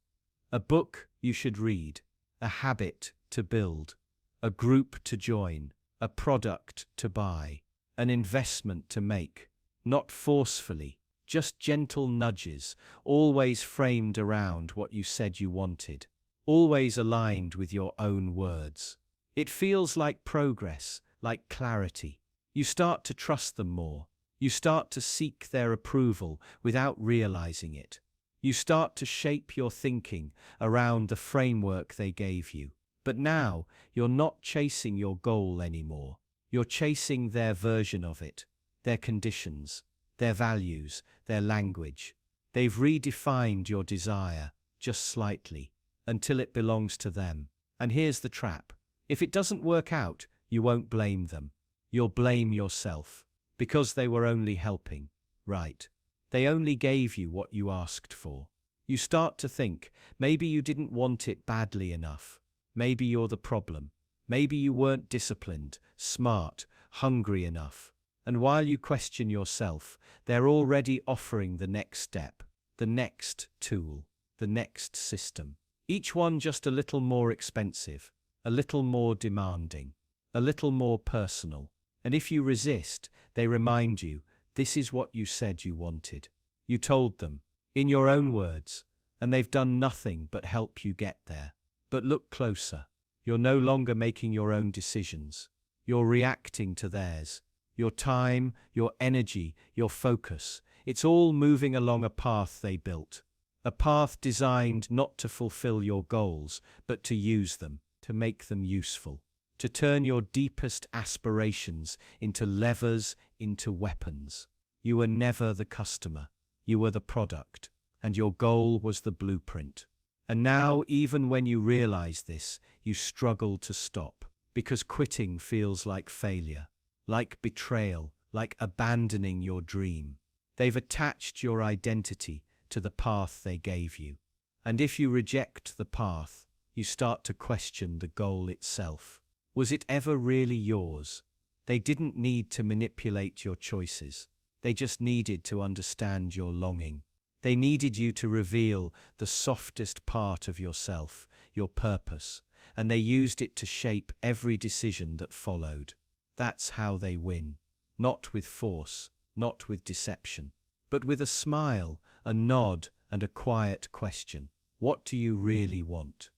A book you should read, a habit to build, a group to join, a product to buy, an investment to make, not forcefully, just gentle nudges, always framed around what you said you wanted, always aligned with your own words. It feels like progress, like clarity. You start to trust them more. You start to seek their approval without realizing it. You start to shape your thinking around the framework they gave you. But now, you're not chasing your goal anymore. You're chasing their version of it, their conditions, their values, their language. They've redefined your desire, just slightly, until it belongs to them. And here's the trap. If it doesn't work out, you won't blame them. You'll blame yourself, because they were only helping, right? They only gave you what you asked for. You start to think, maybe you didn't want it badly enough. Maybe you're the problem. Maybe you weren't disciplined, smart, hungry enough. And while you question yourself, they're already offering the next step, the next tool, the next system. Each one just a little more expensive, a little more demanding, a little more personal. And if you resist, they remind you, this is what you said you wanted. You told them, in your own words, and they've done nothing but help you get there. But look closer. You're no longer making your own decisions. You're reacting to theirs. Your time, your energy, your focus, it's all moving along a path they built. A path designed not to fulfill your goals, but to use them, to make them useful, to turn your deepest aspirations into levers, into weapons. You were never the customer. You were the product, and your goal was the blueprint. And now, even when you realize this, you struggle to stop, because quitting feels like failure, like betrayal, like abandoning your dream. They've attached your identity to the path they gave you. And if you reject the path, you start to question the goal itself. Was it ever really yours? They didn't need to manipulate your choices. They just needed to understand your longing. They needed you to reveal the softest part of yourself, your purpose, and they used it to shape every decision that followed. That's how they win. Not with force, not with deception, but with a smile, a nod, and a quiet question. What do you really want?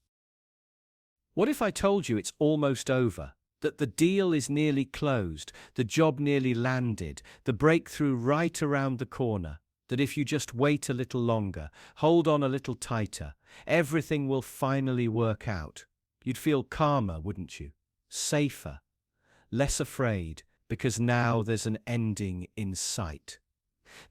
What if I told you it's almost over? That the deal is nearly closed, the job nearly landed, the breakthrough right around the corner? That if you just wait a little longer, hold on a little tighter, everything will finally work out. You'd feel calmer, wouldn't you? Safer, less afraid, because now there's an ending in sight.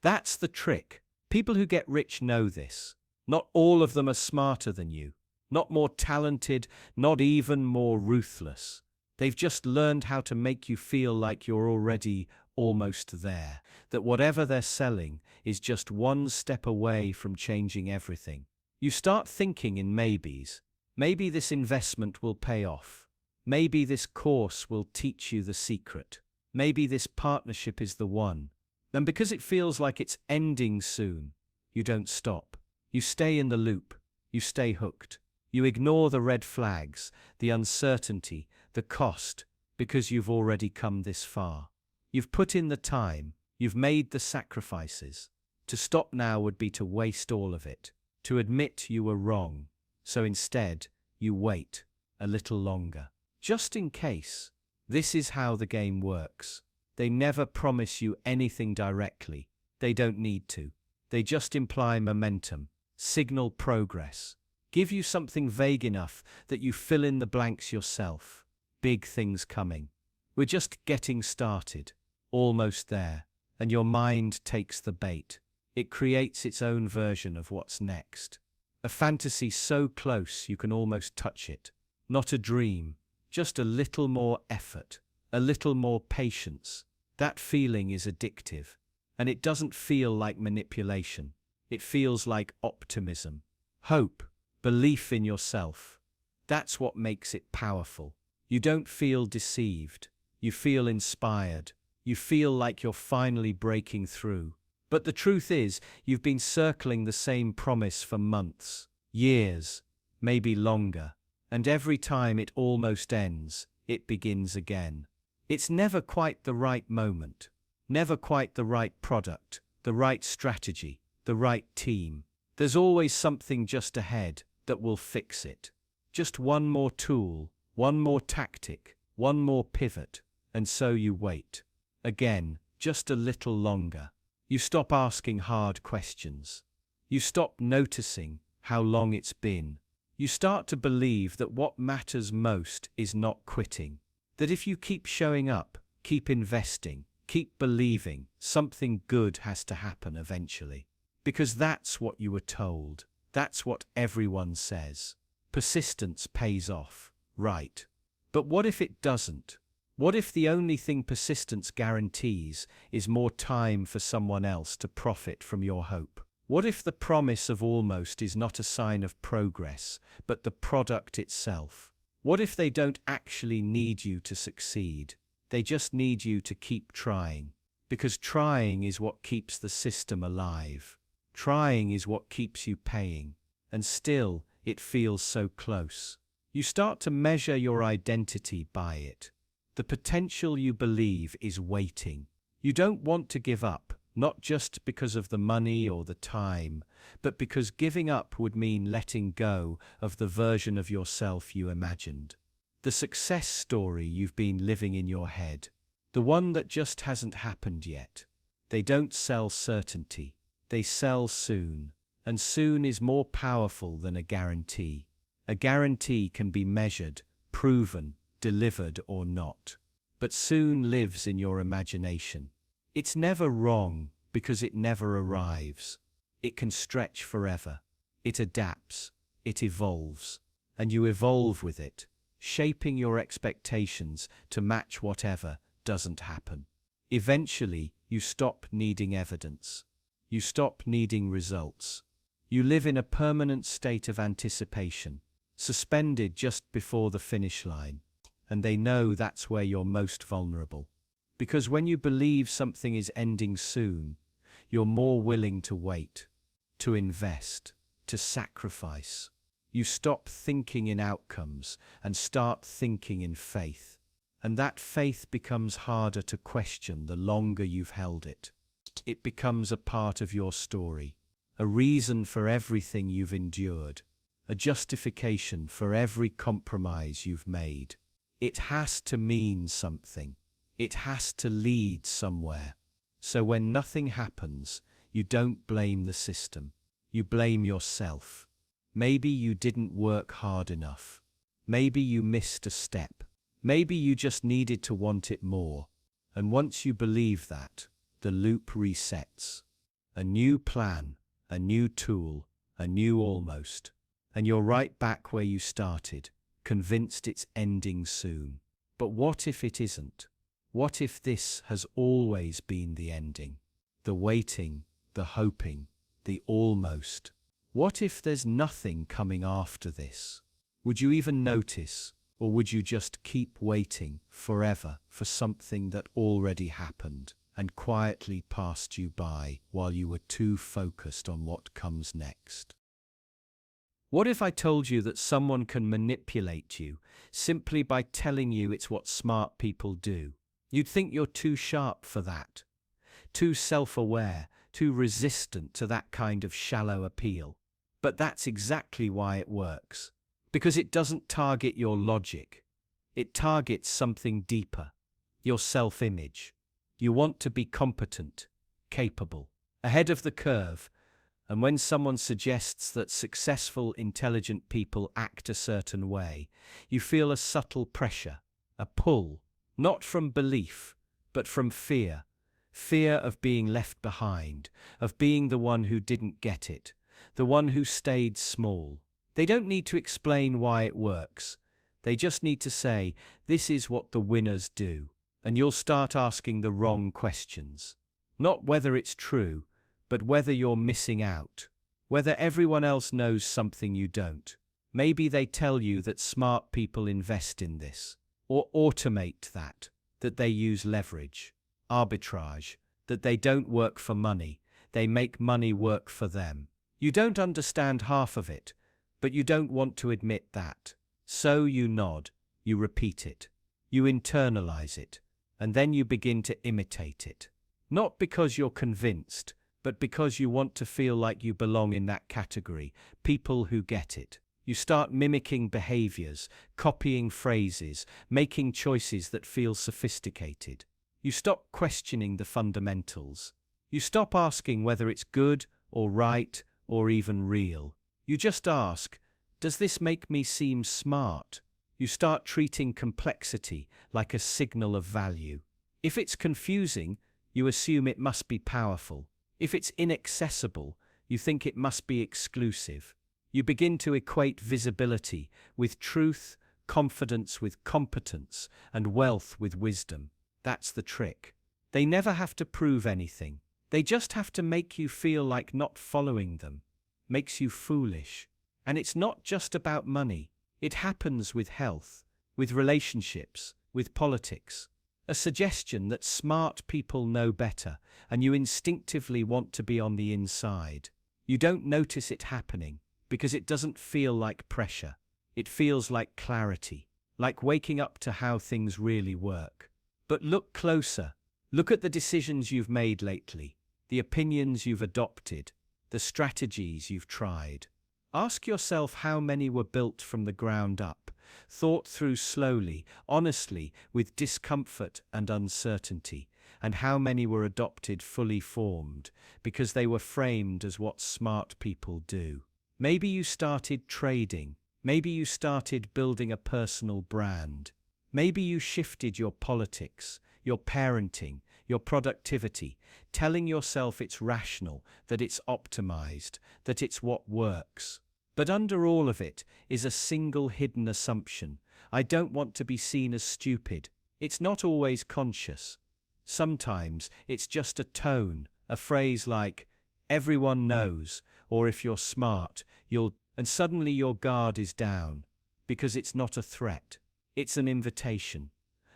That's the trick. People who get rich know this. Not all of them are smarter than you, not more talented, not even more ruthless. They've just learned how to make you feel like you're already almost there, that whatever they're selling is just one step away from changing everything. You start thinking in maybes. Maybe this investment will pay off. Maybe this course will teach you the secret. Maybe this partnership is the one. And because it feels like it's ending soon, you don't stop. You stay in the loop. You stay hooked. You ignore the red flags, the uncertainty, the cost, because you've already come this far. You've put in the time. You've made the sacrifices. To stop now would be to waste all of it, to admit you were wrong. So instead, you wait a little longer. Just in case. This is how the game works. They never promise you anything directly. They don't need to. They just imply momentum, signal progress, give you something vague enough that you fill in the blanks yourself. Big things coming. We're just getting started. Almost there. And your mind takes the bait. It creates its own version of what's next. A fantasy so close you can almost touch it. Not a dream, just a little more effort, a little more patience. That feeling is addictive. And it doesn't feel like manipulation. It feels like optimism, hope, belief in yourself. That's what makes it powerful. You don't feel deceived. You feel inspired. You feel like you're finally breaking through. But the truth is, you've been circling the same promise for months, years, maybe longer, and every time it almost ends, it begins again. It's never quite the right moment, never quite the right product, the right strategy, the right team. There's always something just ahead that will fix it. Just one more tool, one more tactic, one more pivot, and so you wait. Again, just a little longer. You stop asking hard questions. You stop noticing how long it's been. You start to believe that what matters most is not quitting. That if you keep showing up, keep investing, keep believing, something good has to happen eventually. Because that's what you were told. That's what everyone says. Persistence pays off, right? But what if it doesn't? What if the only thing persistence guarantees is more time for someone else to profit from your hope? What if the promise of almost is not a sign of progress, but the product itself? What if they don't actually need you to succeed? They just need you to keep trying. Because trying is what keeps the system alive. Trying is what keeps you paying. And still, it feels so close. You start to measure your identity by it. The potential you believe is waiting. You don't want to give up, not just because of the money or the time, but because giving up would mean letting go of the version of yourself you imagined. The success story you've been living in your head. The one that just hasn't happened yet. They don't sell certainty. They sell soon. And soon is more powerful than a guarantee. A guarantee can be measured, proven, delivered or not. But soon lives in your imagination. It's never wrong because it never arrives. It can stretch forever. It adapts. It evolves. And you evolve with it, shaping your expectations to match whatever doesn't happen. Eventually, you stop needing evidence. You stop needing results. You live in a permanent state of anticipation, suspended just before the finish line. And they know that's where you're most vulnerable. Because when you believe something is ending soon, you're more willing to wait, to invest, to sacrifice. You stop thinking in outcomes and start thinking in faith. And that faith becomes harder to question the longer you've held it. It becomes a part of your story, a reason for everything you've endured, a justification for every compromise you've made. It has to mean something. It has to lead somewhere. So when nothing happens, you don't blame the system. You blame yourself. Maybe you didn't work hard enough. Maybe you missed a step. Maybe you just needed to want it more. And once you believe that, the loop resets. A new plan, a new tool, a new almost. And you're right back where you started, convinced it's ending soon. But what if it isn't? What if this has always been the ending? The waiting, the hoping, the almost. What if there's nothing coming after this? Would you even notice, or would you just keep waiting forever for something that already happened and quietly passed you by while you were too focused on what comes next? What if I told you that someone can manipulate you simply by telling you it's what smart people do? You'd think you're too sharp for that, too self-aware, too resistant to that kind of shallow appeal. But that's exactly why it works. Because it doesn't target your logic. It targets something deeper, your self-image. You want to be competent, capable, ahead of the curve. And when someone suggests that successful, intelligent people act a certain way, you feel a subtle pressure, a pull, not from belief, but from fear. Fear of being left behind, of being the one who didn't get it, the one who stayed small. They don't need to explain why it works. They just need to say, this is what the winners do. And you'll start asking the wrong questions. Not whether it's true, but whether you're missing out. Whether everyone else knows something you don't. Maybe they tell you that smart people invest in this, or automate that they use leverage, arbitrage, that they don't work for money, they make money work for them. You don't understand half of it, But you don't want to admit that. So you nod, you repeat it, you internalize it, and then you begin to imitate it. Not because you're convinced, but because you want to feel like you belong in that category, people who get it. You start mimicking behaviors, copying phrases, making choices that feel sophisticated. You stop questioning the fundamentals. You stop asking whether it's good or right or even real. You just ask, does this make me seem smart? You start treating complexity like a signal of value. If it's confusing, you assume it must be powerful. If it's inaccessible, you think it must be exclusive. You begin to equate visibility with truth, confidence with competence, and wealth with wisdom. That's the trick. They never have to prove anything. They just have to make you feel like not following them. Makes you foolish. And it's not just about money. It happens with health, with relationships, with politics. A suggestion that smart people know better, and you instinctively want to be on the inside. You don't notice it happening, because it doesn't feel like pressure. It feels like clarity, like waking up to how things really work. But look closer. Look at the decisions you've made lately, the opinions you've adopted, the strategies you've tried. Ask yourself how many were built from the ground up, thought through slowly, honestly, with discomfort and uncertainty, and how many were adopted fully formed, because they were framed as what smart people do. Maybe you started trading. Maybe you started building a personal brand. Maybe you shifted your politics, your parenting, your productivity, telling yourself it's rational, that it's optimized, that it's what works. But under all of it is a single hidden assumption. I don't want to be seen as stupid. It's not always conscious. Sometimes it's just a tone, a phrase like, everyone knows, or if you're smart, and suddenly your guard is down. Because it's not a threat. It's an invitation,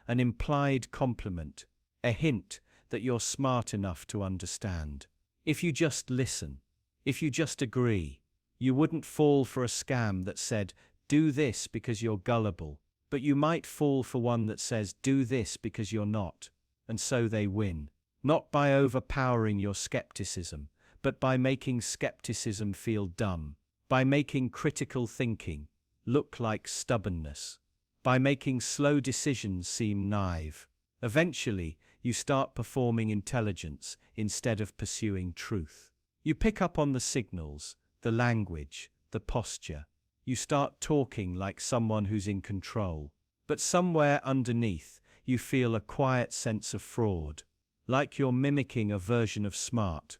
an implied compliment, a hint that you're smart enough to understand. If you just listen, if you just agree, you wouldn't fall for a scam that said, do this because you're gullible, but you might fall for one that says, do this because you're not. And so they win, not by overpowering your skepticism, but by making skepticism feel dumb, by making critical thinking look like stubbornness, by making slow decisions seem naive. Eventually, you start performing intelligence instead of pursuing truth. You pick up on the signals, the language, the posture. You start talking like someone who's in control. But somewhere underneath, you feel a quiet sense of fraud, like you're mimicking a version of smart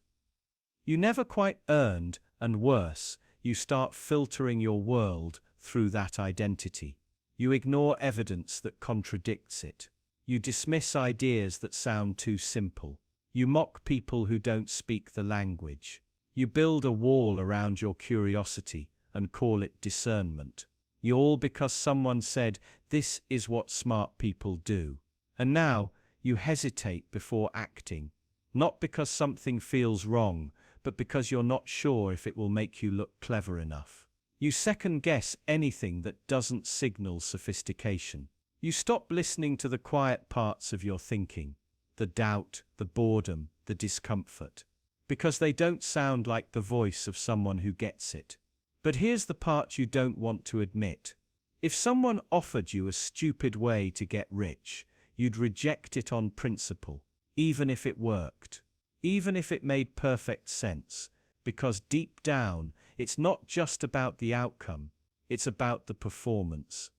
you never quite earned, and worse, you start filtering your world through that identity. You ignore evidence that contradicts it. You dismiss ideas that sound too simple. You mock people who don't speak the language. You build a wall around your curiosity and call it discernment. All because someone said, this is what smart people do. And now, you hesitate before acting. Not because something feels wrong, but because you're not sure if it will make you look clever enough. You second-guess anything that doesn't signal sophistication. You stop listening to the quiet parts of your thinking, the doubt, the boredom, the discomfort, because they don't sound like the voice of someone who gets it. But here's the part you don't want to admit. If someone offered you a stupid way to get rich, you'd reject it on principle, even if it worked, even if it made perfect sense, because deep down, it's not just about the outcome, it's about the performance,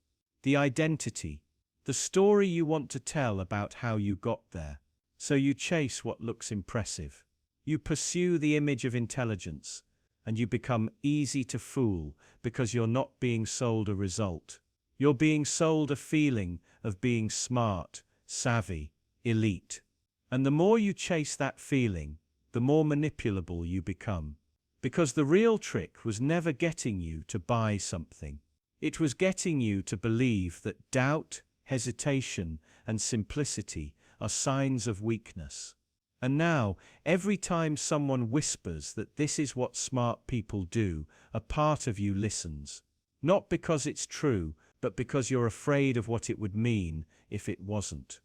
the identity, the story you want to tell about how you got there. So you chase what looks impressive. You pursue the image of intelligence, and you become easy to fool because you're not being sold a result. You're being sold a feeling of being smart, savvy, elite. And the more you chase that feeling, the more manipulable you become. Because the real trick was never getting you to buy something. It was getting you to believe that doubt, hesitation, and simplicity are signs of weakness. And now, every time someone whispers that this is what smart people do, a part of you listens. Not because it's true, but because you're afraid of what it would mean if it wasn't.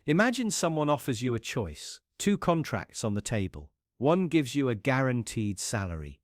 Imagine someone offers you a choice, two contracts on the table. One gives you a guaranteed salary.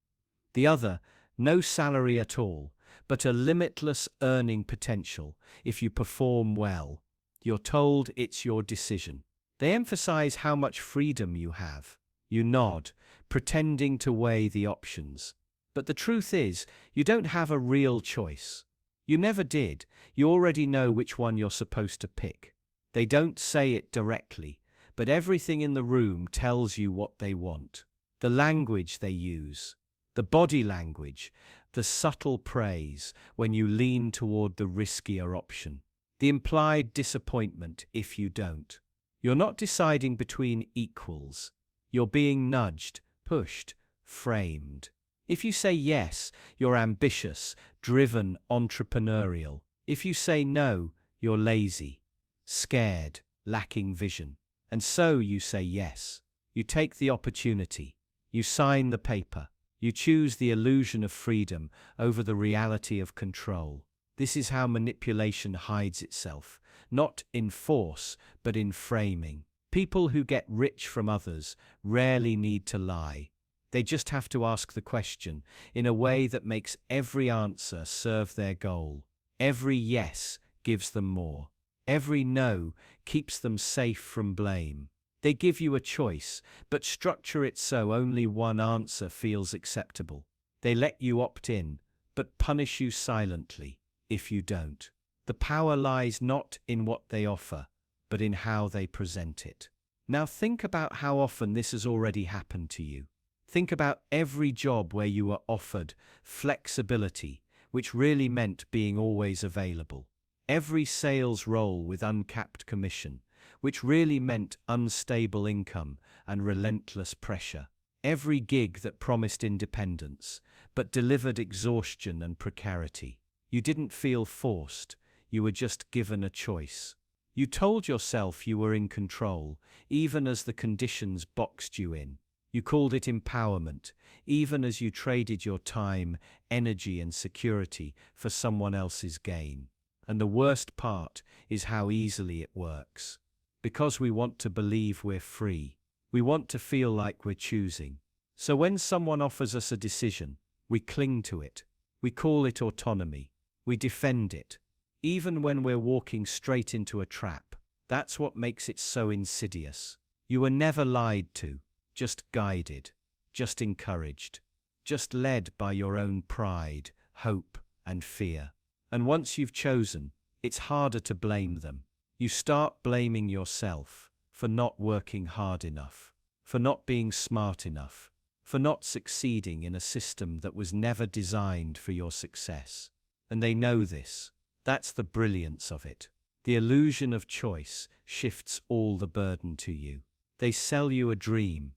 The other, no salary at all, but a limitless earning potential if you perform well. You're told it's your decision. They emphasize how much freedom you have. You nod, pretending to weigh the options. But the truth is, you don't have a real choice. You never did. You already know which one you're supposed to pick. They don't say it directly, but everything in the room tells you what they want. The language they use, the body language, the subtle praise when you lean toward the riskier option, the implied disappointment if you don't. You're not deciding between equals. You're being nudged, pushed, framed. If you say yes, you're ambitious, driven, entrepreneurial. If you say no, you're lazy, scared, lacking vision. And so you say yes. You take the opportunity. You sign the paper. You choose the illusion of freedom over the reality of control. This is how manipulation hides itself, not in force, but in framing. People who get rich from others rarely need to lie. They just have to ask the question in a way that makes every answer serve their goal. Every yes gives them more. Every no keeps them safe from blame. They give you a choice, but structure it so only one answer feels acceptable. They let you opt in, but punish you silently if you don't. The power lies not in what they offer, but in how they present it. Now think about how often this has already happened to you. Think about every job where you were offered flexibility, which really meant being always available. Every sales role with uncapped commission, which really meant unstable income and relentless pressure. Every gig that promised independence, but delivered exhaustion and precarity. You didn't feel forced, you were just given a choice. You told yourself you were in control, even as the conditions boxed you in. You called it empowerment, even as you traded your time, energy, and security for someone else's gain. And the worst part is how easily it works. Because we want to believe we're free. We want to feel like we're choosing. So when someone offers us a decision, we cling to it. We call it autonomy. We defend it. Even when we're walking straight into a trap. That's what makes it so insidious. You were never lied to. Just guided, just encouraged, just led by your own pride, hope, and fear. And once you've chosen, it's harder to blame them. You start blaming yourself for not working hard enough, for not being smart enough, for not succeeding in a system that was never designed for your success. And they know this. That's the brilliance of it. The illusion of choice shifts all the burden to you. They sell you a dream.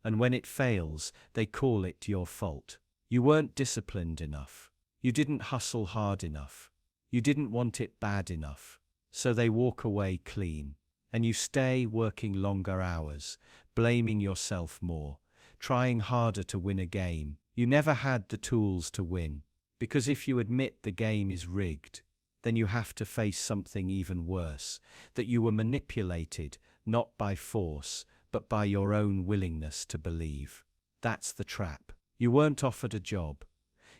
And when it fails, they call it your fault. You weren't disciplined enough. You didn't hustle hard enough. You didn't want it bad enough. So they walk away clean. And you stay working longer hours, blaming yourself more, trying harder to win a game. You never had the tools to win. Because if you admit the game is rigged, then you have to face something even worse, that you were manipulated, not by force, but by your own willingness to believe. That's the trap. You weren't offered a job.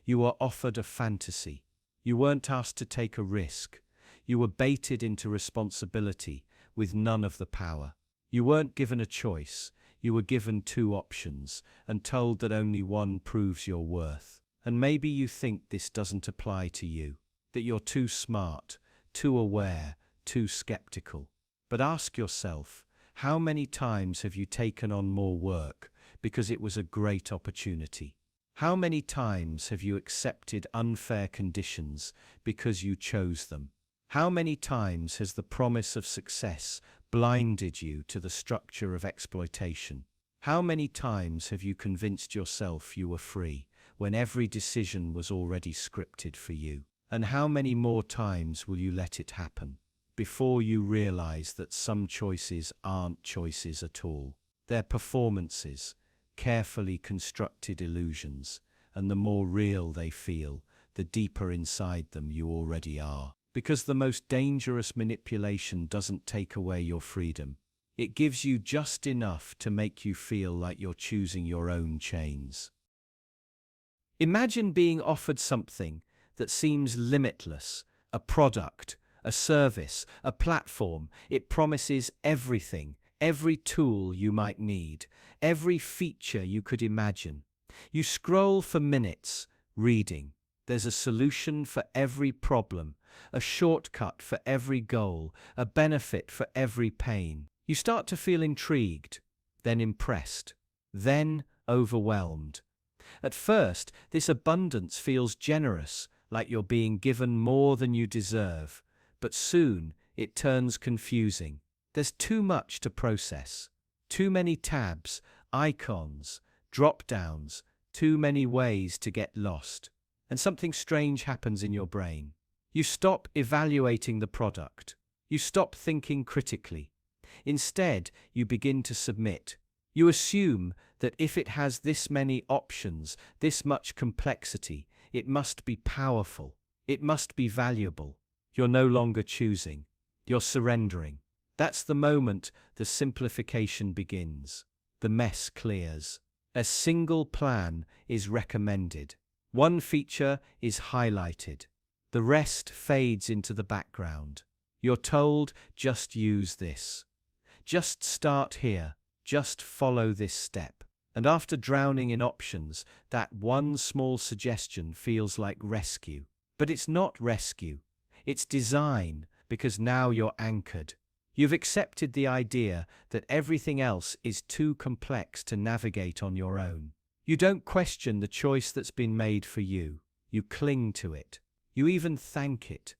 You were offered a fantasy. You weren't asked to take a risk. You were baited into responsibility with none of the power. You weren't given a choice. You were given two options and told that only one proves your worth. And maybe you think this doesn't apply to you, that you're too smart, too aware, too skeptical. But ask yourself, how many times have you taken on more work because it was a great opportunity? How many times have you accepted unfair conditions because you chose them? How many times has the promise of success blinded you to the structure of exploitation? How many times have you convinced yourself you were free when every decision was already scripted for you? And how many more times will you let it happen? before you realize that some choices aren't choices at all. They're performances, carefully constructed illusions, and the more real they feel, the deeper inside them you already are. Because the most dangerous manipulation doesn't take away your freedom. It gives you just enough to make you feel like you're choosing your own chains. Imagine being offered something that seems limitless, a product, a service, a platform. It promises everything, every tool you might need, every feature you could imagine. You scroll for minutes, reading. There's a solution for every problem, a shortcut for every goal, a benefit for every pain. You start to feel intrigued, then impressed, then overwhelmed. At first, this abundance feels generous, like you're being given more than you deserve, but soon it turns confusing. There's too much to process, too many tabs, icons, drop-downs, too many ways to get lost. And something strange happens in your brain. You stop evaluating the product. You stop thinking critically. Instead, you begin to submit. You assume that if it has this many options, this much complexity, it must be powerful. It must be valuable. You're no longer choosing. You're surrendering. That's the moment the simplification begins. The mess clears. A single plan is recommended. One feature is highlighted. The rest fades into the background. You're told, just use this. Just start here. Just follow this step. And after drowning in options, that one small suggestion feels like rescue. But it's not rescue. It's design, because now you're anchored. You've accepted the idea that everything else is too complex to navigate on your own. You don't question the choice that's been made for you. You cling to it. You even thank it.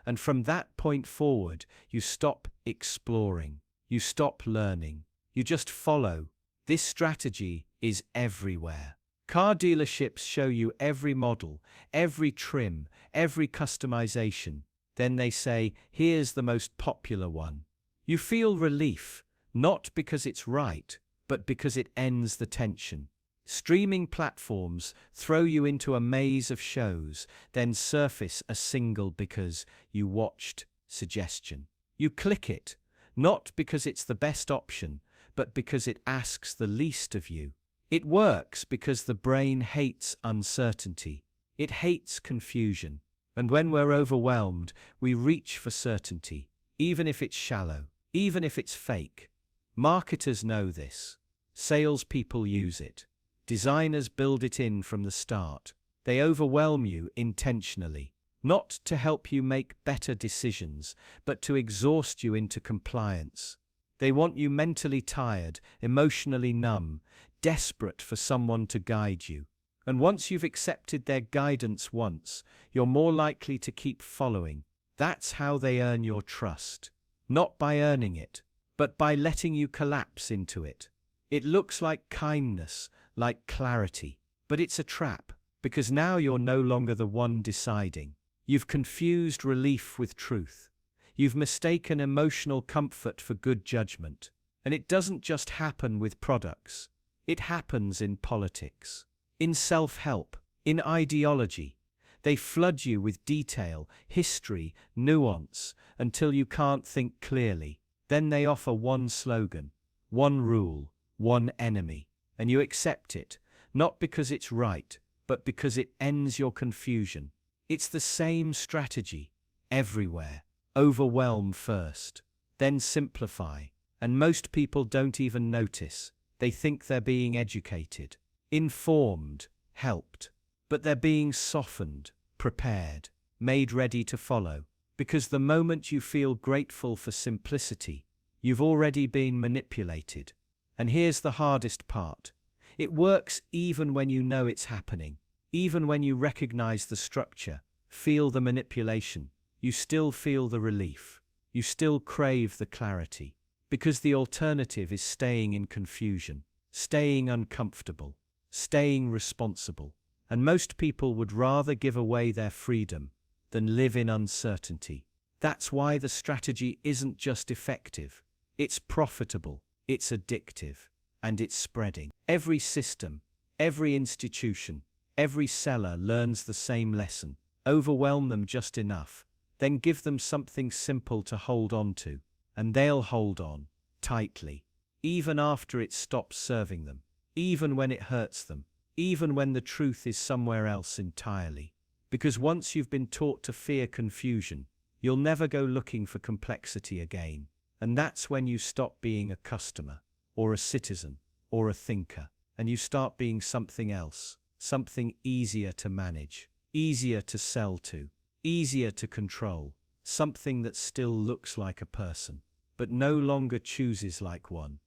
And from that point forward, you stop exploring. You stop learning. You just follow. This strategy is everywhere. Car dealerships show you every model, every trim, every customization. Then they say, here's the most popular one. You feel relief, not because it's right, but because it ends the tension. Streaming platforms throw you into a maze of shows, then surface a single because you watched suggestion. You click it, not because it's the best option, but because it asks the least of you. It works because the brain hates uncertainty. It hates confusion. And when we're overwhelmed, we reach for certainty, even if it's shallow, even if it's fake. Marketers know this. Salespeople use it. Designers build it in from the start. They overwhelm you intentionally, not to help you make better decisions, but to exhaust you into compliance. They want you mentally tired, emotionally numb, desperate for someone to guide you. And once you've accepted their guidance once, you're more likely to keep following. That's how they earn your trust. Not by earning it, but by letting you collapse into it. It looks like kindness, like clarity, but it's a trap, because now you're no longer the one deciding. You've confused relief with truth. You've mistaken emotional comfort for good judgment. And it doesn't just happen with products. It happens in politics, in self-help, in ideology. They flood you with detail, history, nuance, until you can't think clearly. Then they offer one slogan, one rule, one enemy, and you accept it, not because it's right, but because it ends your confusion. It's the same strategy, everywhere. Overwhelm first, then simplify. And most people don't even notice. They think they're being educated, informed, helped. But they're being softened, prepared, made ready to follow. Because the moment you feel grateful for simplicity, you've already been manipulated. And here's the hardest part. It works even when you know it's happening. Even when you recognize the structure, feel the manipulation, you still feel the relief. You still crave the clarity. Because the alternative is staying in confusion, staying uncomfortable, staying responsible. And most people would rather give away their freedom than live in uncertainty. That's why the strategy isn't just effective. It's profitable, it's addictive, and it's spreading. Every system, every institution, every seller learns the same lesson. Overwhelm them just enough, then give them something simple to hold on to, and they'll hold on tightly, even after it stops serving them, even when it hurts them, even when the truth is somewhere else entirely. Because once you've been taught to fear confusion, you'll never go looking for complexity again. And that's when you stop being a customer, or a citizen, or a thinker, and you start being something else, something easier to manage, easier to sell to, easier to control, something that still looks like a person, but no longer chooses like one.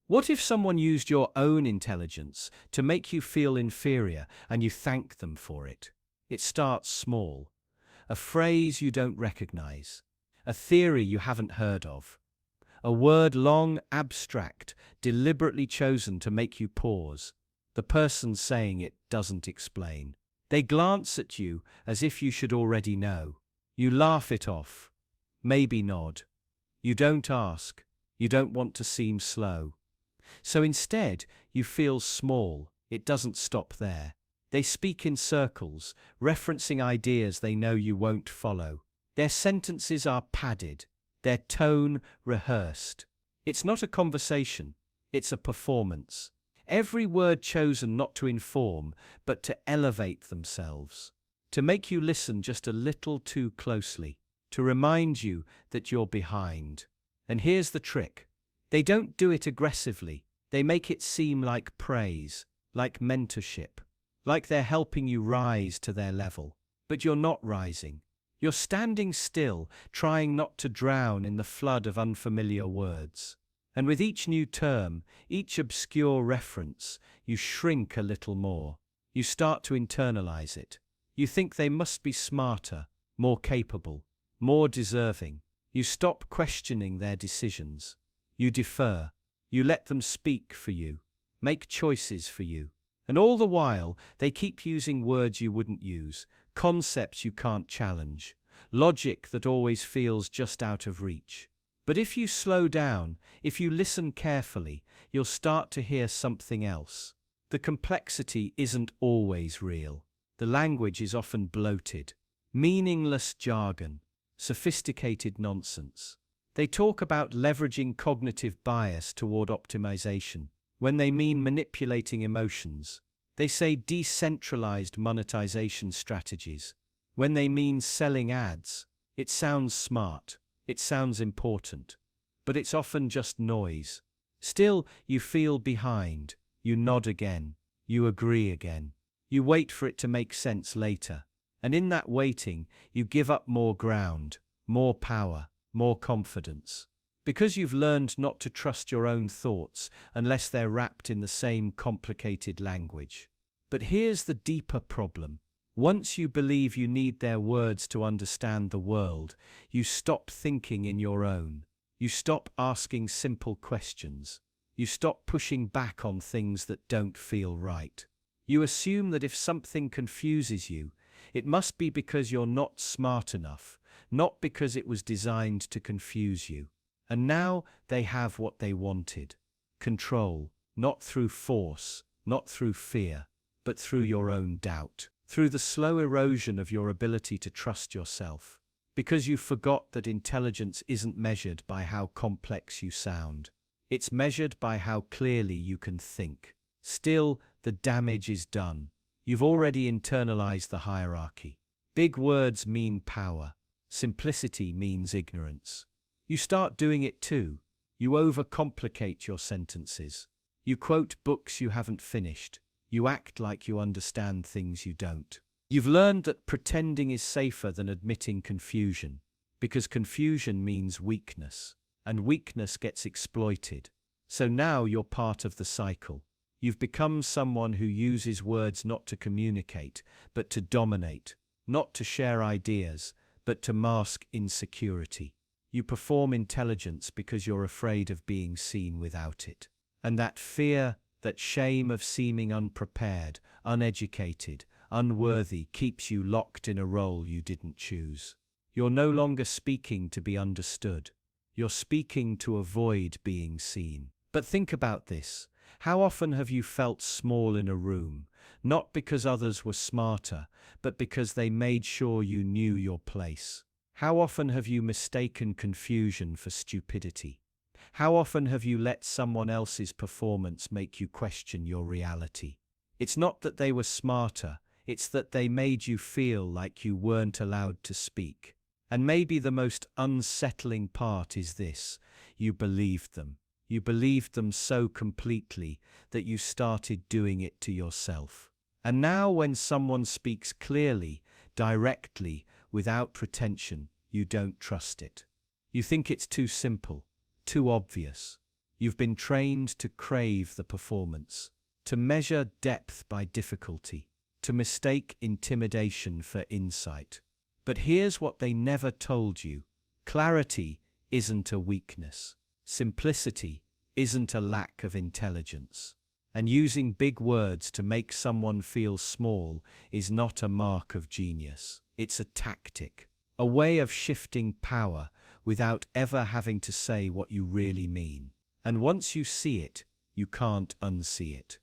What if someone used your own intelligence to make you feel inferior and you thank them for it? It starts small. A phrase you don't recognize, a theory you haven't heard of, a word long abstract, deliberately chosen to make you pause. The person saying it doesn't explain. They glance at you as if you should already know. You laugh it off, maybe nod. You don't ask. You don't want to seem slow. So instead, you feel small. It doesn't stop there. They speak in circles, referencing ideas they know you won't follow. Their sentences are padded, their tone rehearsed. It's not a conversation, it's a performance. Every word chosen not to inform, but to elevate themselves. To make you listen just a little too closely. To remind you that you're behind. And here's the trick. They don't do it aggressively. They make it seem like praise, like mentorship, like they're helping you rise to their level. But you're not rising. You're standing still, trying not to drown in the flood of unfamiliar words. And with each new term, each obscure reference, you shrink a little more. You start to internalize it. You think they must be smarter, more capable, more deserving. You stop questioning their decisions. You defer. You let them speak for you, make choices for you. And all the while, they keep using words you wouldn't use, concepts you can't challenge, logic that always feels just out of reach. But if you slow down, if you listen carefully, you'll start to hear something else. The complexity isn't always real. The language is often bloated, meaningless jargon, sophisticated nonsense. They talk about leveraging cognitive bias toward optimization, when they mean manipulating emotions. They say decentralized monetization strategies, when they mean selling ads. It sounds smart, it sounds important, but it's often just noise. Still, you feel behind, you nod again, you agree again. You wait for it to make sense later, and in that waiting, you give up more ground, more power, more confidence. Because you've learned not to trust your own thoughts unless they're wrapped in the same complicated language. But here's the deeper problem. Once you believe you need their words to understand the world, you stop thinking in your own. You stop asking simple questions. You stop pushing back on things that don't feel right. You assume that if something confuses you, it must be because you're not smart enough, not because it was designed to confuse you. And now they have what they wanted. Control, not through force, not through fear, but through your own doubt, through the slow erosion of your ability to trust yourself. Because you forgot that intelligence isn't measured by how complex you sound. It's measured by how clearly you can think. Still, the damage is done. You've already internalized the hierarchy. Big words mean power. Simplicity means ignorance. You start doing it too. You overcomplicate your sentences. You quote books you haven't finished. You act like you understand things you don't. You've learned that pretending is safer than admitting confusion, because confusion means weakness, and weakness gets exploited. So now you're part of the cycle. You've become someone who uses words not to communicate, but to dominate, not to share ideas, but to mask insecurity. You perform intelligence because you're afraid of being seen without it. And that fear, that shame of seeming unprepared, uneducated, unworthy keeps you locked in a role you didn't choose. You're no longer speaking to be understood. You're speaking to avoid being seen. But think about this. How often have you felt small in a room, not because others were smarter, but because they made sure you knew your place? How often have you mistaken confusion for stupidity? How often have you let someone else's performance make you question your reality? It's not that they were smarter, it's that they made you feel like you weren't allowed to speak. And maybe the most unsettling part is this: you believed them. You believed them so completely that you started doing it to yourself. And now when someone speaks clearly, directly, without pretension, you don't trust it. You think it's too simple, too obvious. You've been trained to crave the performance, to measure depth by difficulty, to mistake intimidation for insight. But here's what they never told you. Clarity isn't a weakness. Simplicity isn't a lack of intelligence. And using big words to make someone feel small is not a mark of genius. It's a tactic, a way of shifting power without ever having to say what you really mean. And once you see it, you can't unsee it.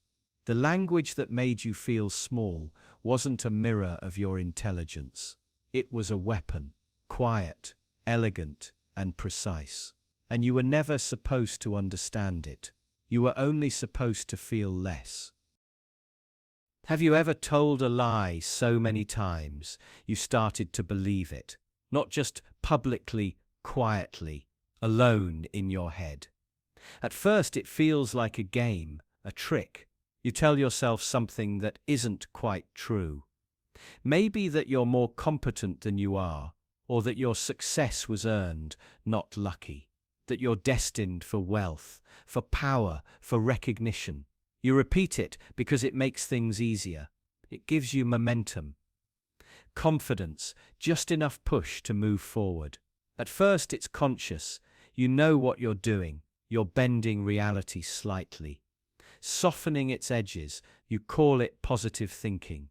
The language that made you feel small wasn't a mirror of your intelligence. It was a weapon, quiet, elegant, and precise. And you were never supposed to understand it. You were only supposed to feel less. Have you ever told a lie so many times you started to believe it? Not just publicly, quietly, alone in your head. At first it feels like a game, a trick. You tell yourself something that isn't quite true. Maybe that you're more competent than you are, or that your success was earned, not lucky. That you're destined for wealth, for power, for recognition. You repeat it because it makes things easier. It gives you momentum. Confidence, just enough push to move forward. At first it's conscious. You know what you're doing. You're bending reality slightly. Softening its edges. You call it positive thinking.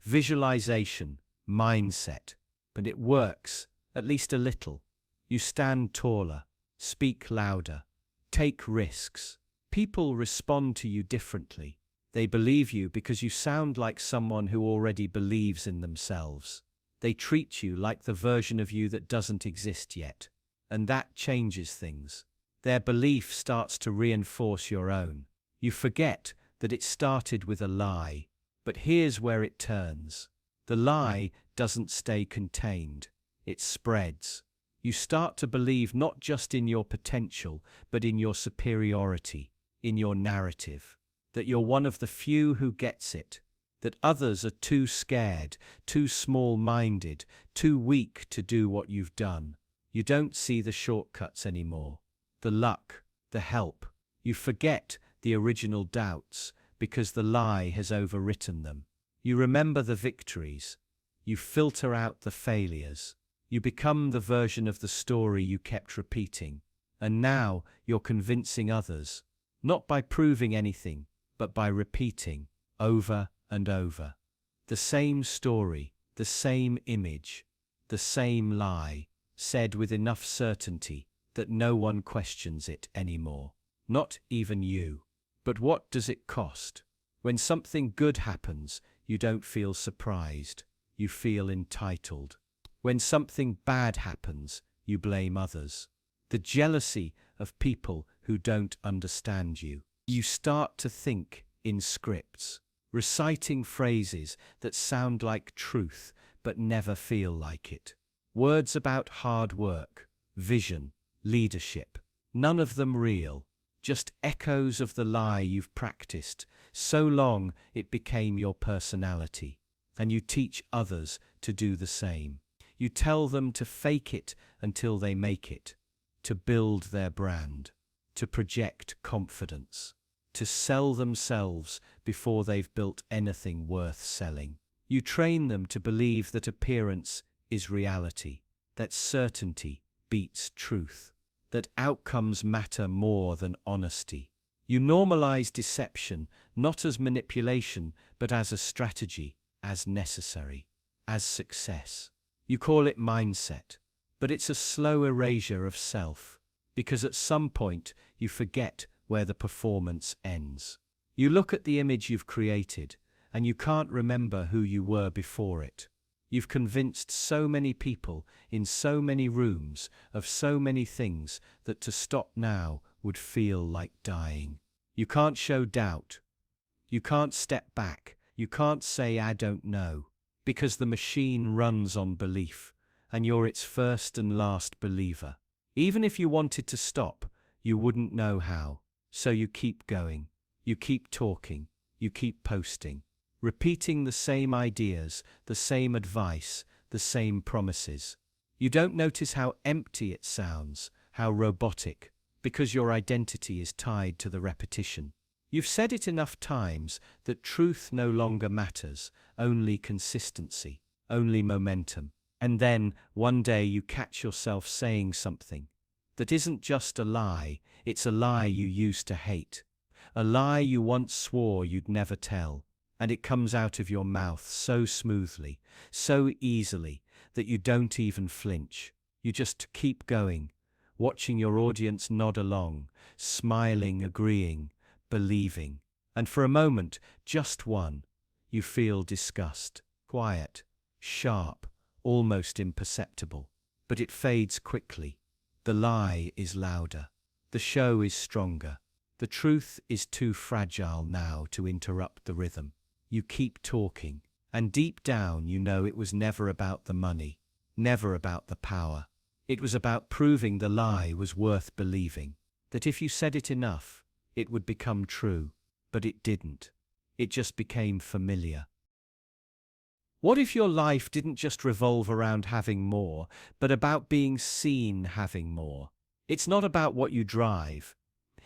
Visualization, mindset. But it works, at least a little. You stand taller. Speak louder. Take risks. People respond to you differently. They believe you because you sound like someone who already believes in themselves. They treat you like the version of you that doesn't exist yet. And that changes things. Their belief starts to reinforce your own. You forget that it started with a lie. But here's where it turns. The lie doesn't stay contained. It spreads. You start to believe not just in your potential, but in your superiority, in your narrative. That you're one of the few who gets it. That others are too scared, too small-minded, too weak to do what you've done. You don't see the shortcuts anymore. The luck, the help. You forget the original doubts because the lie has overwritten them. You remember the victories. You filter out the failures. You become the version of the story you kept repeating. And now you're convincing others, not by proving anything, but by repeating, over and over. The same story, the same image, the same lie, said with enough certainty that no one questions it anymore. Not even you. But what does it cost? When something good happens, you don't feel surprised. You feel entitled. When something bad happens, you blame others. The jealousy of people who don't understand you. You start to think in scripts, reciting phrases that sound like truth but never feel like it. Words about hard work, vision, leadership. None of them real, just echoes of the lie you've practiced so long it became your personality. And you teach others to do the same. You tell them to fake it until they make it, to build their brand, to project confidence, to sell themselves before they've built anything worth selling. You train them to believe that appearance is reality, that certainty beats truth, that outcomes matter more than honesty. You normalize deception, not as manipulation, but as a strategy, as necessary, as success. You call it mindset, but it's a slow erasure of self, because at some point you forget where the performance ends. You look at the image you've created, and you can't remember who you were before it. You've convinced so many people in so many rooms of so many things that to stop now would feel like dying. You can't show doubt. You can't step back. You can't say, "I don't know," because the machine runs on belief, and you're its first and last believer. Even if you wanted to stop, you wouldn't know how. So you keep going. You keep talking. You keep posting. Repeating the same ideas, the same advice, the same promises. You don't notice how empty it sounds, how robotic, because your identity is tied to the repetition. You've said it enough times that truth no longer matters, only consistency, only momentum. And then, one day you catch yourself saying something that isn't just a lie, it's a lie you used to hate. A lie you once swore you'd never tell. And it comes out of your mouth so smoothly, so easily, that you don't even flinch. You just keep going, watching your audience nod along, smiling, agreeing, believing. And for a moment, just one, you feel disgust, quiet, sharp, almost imperceptible. But it fades quickly. The lie is louder. The show is stronger. The truth is too fragile now to interrupt the rhythm. You keep talking, and deep down you know it was never about the money, never about the power. It was about proving the lie was worth believing, that if you said it enough, it would become true. But it didn't. It just became familiar. What if your life didn't just revolve around having more, but about being seen having more? It's not about what you drive.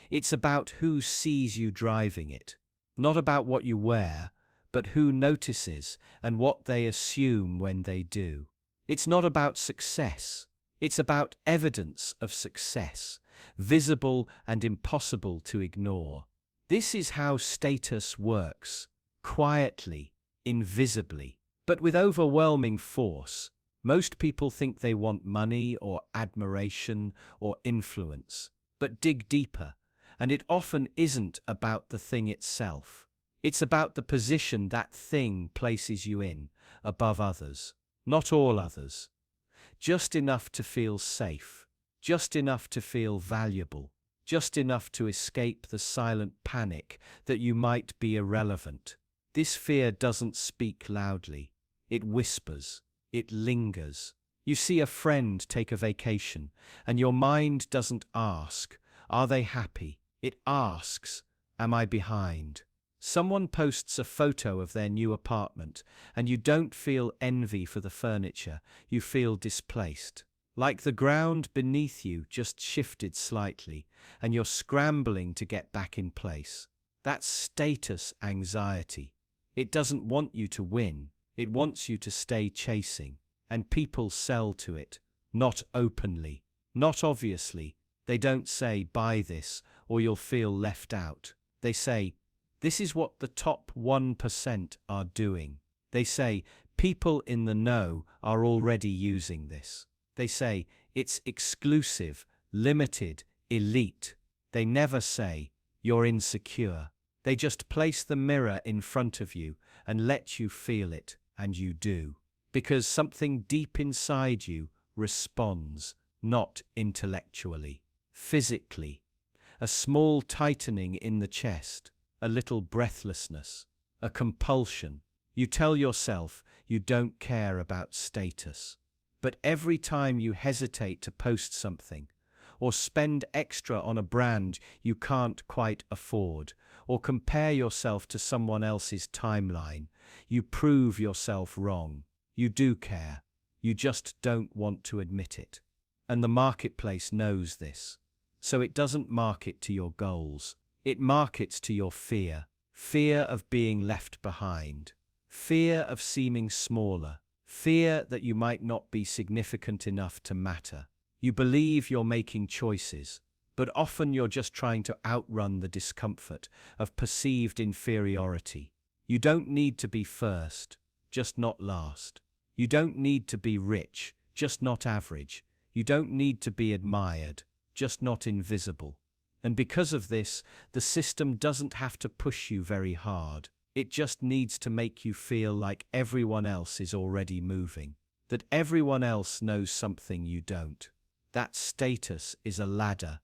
It's about who sees you driving it. Not about what you wear, but who notices and what they assume when they do. It's not about success. It's about evidence of success, visible and impossible to ignore. This is how status works, quietly, invisibly, but with overwhelming force. Most people think they want money or admiration or influence, but dig deeper, and it often isn't about the thing itself. It's about the position that thing places you in, above others. Not all others. Just enough to feel safe. Just enough to feel valuable. Just enough to escape the silent panic that you might be irrelevant. This fear doesn't speak loudly. It whispers. It lingers. You see a friend take a vacation, and your mind doesn't ask, "Are they happy?" It asks, "Am I behind?" Someone posts a photo of their new apartment, and you don't feel envy for the furniture, you feel displaced. Like the ground beneath you just shifted slightly, and you're scrambling to get back in place. That's status anxiety. It doesn't want you to win, it wants you to stay chasing. And people sell to it, not openly, not obviously. They don't say, "Buy this, or you'll feel left out." They say, "This is what the top 1% are doing." They say, "People in the know are already using this." They say, "It's exclusive, limited, elite." They never say, "You're insecure." They just place the mirror in front of you and let you feel it, and you do. Because something deep inside you responds, not intellectually, physically. A small tightening in the chest. A little breathlessness, a compulsion. You tell yourself you don't care about status. But every time you hesitate to post something, or spend extra on a brand you can't quite afford, or compare yourself to someone else's timeline, you prove yourself wrong. You do care. You just don't want to admit it. And the marketplace knows this. So it doesn't market to your goals. It markets to your fear. Fear of being left behind. Fear of seeming smaller. Fear that you might not be significant enough to matter. You believe you're making choices, but often you're just trying to outrun the discomfort of perceived inferiority. You don't need to be first, just not last. You don't need to be rich, just not average. You don't need to be admired, just not invisible. And because of this, the system doesn't have to push you very hard. It just needs to make you feel like everyone else is already moving, that everyone else knows something you don't. That status is a ladder,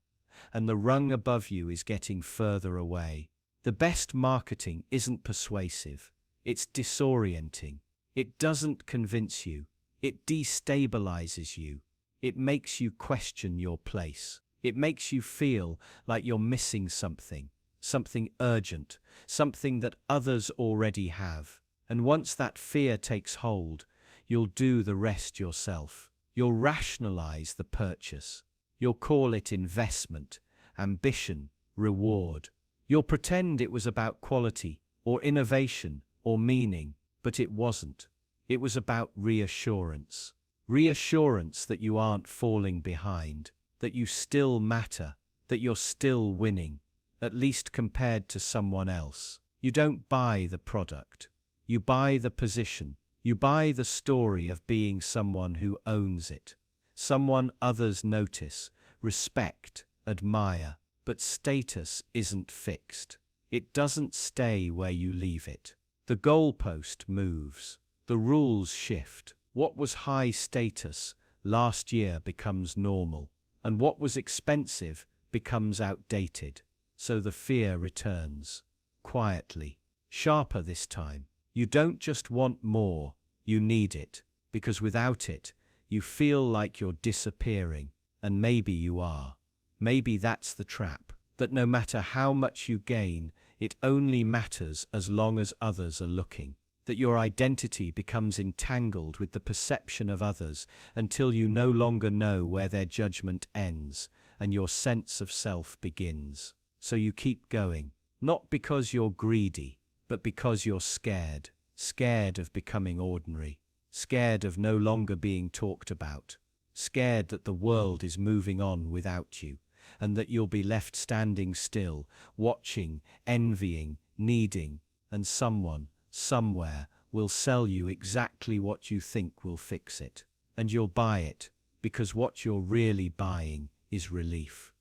and the rung above you is getting further away. The best marketing isn't persuasive, it's disorienting. It doesn't convince you, it destabilizes you. It makes you question your place. It makes you feel like you're missing something, something urgent, something that others already have. And once that fear takes hold, you'll do the rest yourself. You'll rationalize the purchase. You'll call it investment, ambition, reward. You'll pretend it was about quality, or innovation, or meaning, but it wasn't. It was about reassurance. Reassurance that you aren't falling behind, that you still matter, that you're still winning, at least compared to someone else. You don't buy the product. You buy the position. You buy the story of being someone who owns it, someone others notice, respect, admire. But status isn't fixed. It doesn't stay where you leave it. The goalpost moves. The rules shift. What was high status last year becomes normal, and what was expensive becomes outdated. So the fear returns, quietly, sharper this time. You don't just want more, you need it, because without it, you feel like you're disappearing, and maybe you are. Maybe that's the trap, that no matter how much you gain, it only matters as long as others are looking. That your identity becomes entangled with the perception of others until you no longer know where their judgment ends and your sense of self begins. So you keep going, not because you're greedy, but because you're scared. Scared of becoming ordinary, scared of no longer being talked about, scared that the world is moving on without you, and that you'll be left standing still, watching, envying, needing, and someone, somewhere, will sell you exactly what you think will fix it. And you'll buy it, because what you're really buying is relief.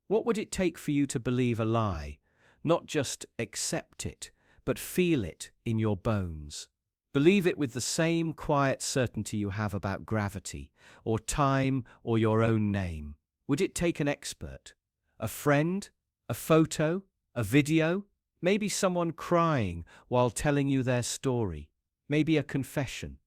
What would it take for you to believe a lie? Not just accept it, but feel it in your bones. Believe it with the same quiet certainty you have about gravity, or time, or your own name. Would it take an expert? A friend? A photo? A video? Maybe someone crying while telling you their story. Maybe a confession.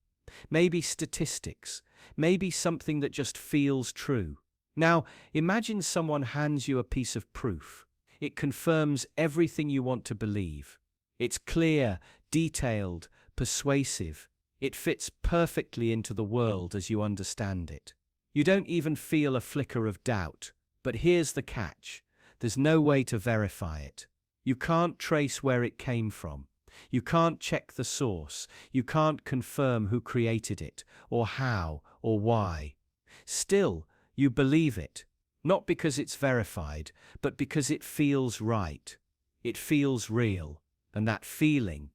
Maybe statistics. Maybe something that just feels true. Now, imagine someone hands you a piece of proof. It confirms everything you want to believe. It's clear, detailed, persuasive. It fits perfectly into the world as you understand it. You don't even feel a flicker of doubt. But here's the catch. There's no way to verify it. You can't trace where it came from. You can't check the source. You can't confirm who created it, or how, or why. Still, you believe it. Not because it's verified, but because it feels right. It feels real. And that feeling,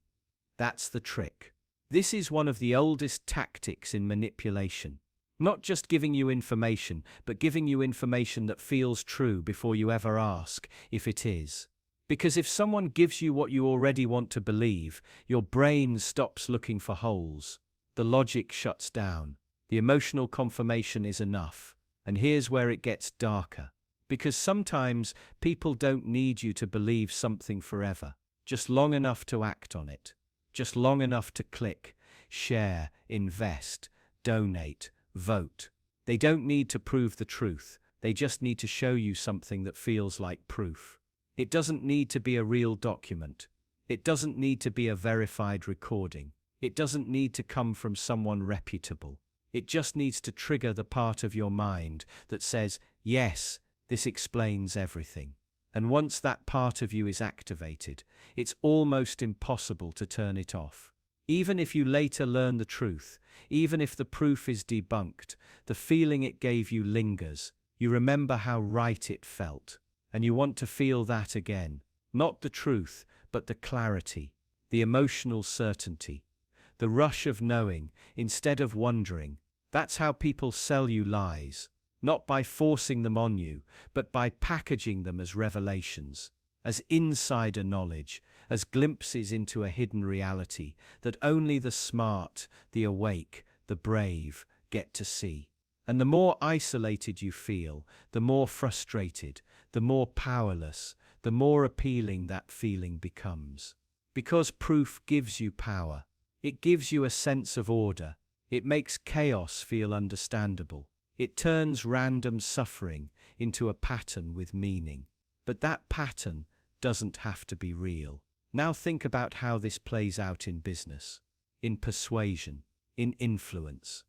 that's the trick. This is one of the oldest tactics in manipulation. Not just giving you information, but giving you information that feels true before you ever ask if it is. Because if someone gives you what you already want to believe, your brain stops looking for holes. The logic shuts down. The emotional confirmation is enough. And here's where it gets darker. Because sometimes people don't need you to believe something forever. Just long enough to act on it. Just long enough to click, share, invest, donate, vote. They don't need to prove the truth. They just need to show you something that feels like proof. It doesn't need to be a real document. It doesn't need to be a verified recording. It doesn't need to come from someone reputable. It just needs to trigger the part of your mind that says, yes, this explains everything. And once that part of you is activated, it's almost impossible to turn it off. Even if you later learn the truth, even if the proof is debunked, the feeling it gave you lingers. You remember how right it felt. And you want to feel that again. Not the truth, but the clarity, the emotional certainty, The rush of knowing, instead of wondering. That's how people sell you lies. Not by forcing them on you, but by packaging them as revelations, as insider knowledge, as glimpses into a hidden reality that only the smart, the awake, the brave get to see. And the more isolated you feel, the more frustrated, the more powerless, the more appealing that feeling becomes. Because proof gives you power. It gives you a sense of order. It makes chaos feel understandable. It turns random suffering into a pattern with meaning. But that pattern doesn't have to be real. Now think about how this plays out in business, in persuasion, in influence.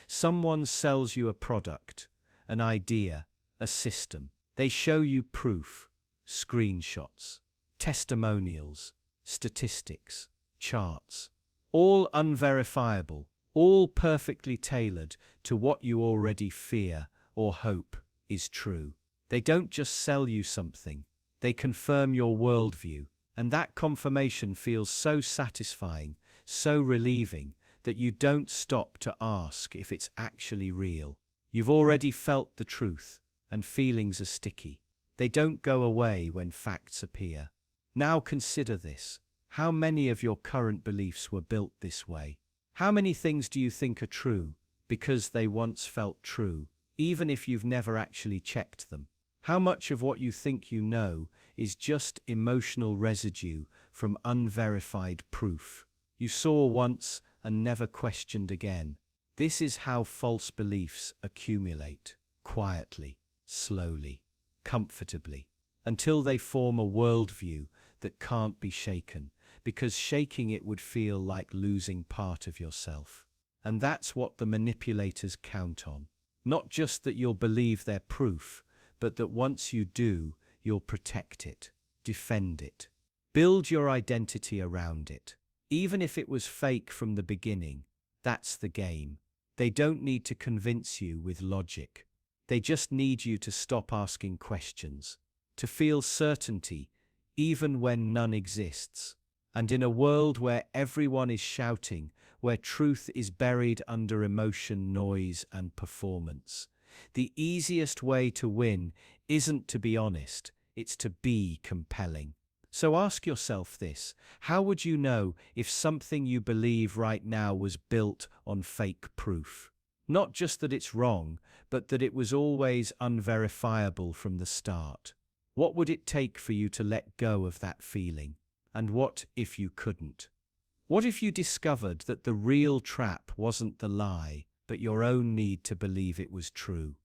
Someone sells you a product, an idea, a system. They show you proof, screenshots, testimonials, statistics, charts, all unverifiable, all perfectly tailored to what you already fear or hope is true. They don't just sell you something, they confirm your worldview, and that confirmation feels so satisfying, so relieving, that you don't stop to ask if it's actually real. You've already felt the truth, and feelings are sticky. They don't go away when facts appear. Now consider this. How many of your current beliefs were built this way? How many things do you think are true because they once felt true, even if you've never actually checked them? How much of what you think you know is just emotional residue from unverified proof you saw once and never questioned again? This is how false beliefs accumulate, quietly, slowly, comfortably, until they form a worldview that can't be shaken, because shaking it would feel like losing part of yourself. And that's what the manipulators count on. Not just that you'll believe their proof, but that once you do, you'll protect it, defend it, build your identity around it. Even if it was fake from the beginning, that's the game. They don't need to convince you with logic. They just need you to stop asking questions, to feel certainty, even when none exists. And in a world where everyone is shouting, where truth is buried under emotion, noise, and performance, the easiest way to win isn't to be honest, it's to be compelling. So ask yourself this: how would you know if something you believe right now was built on fake proof? Not just that it's wrong, but that it was always unverifiable from the start. What would it take for you to let go of that feeling? And what if you couldn't? What if you discovered that the real trap wasn't the lie, but your own need to believe it was true?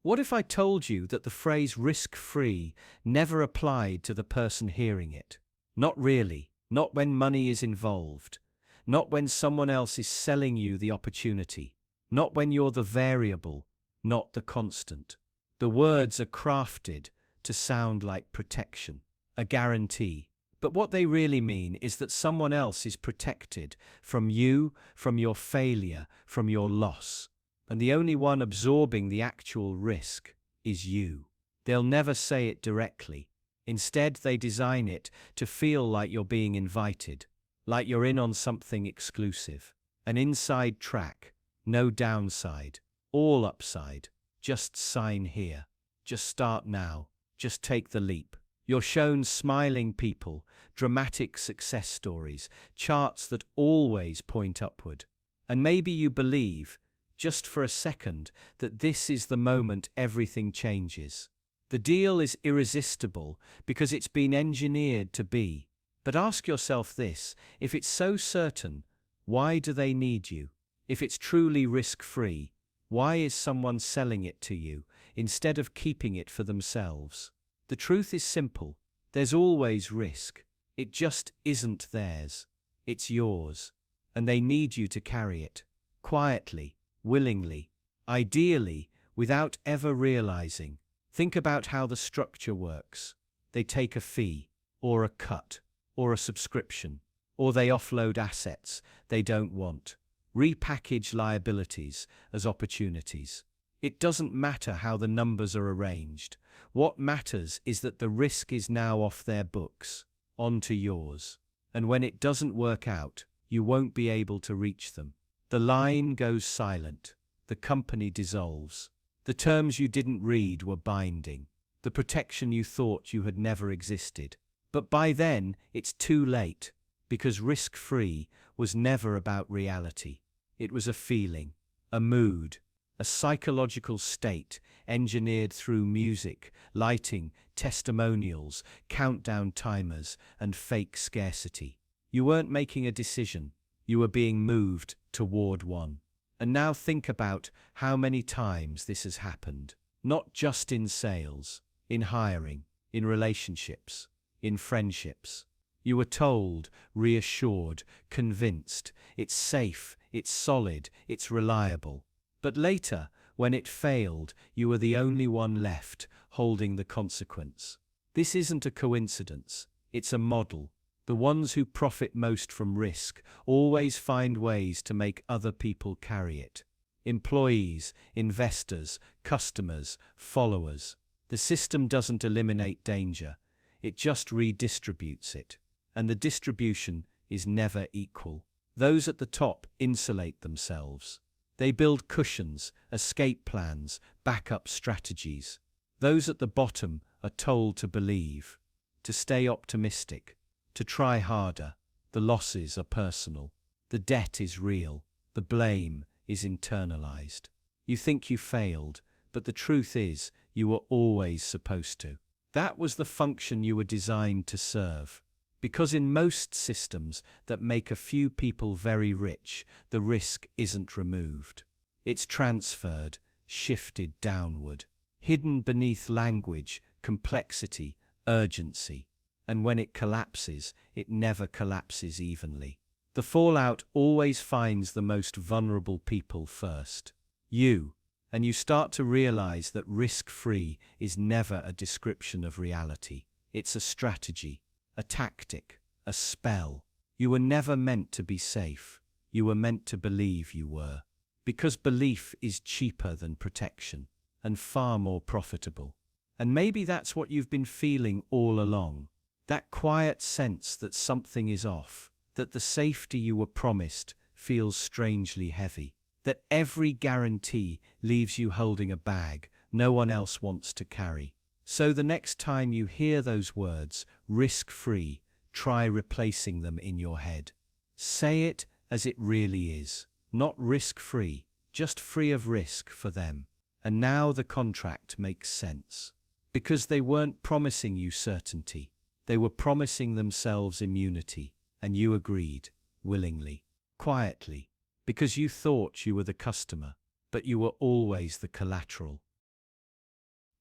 What if I told you that the phrase risk-free never applied to the person hearing it? Not really, not when money is involved, not when someone else is selling you the opportunity, not when you're the variable, not the constant. The words are crafted to sound like protection, a guarantee. But what they really mean is that someone else is protected from you, from your failure, from your loss. And the only one absorbing the actual risk is you. They'll never say it directly. Instead, they design it to feel like you're being invited, like you're in on something exclusive. An inside track, no downside, all upside. Just sign here. Just start now. Just take the leap. You're shown smiling people, dramatic success stories, charts that always point upward. And maybe you believe, just for a second, that this is the moment everything changes. The deal is irresistible because it's been engineered to be. But ask yourself this: if it's so certain, why do they need you? If it's truly risk-free, why is someone selling it to you instead of keeping it for themselves? The truth is simple. There's always risk. It just isn't theirs. It's yours. And they need you to carry it. Quietly, willingly, ideally, without ever realizing. Think about how the structure works. They take a fee, or a cut, or a subscription, or they offload assets they don't want, repackage liabilities as opportunities. It doesn't matter how the numbers are arranged. What matters is that the risk is now off their books, onto yours. And when it doesn't work out, you won't be able to reach them. The line goes silent. The company dissolves. The terms you didn't read were binding. The protection you thought you had never existed. But by then, it's too late, because risk-free was never about reality. It was a feeling, a mood, a psychological state engineered through music, lighting, testimonials, countdown timers, and fake scarcity. You weren't making a decision. You were being moved toward one. And now think about how many times this has happened. Not just in sales, in hiring, in relationships, in friendships. You were told, reassured, convinced, it's safe, it's solid, it's reliable. But later, when it failed, you were the only one left, holding the consequence. This isn't a coincidence, it's a model. The ones who profit most from risk always find ways to make other people carry it. Employees, investors, customers, followers. The system doesn't eliminate danger, it just redistributes it. And the distribution is never equal. Those at the top insulate themselves. They build cushions, escape plans, backup strategies. Those at the bottom are told to believe, to stay optimistic, to try harder. The losses are personal. The debt is real. The blame is internalized. You think you failed, but the truth is, you were always supposed to. That was the function you were designed to serve. Because in most systems that make a few people very rich, the risk isn't removed. It's transferred, shifted downward, hidden beneath language, complexity, urgency. And when it collapses, it never collapses evenly. The fallout always finds the most vulnerable people first. You. And you start to realize that risk-free is never a description of reality. It's a strategy, a tactic, a spell. You were never meant to be safe. You were meant to believe you were. Because belief is cheaper than protection, and far more profitable. And maybe that's what you've been feeling all along. That quiet sense that something is off, that the safety you were promised feels strangely heavy, that every guarantee leaves you holding a bag no one else wants to carry. So the next time you hear those words, risk-free, try replacing them in your head. Say it as it really is, not risk-free, just free of risk for them. And now the contract makes sense. Because they weren't promising you certainty. They were promising themselves immunity, and you agreed, willingly, quietly, because you thought you were the customer, but you were always the collateral.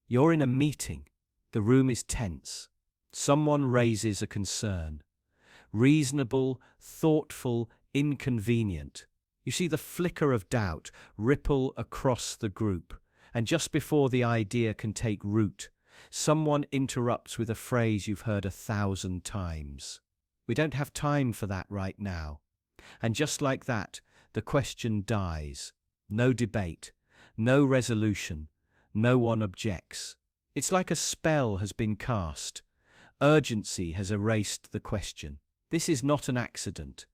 You're in a meeting. The room is tense. Someone raises a concern. Reasonable, thoughtful, inconvenient. You see the flicker of doubt ripple across the group, and just before the idea can take root, someone interrupts with a phrase you've heard 1,000 times. We don't have time for that right now. And just like that, the question dies. No debate, no resolution, no one objects. It's like a spell has been cast. Urgency has erased the question. This is not an accident.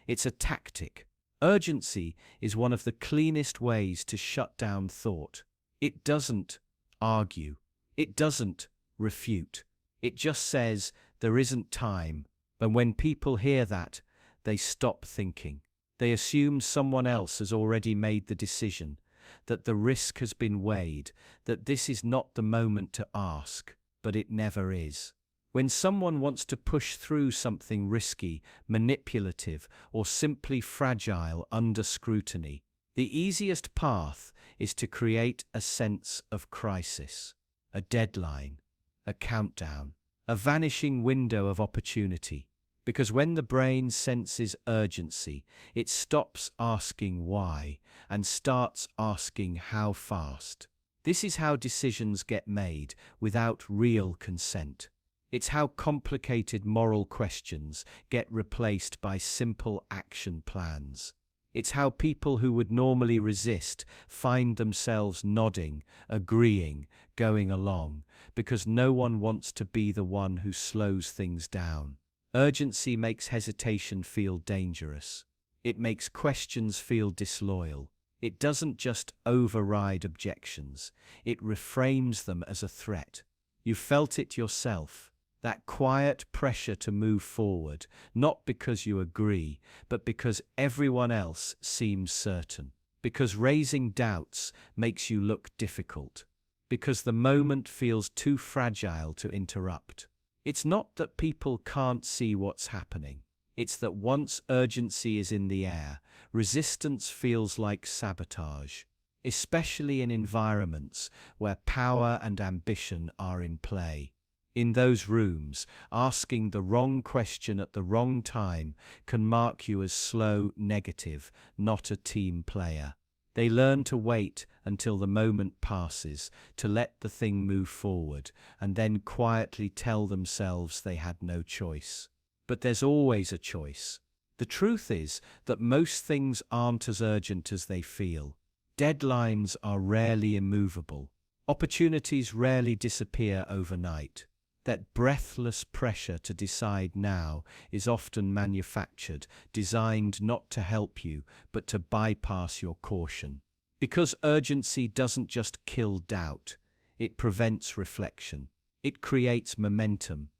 It's a tactic. Urgency is one of the cleanest ways to shut down thought. It doesn't argue. It doesn't refute. It just says there isn't time. And when people hear that, they stop thinking. They assume someone else has already made the decision, that the risk has been weighed, that this is not the moment to ask, but it never is. When someone wants to push through something risky, manipulative, or simply fragile under scrutiny, the easiest path is to create a sense of crisis, a deadline, a countdown, a vanishing window of opportunity. Because when the brain senses urgency, it stops asking why and starts asking how fast. This is how decisions get made without real consent. It's how complicated moral questions get replaced by simple action plans. It's how people who would normally resist find themselves nodding, agreeing, going along, because no one wants to be the one who slows things down. Urgency makes hesitation feel dangerous. It makes questions feel disloyal. It doesn't just override objections, it reframes them as a threat. You felt it yourself, that quiet pressure to move forward, not because you agree, but because everyone else seems certain. Because raising doubts makes you look difficult. Because the moment feels too fragile to interrupt. It's not that people can't see what's happening. It's that once urgency is in the air, resistance feels like sabotage, especially in environments where power and ambition are in play. In those rooms, asking the wrong question at the wrong time can mark you as slow, negative, not a team player. They learn to wait until the moment passes, to let the thing move forward, and then quietly tell themselves they had no choice. But there's always a choice. The truth is that most things aren't as urgent as they feel. Deadlines are rarely immovable. Opportunities rarely disappear overnight. That breathless pressure to decide now is often manufactured, designed not to help you, but to bypass your caution. Because urgency doesn't just kill doubt, it prevents reflection. It creates momentum,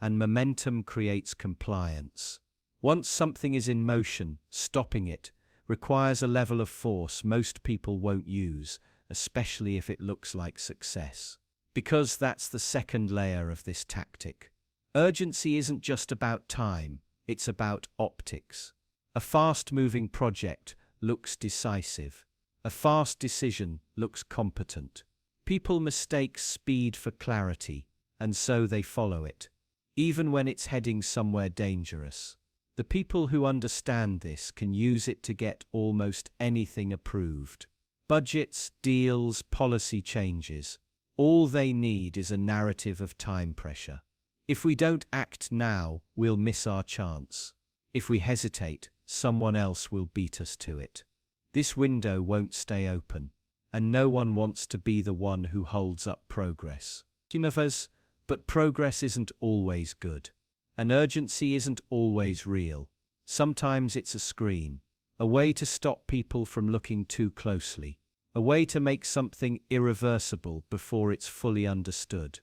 and momentum creates compliance. Once something is in motion, stopping it requires a level of force most people won't use, especially if it looks like success. Because that's the second layer of this tactic. Urgency isn't just about time, it's about optics. A fast-moving project looks decisive. A fast decision looks competent. People mistake speed for clarity, and so they follow it, even when it's heading somewhere dangerous. The people who understand this can use it to get almost anything approved. Budgets, deals, policy changes. All they need is a narrative of time pressure. If we don't act now, we'll miss our chance. If we hesitate, someone else will beat us to it. This window won't stay open, and no one wants to be the one who holds up progress. But progress isn't always good. And urgency isn't always real. Sometimes it's a screen, a way to stop people from looking too closely. A way to make something irreversible before it's fully understood.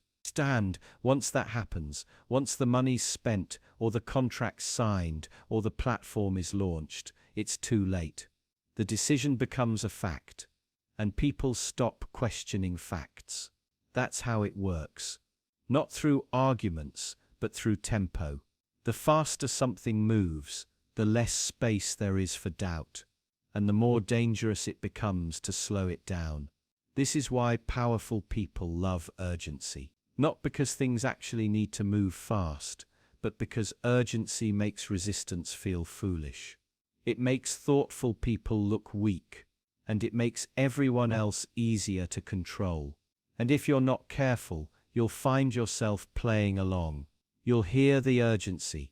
Once that happens, once the money's spent, or the contract's signed, or the platform is launched, it's too late. The decision becomes a fact, and people stop questioning facts. That's how it works. Not through arguments, but through tempo. The faster something moves, the less space there is for doubt, and the more dangerous it becomes to slow it down. This is why powerful people love urgency. Not because things actually need to move fast, but because urgency makes resistance feel foolish. It makes thoughtful people look weak, and it makes everyone else easier to control. And if you're not careful, you'll find yourself playing along. You'll hear the urgency.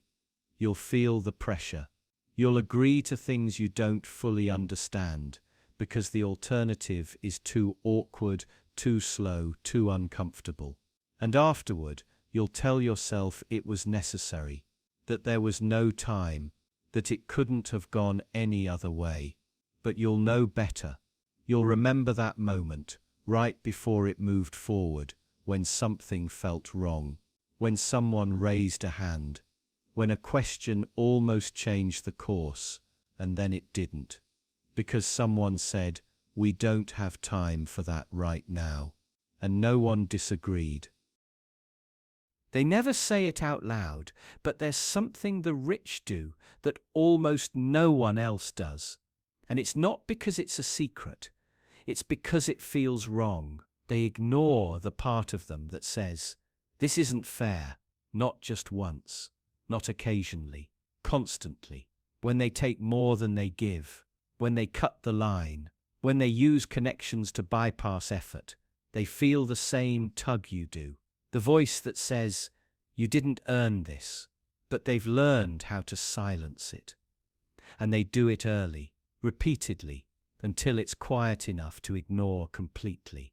You'll feel the pressure. You'll agree to things you don't fully understand, because the alternative is too awkward, too slow, too uncomfortable. And afterward, you'll tell yourself it was necessary, that there was no time, that it couldn't have gone any other way. But you'll know better. You'll remember that moment, right before it moved forward, when something felt wrong, when someone raised a hand, when a question almost changed the course, and then it didn't. Because someone said, "We don't have time for that right now," and no one disagreed. They never say it out loud, but there's something the rich do that almost no one else does. And it's not because it's a secret, it's because it feels wrong. They ignore the part of them that says, "This isn't fair," not just once, not occasionally, constantly. When they take more than they give, when they cut the line, when they use connections to bypass effort, they feel the same tug you do. The voice that says, "You didn't earn this," but they've learned how to silence it. And they do it early, repeatedly, until it's quiet enough to ignore completely.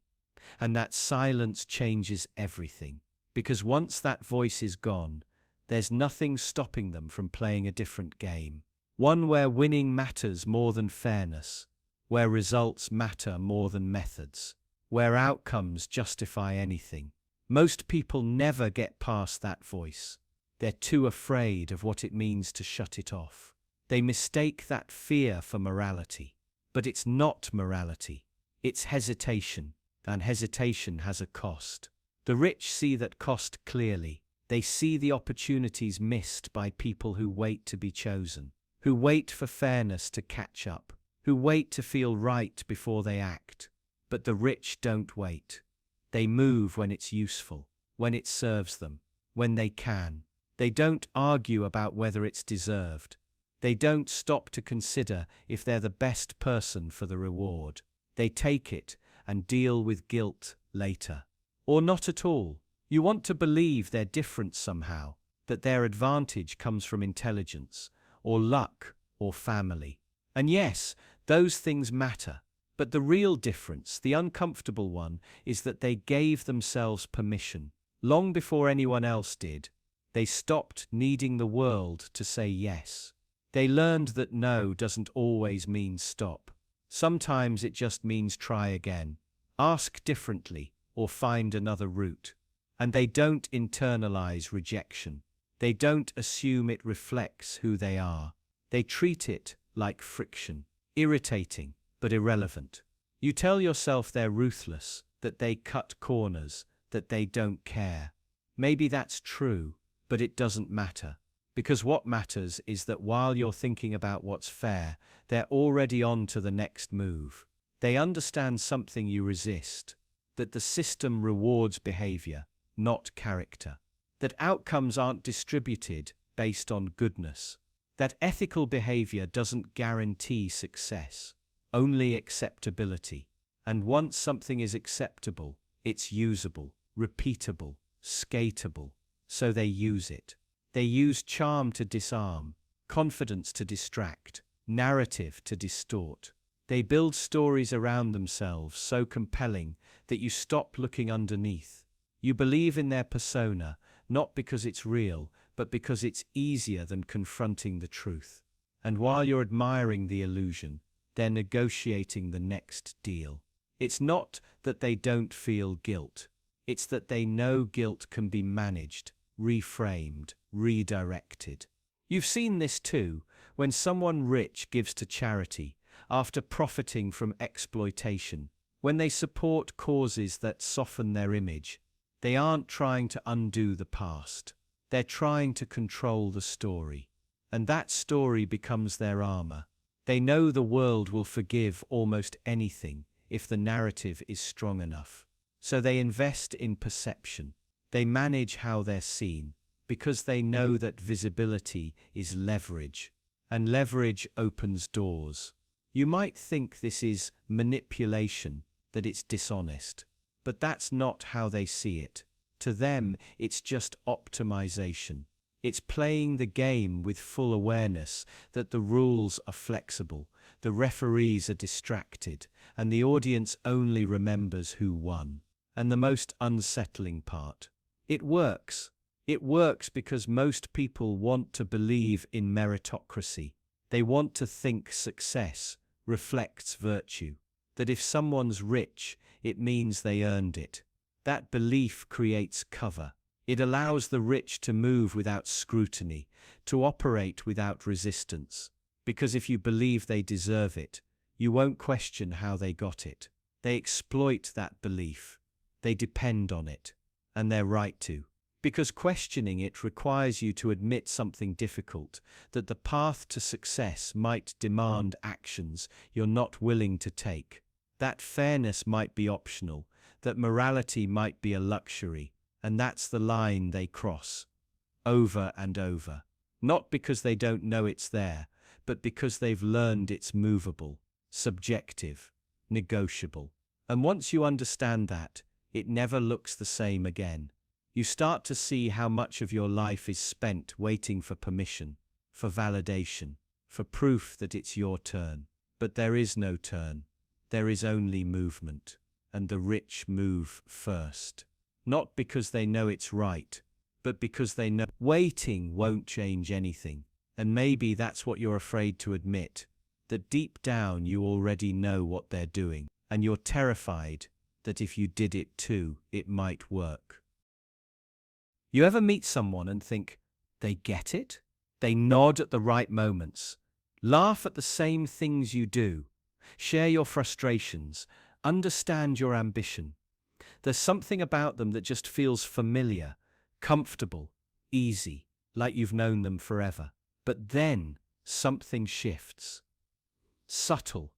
And that silence changes everything, because once that voice is gone, there's nothing stopping them from playing a different game. One where winning matters more than fairness, where results matter more than methods, where outcomes justify anything. Most people never get past that voice. They're too afraid of what it means to shut it off. They mistake that fear for morality. But it's not morality. It's hesitation, and hesitation has a cost. The rich see that cost clearly. They see the opportunities missed by people who wait to be chosen, who wait for fairness to catch up, who wait to feel right before they act. But the rich don't wait. They move when it's useful, when it serves them, when they can. They don't argue about whether it's deserved. They don't stop to consider if they're the best person for the reward. They take it and deal with guilt later. Or not at all. You want to believe they're different somehow, that their advantage comes from intelligence, or luck, or family. And yes, those things matter. But the real difference, the uncomfortable one, is that they gave themselves permission. Long before anyone else did, they stopped needing the world to say yes. They learned that no doesn't always mean stop. Sometimes it just means try again, ask differently, or find another route. And they don't internalize rejection. They don't assume it reflects who they are. They treat it like friction, irritating, but irrelevant. You tell yourself they're ruthless, that they cut corners, that they don't care. Maybe that's true, but it doesn't matter. Because what matters is that while you're thinking about what's fair, they're already on to the next move. They understand something you resist, that the system rewards behavior, not character. That outcomes aren't distributed based on goodness. That ethical behavior doesn't guarantee success, only acceptability. And once something is acceptable, it's usable, repeatable, skatable. So they use it. They use charm to disarm, confidence to distract, narrative to distort. They build stories around themselves so compelling that you stop looking underneath. You believe in their persona, not because it's real, but because it's easier than confronting the truth. And while you're admiring the illusion, they're negotiating the next deal. It's not that they don't feel guilt. It's that they know guilt can be managed, reframed, redirected. You've seen this too, when someone rich gives to charity, after profiting from exploitation, when they support causes that soften their image. They aren't trying to undo the past. They're trying to control the story. And that story becomes their armor. They know the world will forgive almost anything if the narrative is strong enough. So they invest in perception. They manage how they're seen, because they know that visibility is leverage, and leverage opens doors. You might think this is manipulation, that it's dishonest, but that's not how they see it. To them, it's just optimization. It's playing the game with full awareness that the rules are flexible, the referees are distracted, and the audience only remembers who won. And the most unsettling part, it works. It works because most people want to believe in meritocracy. They want to think success reflects virtue, that if someone's rich, it means they earned it. That belief creates cover. It allows the rich to move without scrutiny, to operate without resistance. Because if you believe they deserve it, you won't question how they got it. They exploit that belief. They depend on it. And they're right to. Because questioning it requires you to admit something difficult, that the path to success might demand actions you're not willing to take. That fairness might be optional, that morality might be a luxury, and that's the line they cross. Over and over. Not because they don't know it's there, but because they've learned it's movable, subjective, negotiable. And once you understand that, it never looks the same again. You start to see how much of your life is spent waiting for permission, for validation, for proof that it's your turn. But there is no turn. There is only movement. And the rich move first. Not because they know it's right, but because they know waiting won't change anything. And maybe that's what you're afraid to admit, that deep down you already know what they're doing, and you're terrified that if you did it too, it might work. You ever meet someone and think, they get it? They nod at the right moments, laugh at the same things you do, share your frustrations, understand your ambition. There's something about them that just feels familiar, comfortable, easy, like you've known them forever. But then something shifts. Subtle.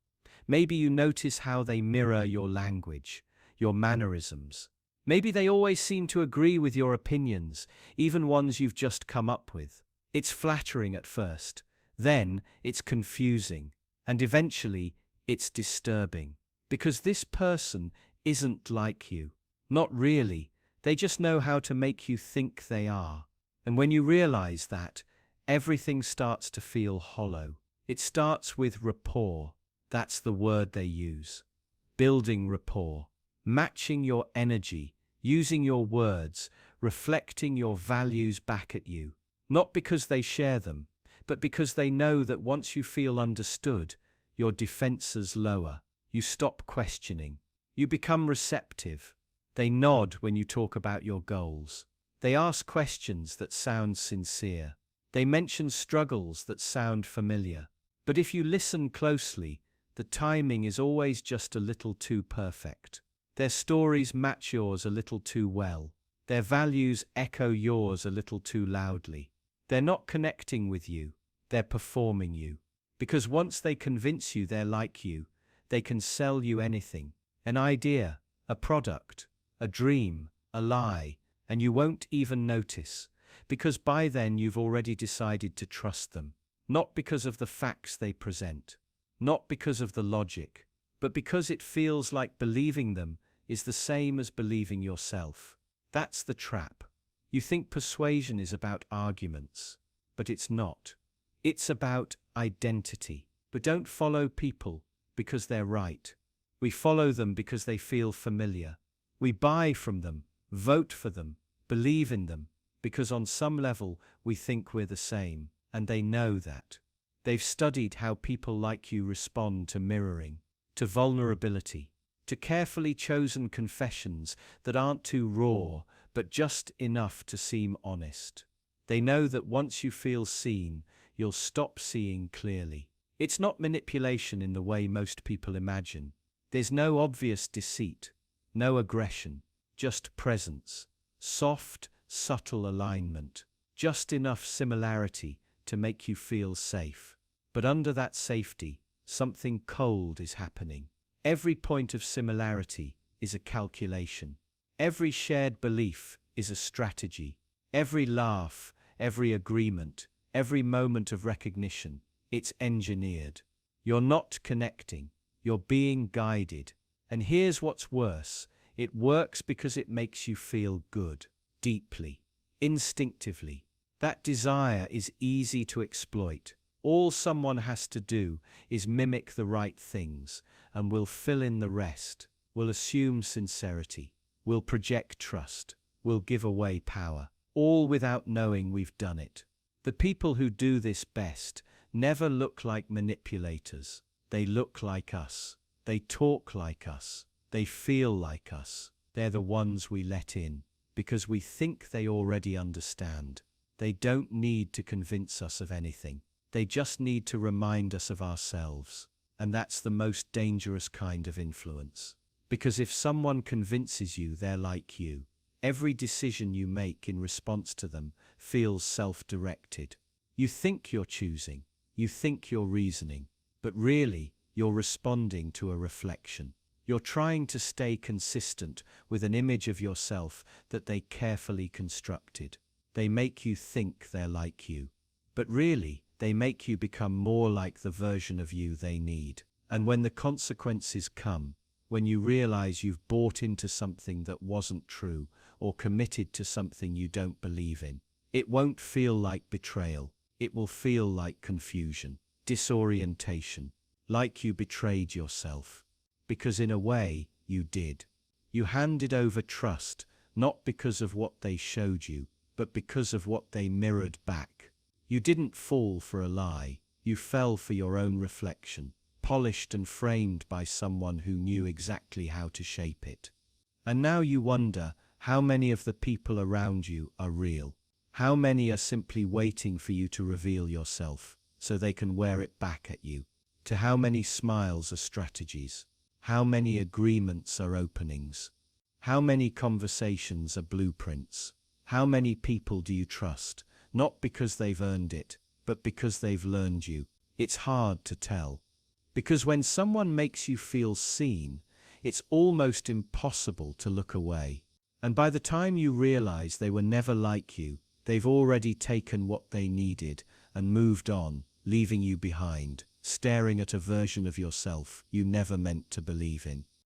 Maybe you notice how they mirror your language, your mannerisms. Maybe they always seem to agree with your opinions, even ones you've just come up with. It's flattering at first, then it's confusing, and eventually it's disturbing. Because this person isn't like you. Not really. They just know how to make you think they are. And when you realize that, everything starts to feel hollow. It starts with rapport. That's the word they use. Building rapport. Matching your energy, using your words, reflecting your values back at you. Not because they share them, but because they know that once you feel understood, your defenses lower. You stop questioning. You become receptive. They nod when you talk about your goals. They ask questions that sound sincere. They mention struggles that sound familiar. But if you listen closely, the timing is always just a little too perfect. Their stories match yours a little too well. Their values echo yours a little too loudly. They're not connecting with you, they're performing you. Because once they convince you they're like you, they can sell you anything. An idea, a product, a dream, a lie, and you won't even notice. Because by then you've already decided to trust them. Not because of the facts they present, not because of the logic, but because it feels like believing them is the same as believing yourself. That's the trap. You think persuasion is about arguments, but it's not. It's about identity. But don't follow people because they're right. We follow them because they feel familiar. We buy from them, vote for them, believe in them, because on some level we think we're the same, and they know that. They've studied how people like you respond to mirroring, to vulnerability, to carefully chosen confessions that aren't too raw, but just enough to seem honest. They know that once you feel seen, you'll stop seeing clearly. It's not manipulation in the way most people imagine. There's no obvious deceit, no aggression, just presence, soft, subtle alignment, just enough similarity to make you feel safe. But under that safety, something cold is happening. Every point of similarity is a calculation. Every shared belief is a strategy. Every laugh, every agreement, every moment of recognition, it's engineered. You're not connecting, you're being guided. And here's what's worse, it works because it makes you feel good, deeply, instinctively. That desire is easy to exploit. All someone has to do is mimic the right things, and we'll fill in the rest. We'll assume sincerity. We'll project trust. We'll give away power, all without knowing we've done it. The people who do this best never look like manipulators. They look like us. They talk like us. They feel like us. They're the ones we let in, because we think they already understand. They don't need to convince us of anything. They just need to remind us of ourselves. And that's the most dangerous kind of influence. Because if someone convinces you they're like you, every decision you make in response to them feels self-directed. You think you're choosing, you think you're reasoning, but really you're responding to a reflection. You're trying to stay consistent with an image of yourself that they carefully constructed. They make you think they're like you, but really, they make you become more like the version of you they need. And when the consequences come, when you realize you've bought into something that wasn't true or committed to something you don't believe in, it won't feel like betrayal. It will feel like confusion, disorientation, like you betrayed yourself. Because in a way, you did. You handed over trust, not because of what they showed you, but because of what they mirrored back. You didn't fall for a lie, you fell for your own reflection, polished and framed by someone who knew exactly how to shape it. And now you wonder, how many of the people around you are real? How many are simply waiting for you to reveal yourself, so they can wear it back at you? To how many smiles are strategies? How many agreements are openings? How many conversations are blueprints? How many people do you trust, not because they've earned it, but because they've learned you? It's hard to tell. Because when someone makes you feel seen, it's almost impossible to look away. And by the time you realize they were never like you, they've already taken what they needed and moved on, leaving you behind, staring at a version of yourself you never meant to believe in.